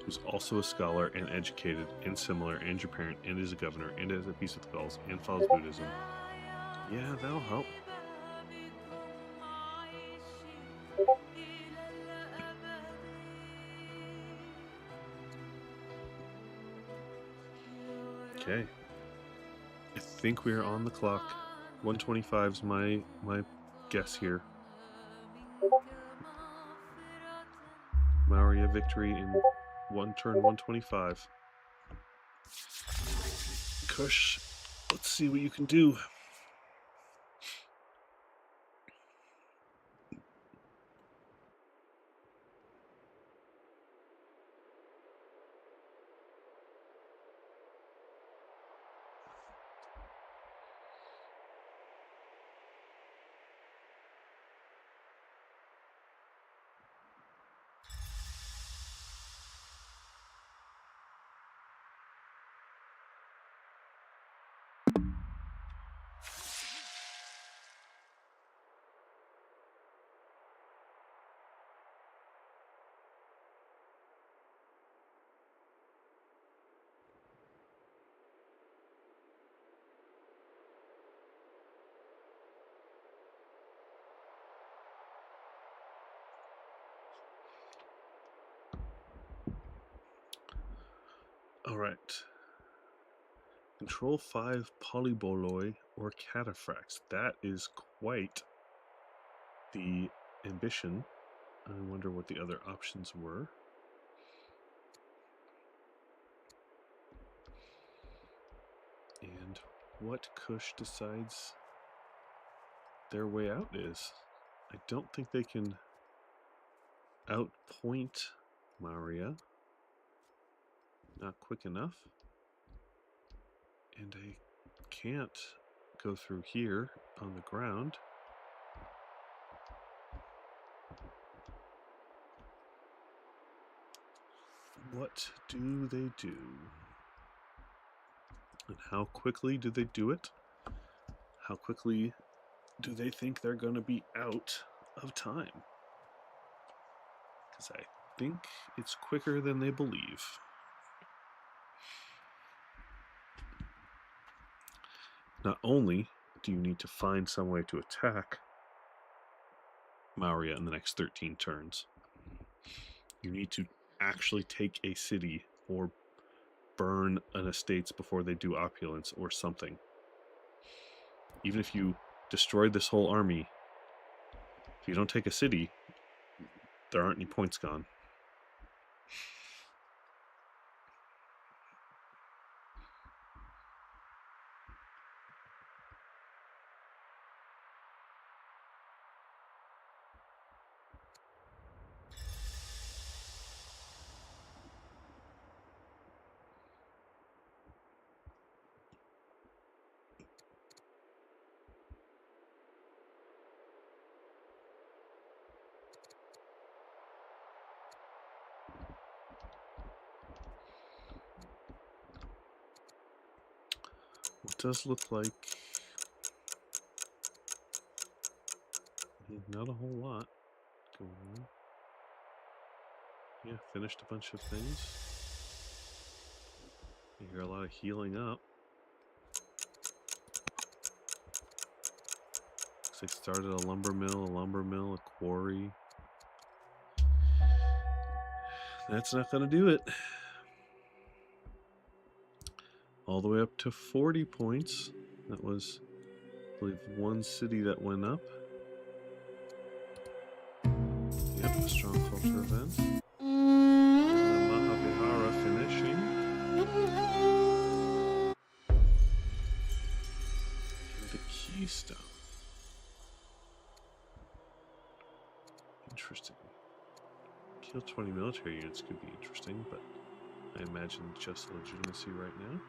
who's also a scholar and educated and similar, and your parent, and is a governor, and is at peace with the Gauls, and follows Buddhism. Yeah, that'll help. Okay. I think we are on the clock. 125 is my guess here. Maurya victory in turn 125. Kush, let's see what you can do. Alright. Control 5 polyboloi or cataphracts. That is quite the ambition. I wonder what the other options were. And what Kush decides their way out is. I don't think they can outpoint Maria. Not quick enough. And I can't go through here on the ground. What do they do? And how quickly do they do it? How quickly do they think they're going to be out of time? Because I think it's quicker than they believe. Not only do you need to find some way to attack Maurya in the next 13 turns, you need to actually take a city or burn an estates before they do opulence or something. Even if you destroy this whole army, if you don't take a city, there aren't any points gone. It does look like not a whole lot going on. Yeah, finished a bunch of things. You hear a lot of healing up. Looks like started a lumber mill, a quarry. That's not going to do it. All the way up to 40 points. That was, I believe, one city that went up. Yep, a strong culture event. And the Mahavihara finishing. And the keystone. Interesting. Kill 20 military units could be interesting, but I imagine just legitimacy right now.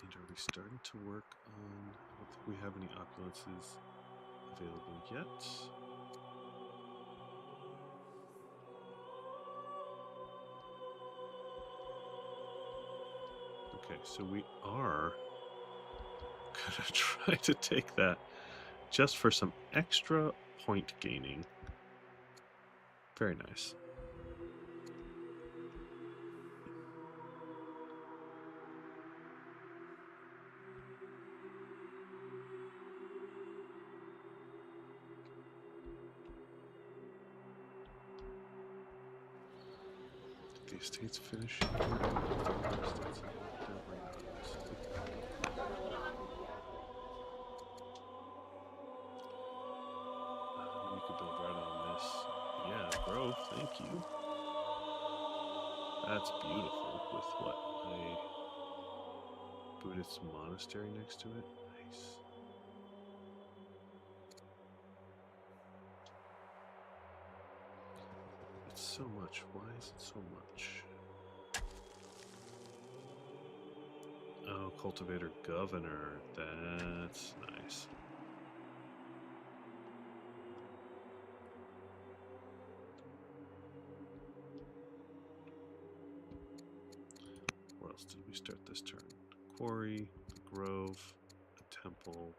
And are we starting to work on... I don't think we have any opulences available yet. Okay, so we are gonna try to take that just for some extra point gaining. Very nice. The estate's finishing. You could build right on this. Yeah, growth, thank you. That's beautiful with what, a Buddhist monastery next to it. Nice. It's so much. Why is it so much? Oh, cultivator governor. That's nice. Where else did we start this turn? Quarry, the grove, a temple.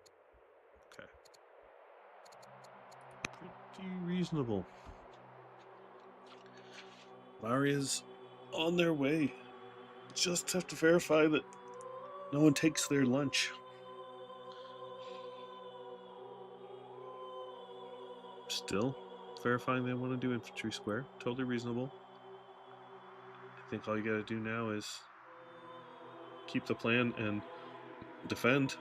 Okay. Pretty reasonable. Maria's on their way. Just have to verify that no one takes their lunch. Still verifying they want to do infantry square. Totally reasonable. I think all you gotta do now is keep the plan and defend.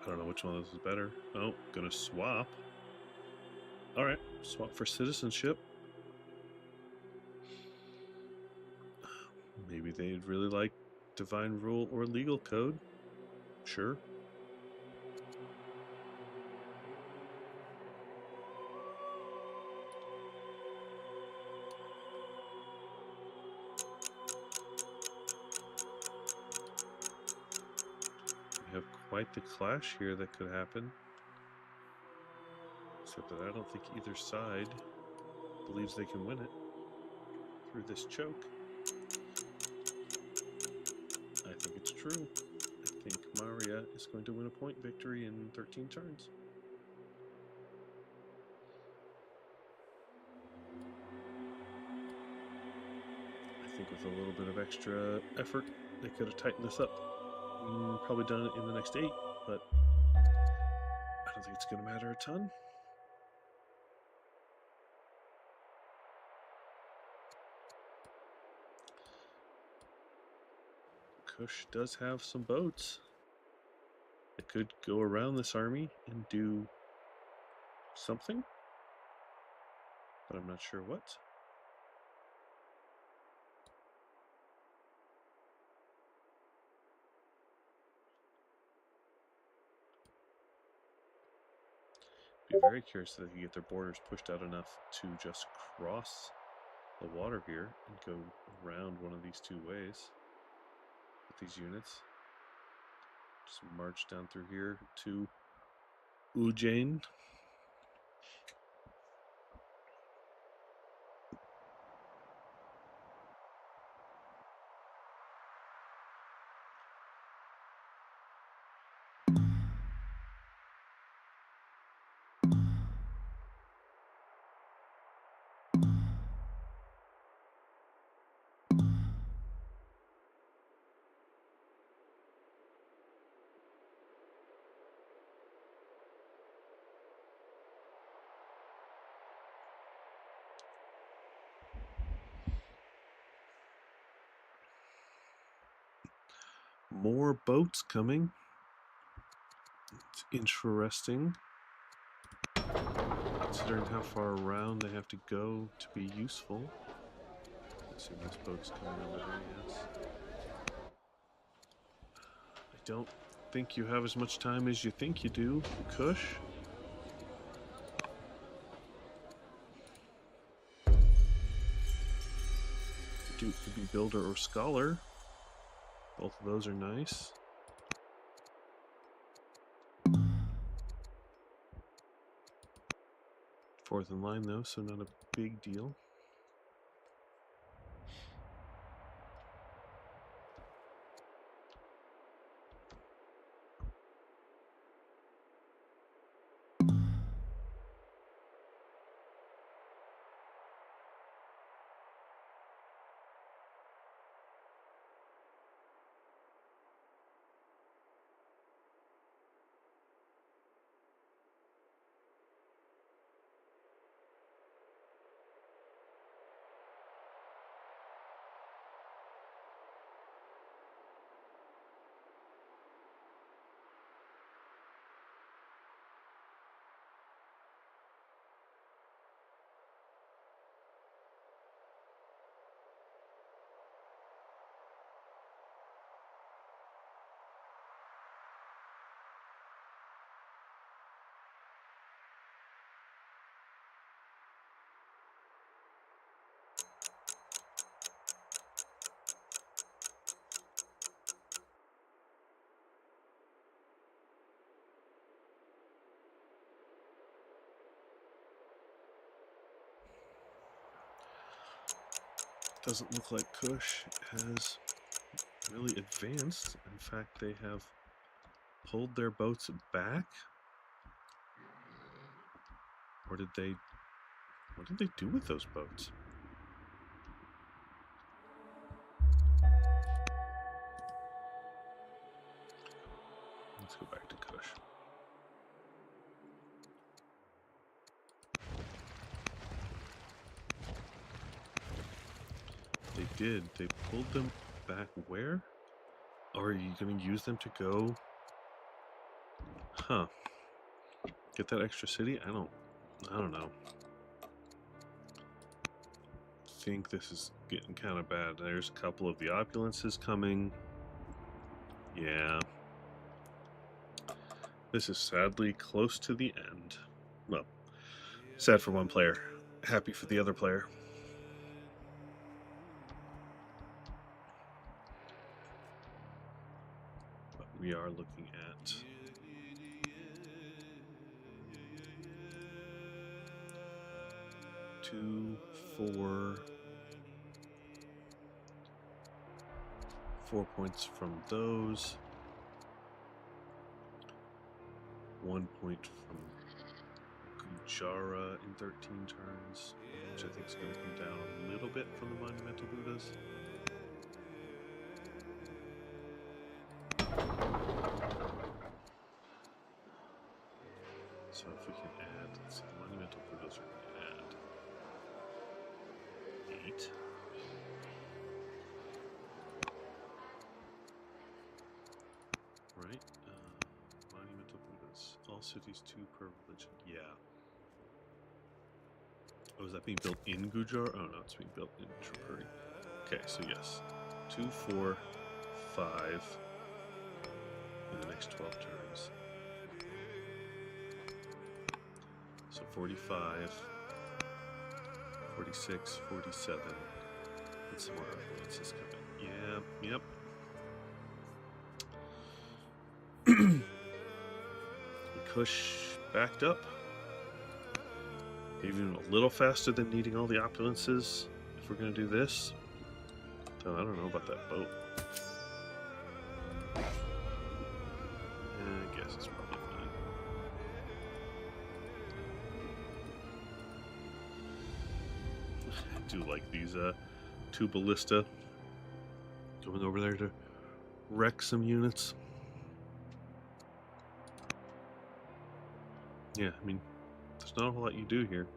I I don't know which one of those is better. Oh, gonna swap. Alright, swap for citizenship. Maybe they'd really like divine rule or legal code. Sure. We have quite the clash here that could happen. Except that I don't think either side believes they can win it through this choke. I think it's true. I think Maria is going to win a point victory in 13 turns. I think with a little bit of extra effort, they could have tightened this up. Probably done it in the next 8, but I don't think it's going to matter a ton. Kush does have some boats that could go around this army and do something, but I'm not sure what. Be very curious if they can get their borders pushed out enough to just cross the water here and go around one of these 2 ways with these units. Just march down through here to Ujjain. More boats coming. It's interesting, considering how far around they have to go to be useful. Let's see, this boat's coming over there, yes. I don't think you have as much time as you think you do, Kush. Duke could be builder or scholar. Both of those are nice. Fourth in line though, so not a big deal. Doesn't look like Kush has really advanced. In fact, they have pulled their boats back. Or did they... What did they do with those boats? Let's go back to Kush. They did. They pulled them back where? Or are you going to use them to go? Huh. Get that extra city? I don't know. I think this is getting kind of bad. There's a couple of the opulences coming. Yeah. This is sadly close to the end. Well, sad for one player. Happy for the other player. But we are looking at 2, 4 points from those. 1 point from Gujara in 13 turns, which I think is going to come down a little bit from the Monumental Buddhas. So if we can add, let's see, the Monumental Buddhas are going to add 8. Right? Monumental Buddhas. All cities 2 per religion. Yeah. Oh, is that being built in Gujar? Oh, no, it's being built in Tripuri. Okay, so yes. 2, 4, 5 in the next 12 turns. So 45, 46, 47, and some more influences coming. Yeah, yep. Kush backed up. Even a little faster than needing all the opulences if we're going to do this. Though I don't know about that boat. I guess it's probably fine. I do like these 2 ballista going over there to wreck some units. Yeah, I mean, there's not a whole lot you do here.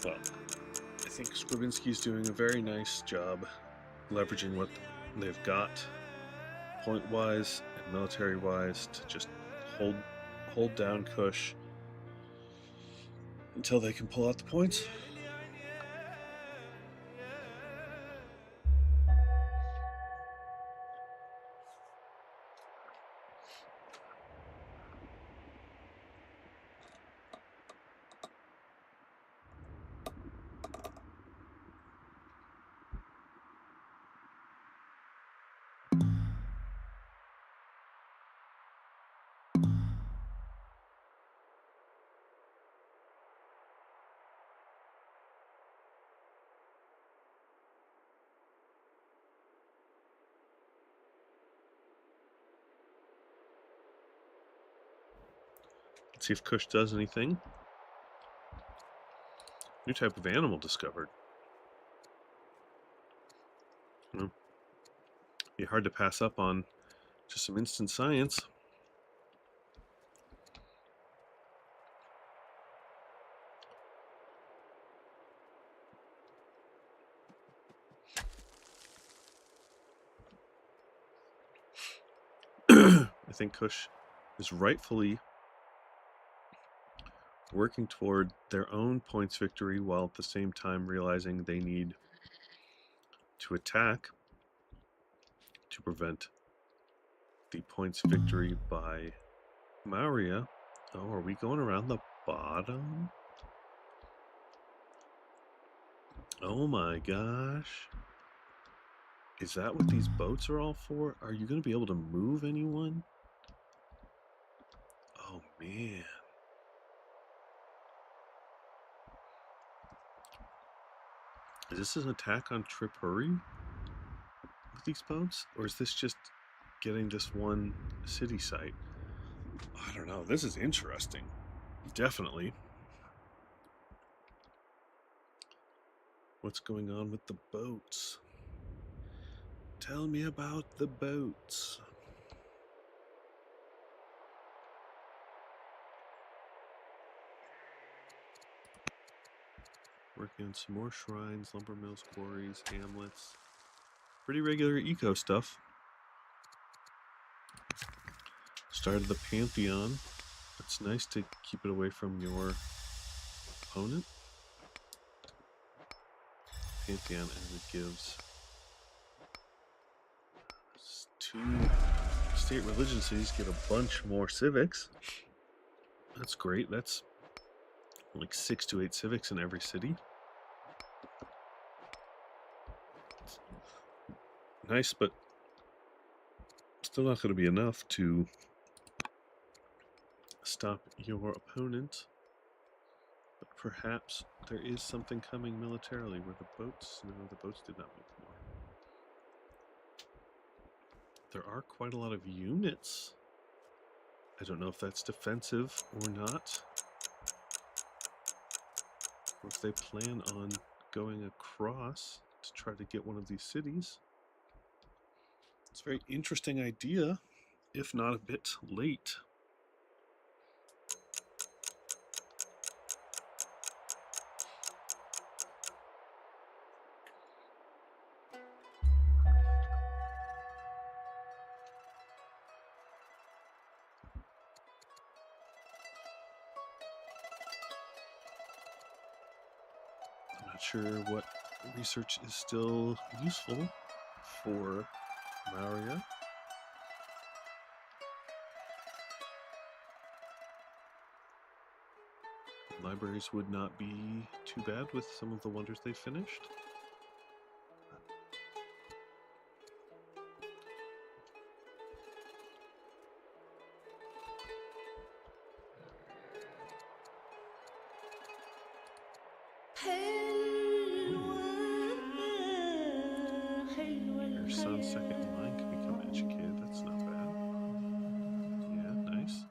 Well, I think Scrubinski's doing a very nice job leveraging what they've got point-wise and military-wise to just hold down Kush until they can pull out the points. Let's see if Kush does anything. New type of animal discovered. Be hard to pass up on just some instant science. I think Kush is rightfully working toward their own points victory while at the same time realizing they need to attack to prevent the points victory by Maurya. Oh, are we going around the bottom? Oh my gosh. Is that what these boats are all for? Are you going to be able to move anyone? Man. Is this an attack on Tripuri with these boats? Or is this just getting this one city site? I don't know. This is interesting. Definitely. What's going on with the boats? Tell me about the boats. Working on some more shrines, lumber mills, quarries, hamlets. Pretty regular eco stuff. Started the Pantheon. It's nice to keep it away from your opponent. Pantheon, as it gives 2 state religion cities get a bunch more civics. That's great. That's like 6 to 8 civics in every city. Nice, but still not going to be enough to stop your opponent. But perhaps there is something coming militarily where the boats... No, the boats did not move more. There are quite a lot of units. I don't know if that's defensive or not. Or if they plan on going across to try to get one of these cities. It's a very interesting idea, if not a bit late. I'm not sure what research is still useful for Maria. Libraries would not be too bad with some of the wonders they finished. Your son's second in line can become educated. That's not bad. Yeah, nice.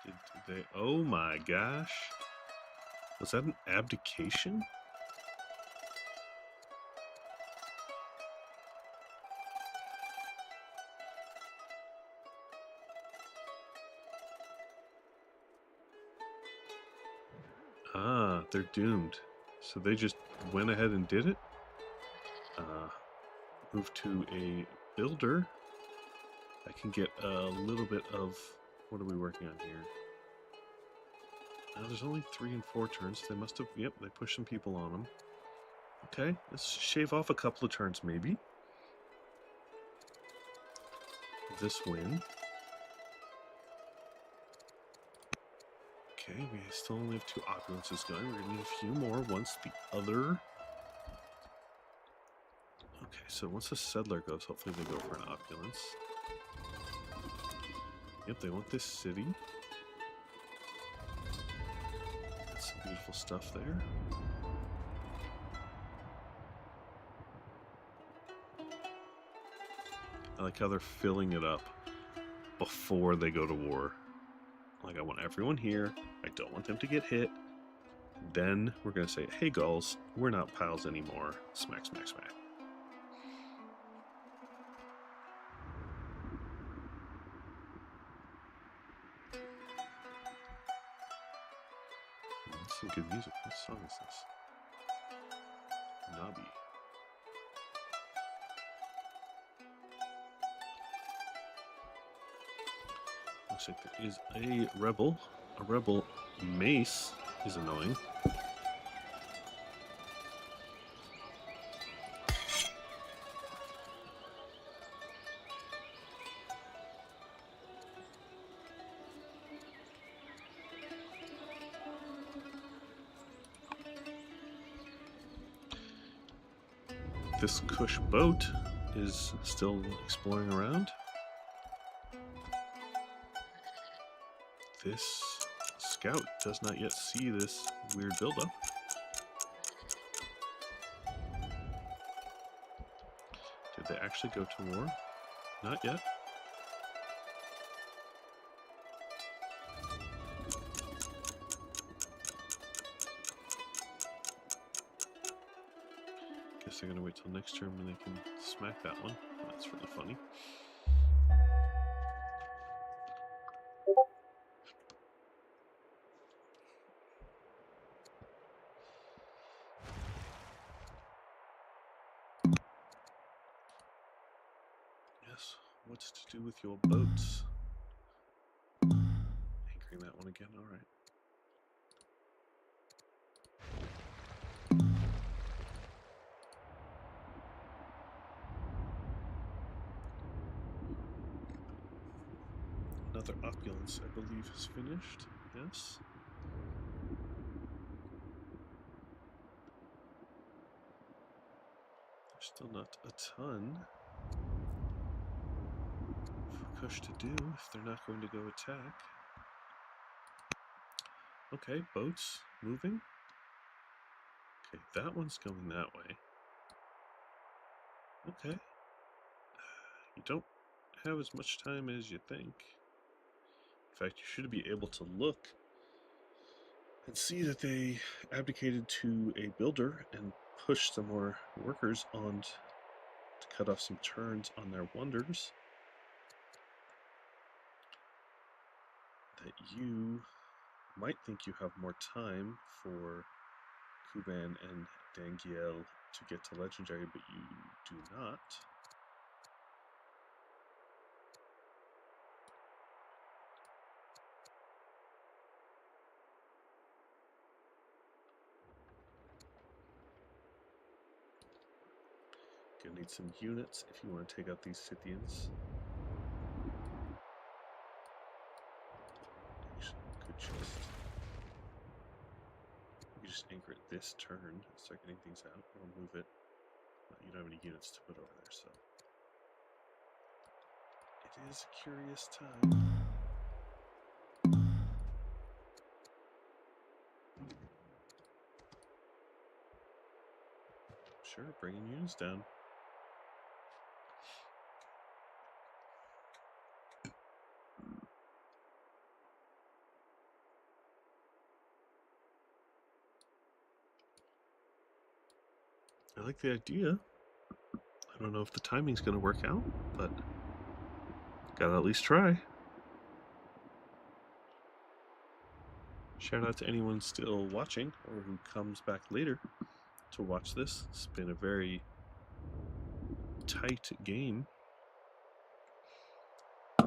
Did they... Oh my gosh. Was that an abdication? Ah, they're doomed. So they just went ahead and did it? Move to a builder. I can get a little bit of... What are we working on here? Now there's only 3 and 4 turns. They must have... Yep, they pushed some people on them. Okay, let's shave off a couple of turns maybe. This win. Okay, we still only have 2 opulences going. We're going to need a few more once the other... Okay, so once the settler goes, hopefully they go for an opulence. Yep, they want this city. That's some beautiful stuff there. I like how they're filling it up before they go to war. Like, I want everyone here. I don't want them to get hit. Then we're going to say, hey, Gauls, we're not pals anymore. Smack, smack, smack. That's some good music. What song is this? Nabi. Looks like there is a rebel. A rebel mace is annoying. This Kush boat is still exploring around. This scout does not yet see this weird buildup. Did they actually go to war? Not yet. Guess they're gonna wait till next term and they can smack that one. That's really funny. Yes, what's to do with your boats? Anchoring that one again, alright. Another opulence, I believe, is finished. Yes. There's still not a ton for Kush to do if they're not going to go attack. Okay, boats moving. Okay, that one's going that way. Okay. You don't have as much time as you think. In fact, you should be able to look and see that they abdicated to a builder and pushed some more workers on to cut off some turns on their wonders. That you might think you have more time for Kuban and Dangiel to get to legendary, but you do not. Gonna need some units if you want to take out these Scythians. Could just anchor it this turn, start getting things out, or move it. You don't have any units to put over there, so it is a curious time. Sure, bringing units down. I like the idea. I don't know if the timing's going to work out, but gotta at least try. Shout out to anyone still watching or who comes back later to watch this. It's been a very tight game.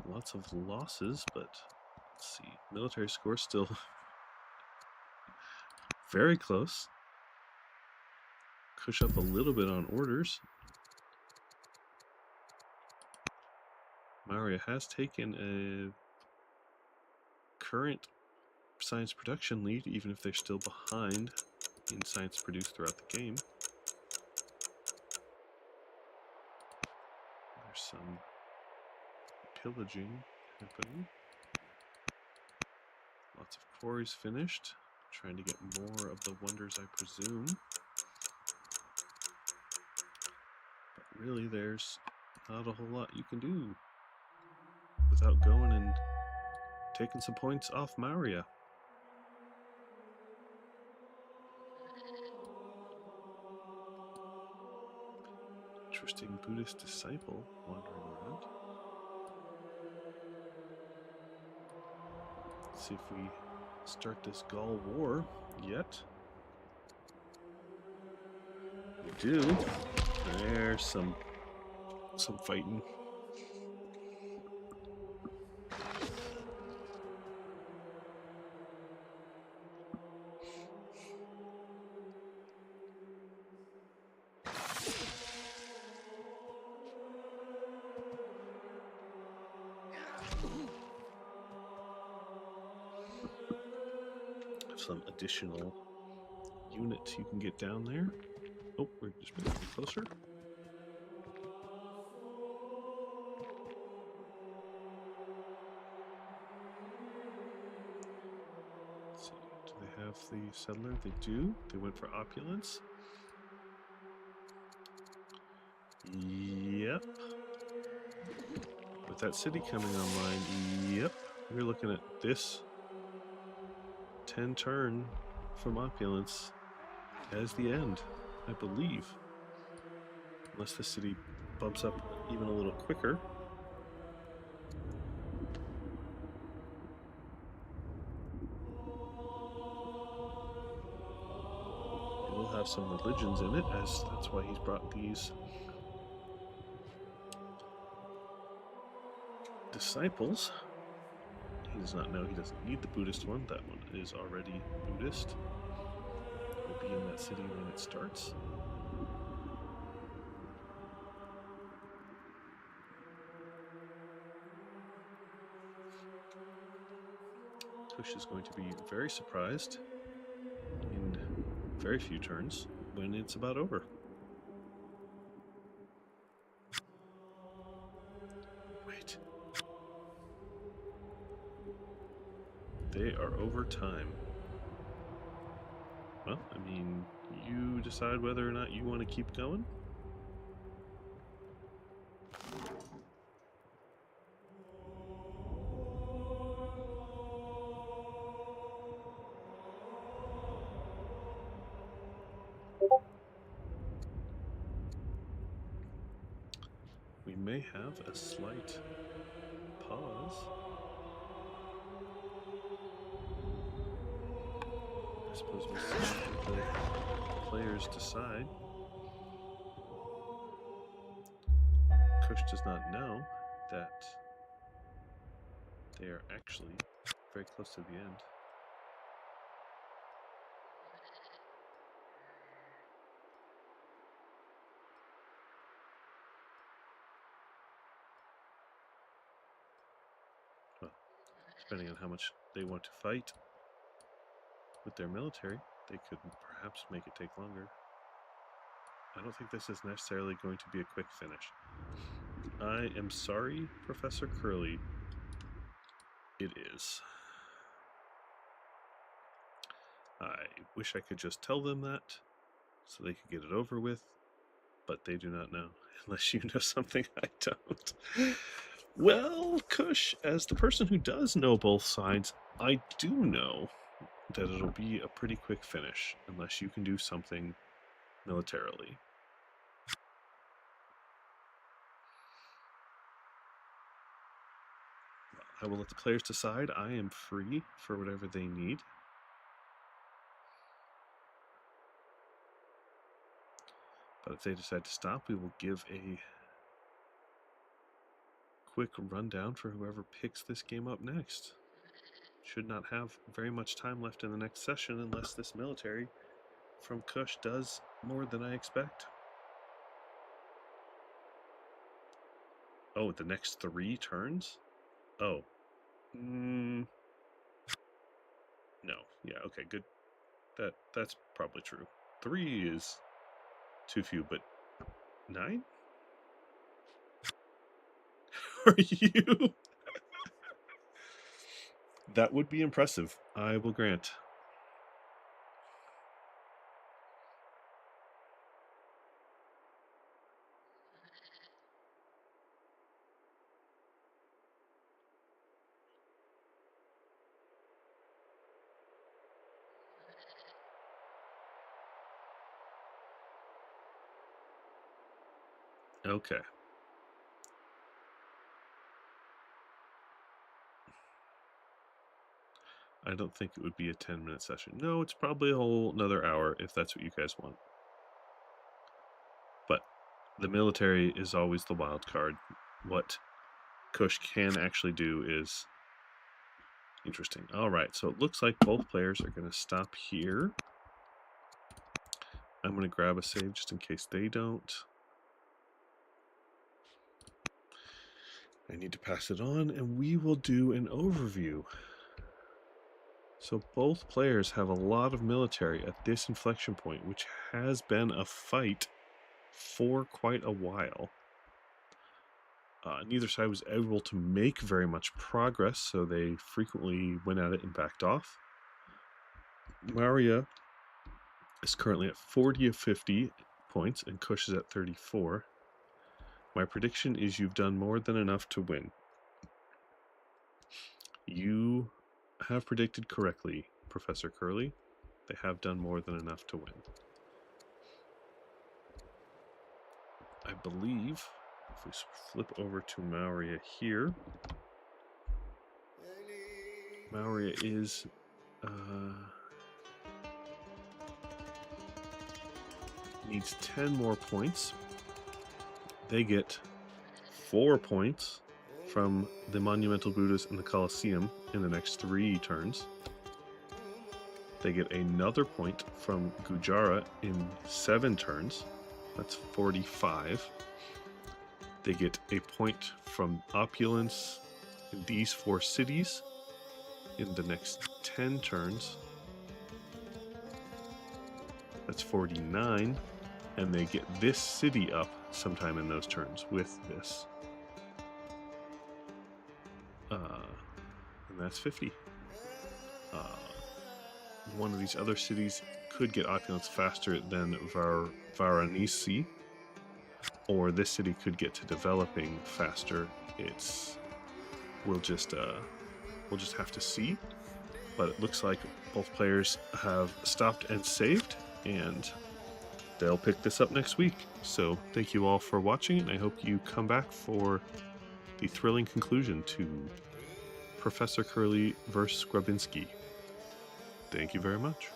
Lots of losses, but let's see. Military score still very close. Push up a little bit on orders. Maria has taken a current science production lead, even if they're still behind in science produced throughout the game. There's some pillaging happening. Lots of quarries finished. Trying to get more of the wonders, I presume. But really, there's not a whole lot you can do without going and taking some points off Maria. Interesting Buddhist disciple wandering around. Let's see if we start this Gaul War yet. We do. There's some fighting. Some additional units you can get down there. Oh, we're just moving closer. have the settler? They do. They went for opulence. Yep. With that city coming online, yep. We're looking at this 10 turn from opulence as the end, I believe. Unless the city bumps up even a little quicker. It will have some religions in it, as that's why he's brought these disciples. He does not know he doesn't need the Buddhist one. That one is already Buddhist. Will be in that city when it starts. Kush is going to be very surprised in very few turns when it's about over. Wait. They are over time. Well, I mean, you decide whether or not you want to keep going. We may have a slight pause. I suppose we'll see what the players decide. Kush does not know that they are actually very close to the end. Well, depending on how much they want to fight with their military, they could perhaps make it take longer. I don't think this is necessarily going to be a quick finish. I am sorry, Professor Curly. It is. I wish I could just tell them that so they could get it over with, but they do not know, unless you know something I don't. Well, Kush, as the person who does know both sides, I do know that it'll be a pretty quick finish, unless you can do something militarily. I will let the players decide. I am free for whatever they need. But if they decide to stop, we will give a quick rundown for whoever picks this game up next. Should not have very much time left in the next session unless this military from Kush does more than I expect. Oh, the next 3 turns? Oh. No. Yeah, okay, good. That's probably true. 3 is too few, but 9? Are you? That would be impressive, I will grant. Okay. I don't think it would be a 10-minute session. No, it's probably a whole another hour if that's what you guys want. But the military is always the wild card. What Kush can actually do is interesting. All right, so it looks like both players are going to stop here. I'm going to grab a save just in case they don't. I need to pass it on, and we will do an overview. So both players have a lot of military at this inflection point, which has been a fight for quite a while. Neither side was able to make very much progress, so they frequently went at it and backed off. Maria is currently at 40 of 50 points, and Kush is at 34. My prediction is you've done more than enough to win. You have predicted correctly, Professor Curly. They have done more than enough to win. I believe if we flip over to Maria here, Maria is needs 10 more points. They get 4 points from the Monumental Buddhas in the Colosseum in the next 3 turns. They get another point from Gujarat in 7 turns. That's 45. They get a point from Opulence in these 4 cities in the next 10 turns. That's 49. And they get this city up sometime in those turns with this. And that's 50. One of these other cities could get opulence faster than Varanasi, or this city could get to developing faster. We'll just have to see. But it looks like both players have stopped and saved, and they'll pick this up next week. So thank you all for watching, and I hope you come back for the thrilling conclusion to Professor Curly versus Scrubinski. Thank you very much.